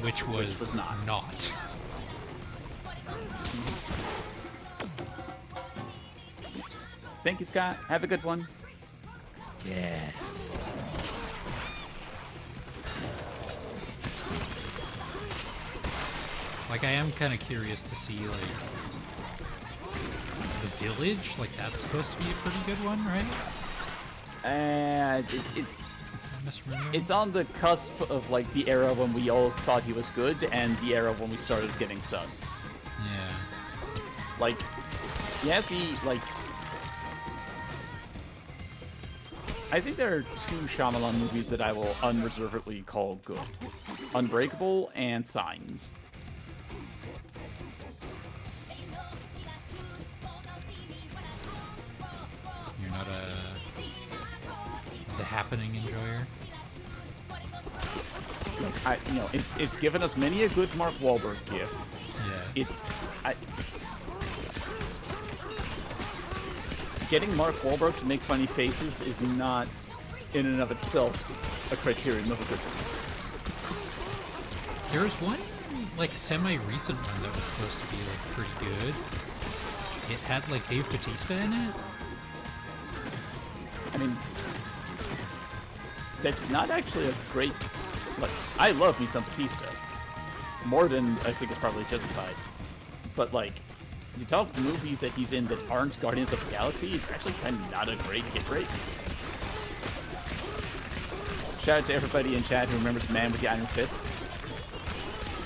which was not. Thank you, Scott. Have a good one. Yes. Like, I am kind of curious to see, like, The Village. Like, that's supposed to be a pretty good one, right? It's on the cusp of, like, the era when we all thought he was good and the era when we started getting sus. Yeah. Like, he has the, like... I think there are 2 Shyamalan movies that I will unreservedly call good. Unbreakable and Signs. You're not The Happening enjoyer? It's given us many a good Mark Wahlberg gift. Yeah. Getting Mark Wahlberg to make funny faces is not, in and of itself, a criterion of a good movie. There was one, like, semi-recent one that was supposed to be, like, pretty good. It had, like, Dave Bautista in it. I mean, that's not actually a great... Like, I love me some Bautista. More than I think is probably justified. But, like, you talk movies that he's in that aren't Guardians of the Galaxy, it's actually kind of not a great hit rate. Shout out to everybody in chat who remembers Man with the Iron Fists.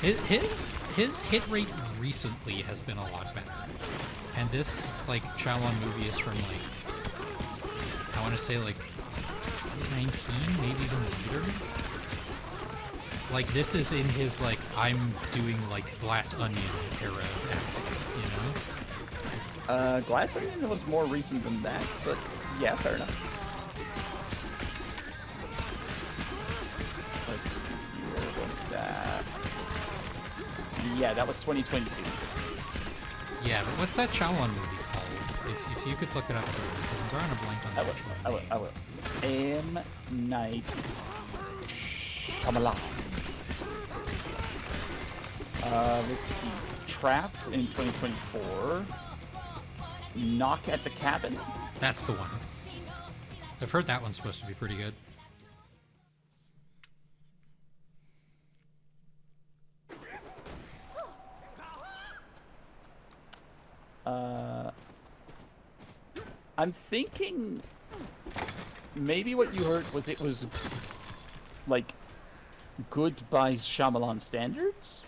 His hit rate recently has been a lot better. And this, like, Shyamalan movie is from, like, I want to say, like, 2019, maybe even later. Like, this is in his, like, I'm doing, like, Glass Onion era of acting, you know? Glass Onion was more recent than that, but yeah, fair enough. Let's see, where was that? Yeah, that was 2022. Yeah, but what's that Shyamalan movie called? If you could look it up for me, because I'm drawing a blank on the actual name. I will. M. Night Shyamalan. Let's see. Trap in 2024. Knock at the Cabin. That's the one. I've heard that one's supposed to be pretty good. I'm thinking maybe what you heard was it was like good by Shyamalan standards.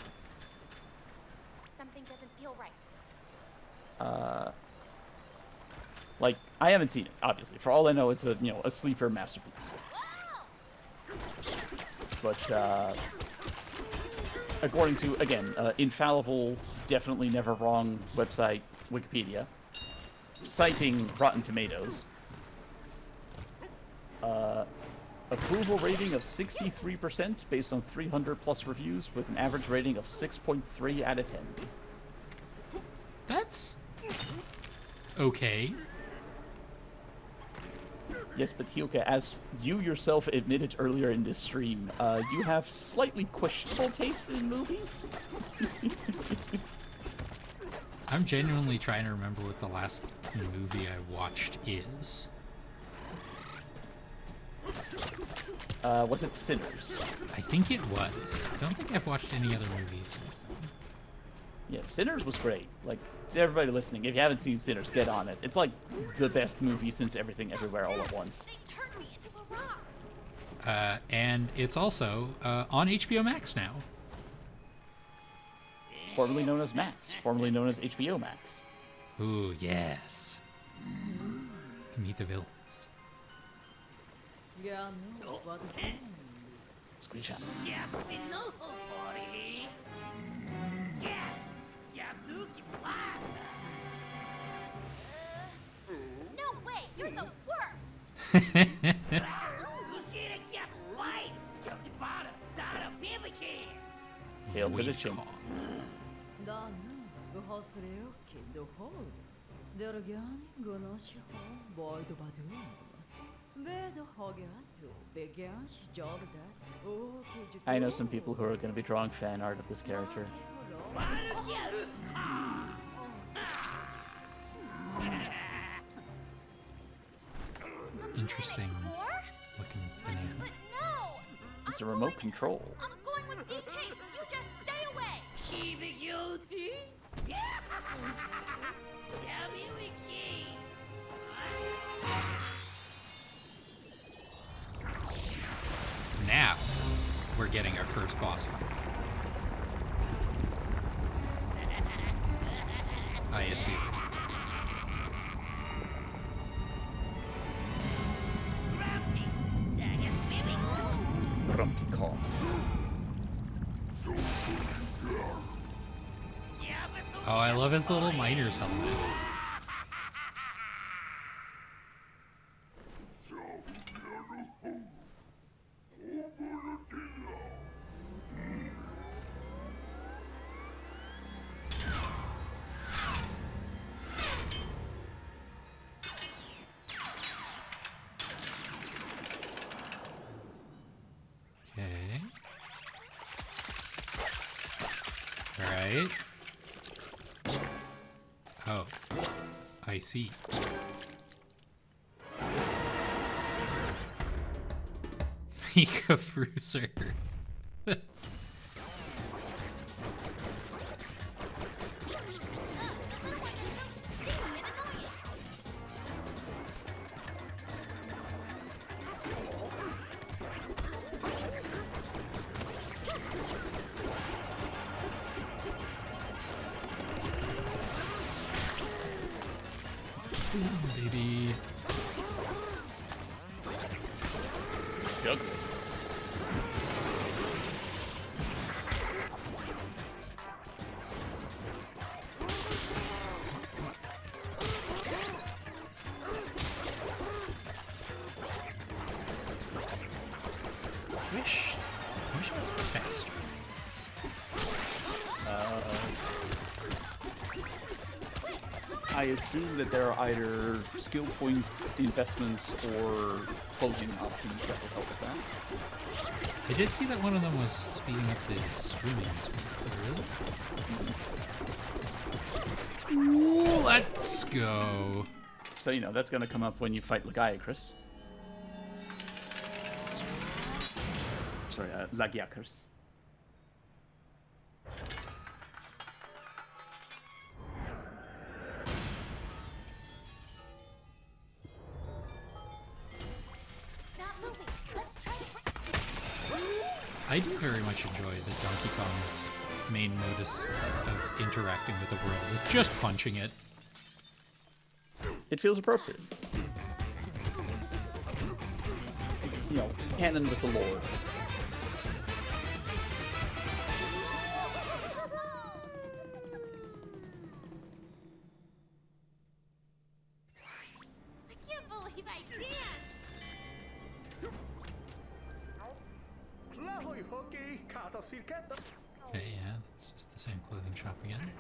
Like, I haven't seen it, obviously. For all I know, it's a a sleeper masterpiece. But according to, again, infallible, definitely never wrong website, Wikipedia, citing Rotten Tomatoes, approval rating of 63% based on 300 plus reviews with an average rating of 6.3 out of 10. That's okay. Yes, but Hyoka, as you yourself admitted earlier in this stream, you have slightly questionable taste in movies. I'm genuinely trying to remember what the last movie I watched is. Was it Sinners? I think it was. I don't think I've watched any other movies since then. Yeah, Sinners was great. Like, to everybody listening, if you haven't seen Sinners, get on it. It's like the best movie since Everything Everywhere All at Once. They turned me into a rock. And it's also on HBO Max now. Formerly known as Max, formerly known as HBO Max. Ooh, yes. To meet the villains. Yeah, no, what Screenshot. No way, you're the worst. Hail to the chin. Da nu, du har sröken, du hold. Der gärning gunnars jag boy du badum. Bedo hagatu, begans jordat. I know some people who are going to be drawing fan art of this character. Interesting looking banana. But no. It's a I'm remote going- control. I'm going with DK, so you just stay away. Now, we're getting our first boss fight. I see. Grumpy call. Oh, I love his little miner's helmet. Okay. All right. Oh, I see. Mika Bruiser. Baby. Juggler. I wish it was faster. I assume that there are either skill point investments or closing options that will help with that. I did see that one of them was speeding up the swimming speed. Ooh, let's go. So, that's going to come up when you fight Lagiacrus. Sorry, Lagiacrus. It's not moving. Let's try it. I do very much enjoy that Donkey Kong's main modus of interacting with the world is just punching it. It feels appropriate. It's, canon with the lore. I can't believe I danced. Okay, yeah, it's just the same clothing shop again.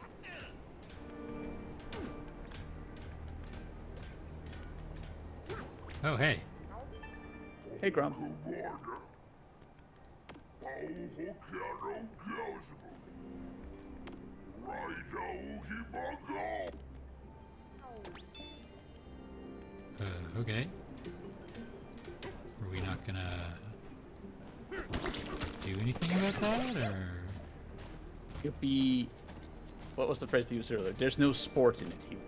Oh, hey. Hey, Grum. Okay. Are we not gonna do anything about that, or? It'll be... What was the phrase they used earlier? There's no sport in it here.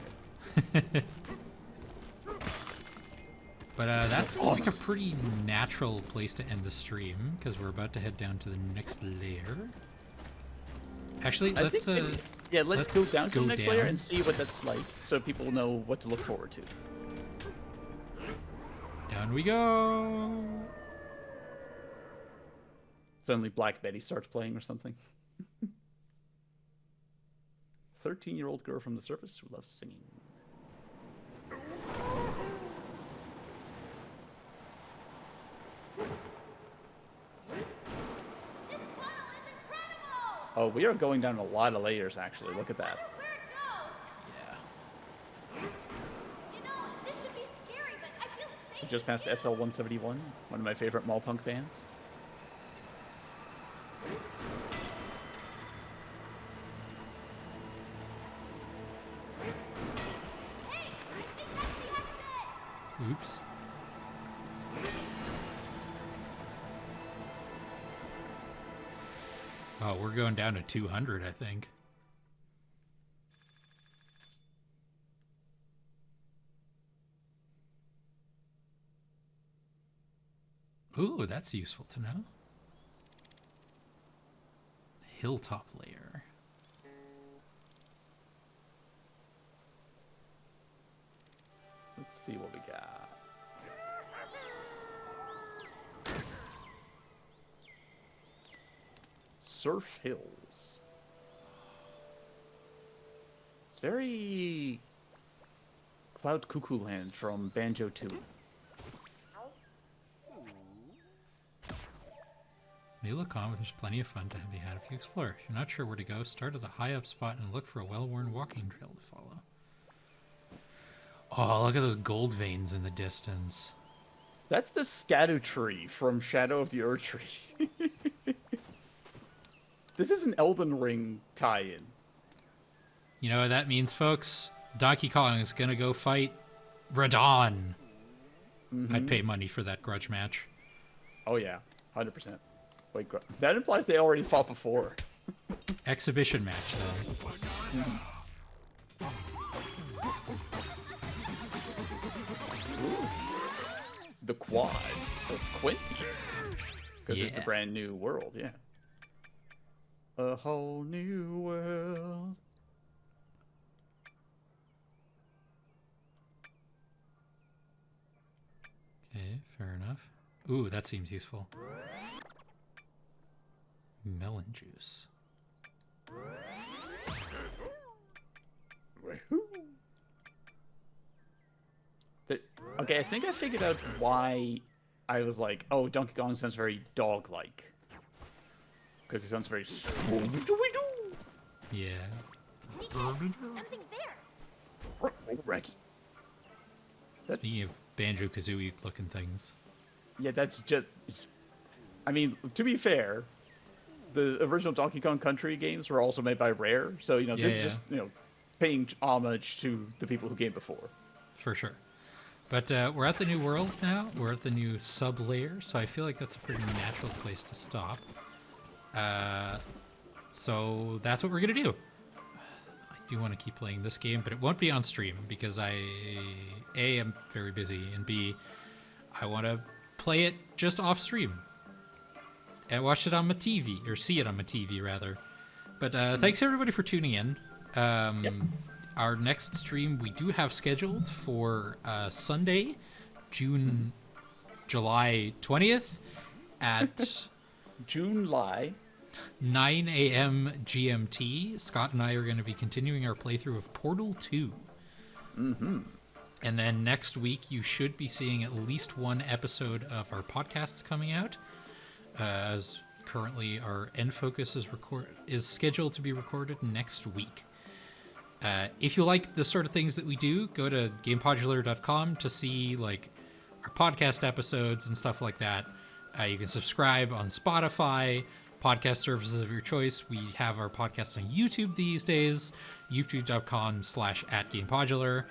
But that seems like a pretty natural place to end the stream, because we're about to head down to the next layer. Actually, let's let's go down to go the next layer down. and see what that's like, so people know what to look forward to. Down we go. Suddenly Black Betty starts playing or something. 13-year-old girl from the surface who loves singing. This tunnel is incredible. Oh, we are going down a lot of layers, actually. Look at I that. wonder where it goes. Yeah. You know, this should be scary, but I feel safe. We just passed too. SL-171, one of my favorite mall punk bands. Hey, I think that's the exit. Oops. Oh, we're going down to 200, I think. Ooh, that's useful to know. Hilltop layer. Let's see what we got. Surf Hills. It's very Cloud Cuckoo Land from Banjo 2. May look on, but there's plenty of fun to be had if you explore. If you're not sure where to go, start at the high up spot and look for a well-worn walking trail to follow. Oh, look at those gold veins in the distance. That's the Scadu tree from Shadow of the Earth Tree. This is an Elden Ring tie-in. You know what that means, folks? Donkey Kong is gonna go fight Radon. I'd pay money for that grudge match. Oh yeah, 100%. Wait, that implies they already fought before. Exhibition match, then. The Quad, or Quinty, because it's a Yeah. brand new world, yeah. A whole new world. Okay, fair enough. Ooh, that seems useful. Melon juice. Woohoo. Okay, I think I figured out why I was like, oh, Donkey Kong sounds very dog-like. Because he sounds very... Yeah. DK, something's there. Raggy. Speaking of Banjo-Kazooie looking things. Yeah, that's just... I mean, to be fair, the original Donkey Kong Country games were also made by Rare, so, Yeah, this is yeah. just, paying homage to the people who came before. For sure. But we're at the new world now. We're at the new sub-layer, so I feel like that's a pretty natural place to stop. So that's what we're going to do. I do want to keep playing this game, but it won't be on stream because I, A, am very busy, and B, I want to play it just off stream. And watch it on my TV, or see it on my TV, rather. But thanks everybody for tuning in. our next stream we do have scheduled for Sunday, July 20th at July. 9 a.m. GMT. Scott and I are going to be continuing our playthrough of Portal 2. And then next week, you should be seeing at least one episode of our podcasts coming out, as currently our End Focus is scheduled to be recorded next week. If you like the sort of things that we do, go to Gamepodular.com to see like our podcast episodes and stuff like that. You can subscribe on Spotify, podcast services of your choice. We have our podcast on YouTube these days, youtube.com/@Gamepodular.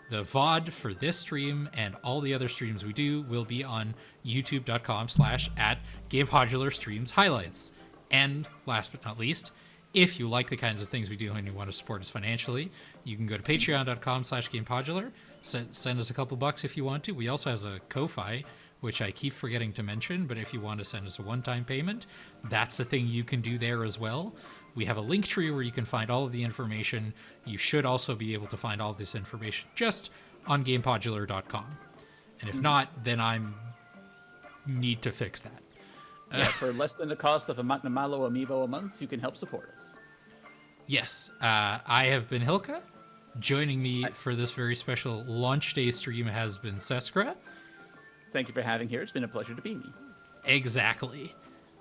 The VOD for this stream and all the other streams we do will be on youtube.com/@Gamepodular streams highlights. And last but not least, if you like the kinds of things we do and you want to support us financially, you can go to patreon.com/Gamepodular. Send us a couple bucks if you want to. We also have a Ko-Fi, which I keep forgetting to mention, but if you want to send us a one-time payment, that's a thing you can do there as well. We have a link tree where you can find all of the information. You should also be able to find all of this information just on Gamepodular.com. And if not, then I need to fix that. Yeah, for less than the cost of a Magnamalo amiibo a month, you can help support us. Yes, I have been Hilka. Joining me for this very special launch day stream has been Seskra. Thank you for having here. It's been a pleasure to be me. Exactly.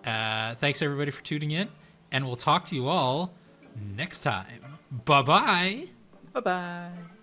Thanks everybody for tuning in, and we'll talk to you all next time. Bye-bye. Bye-bye.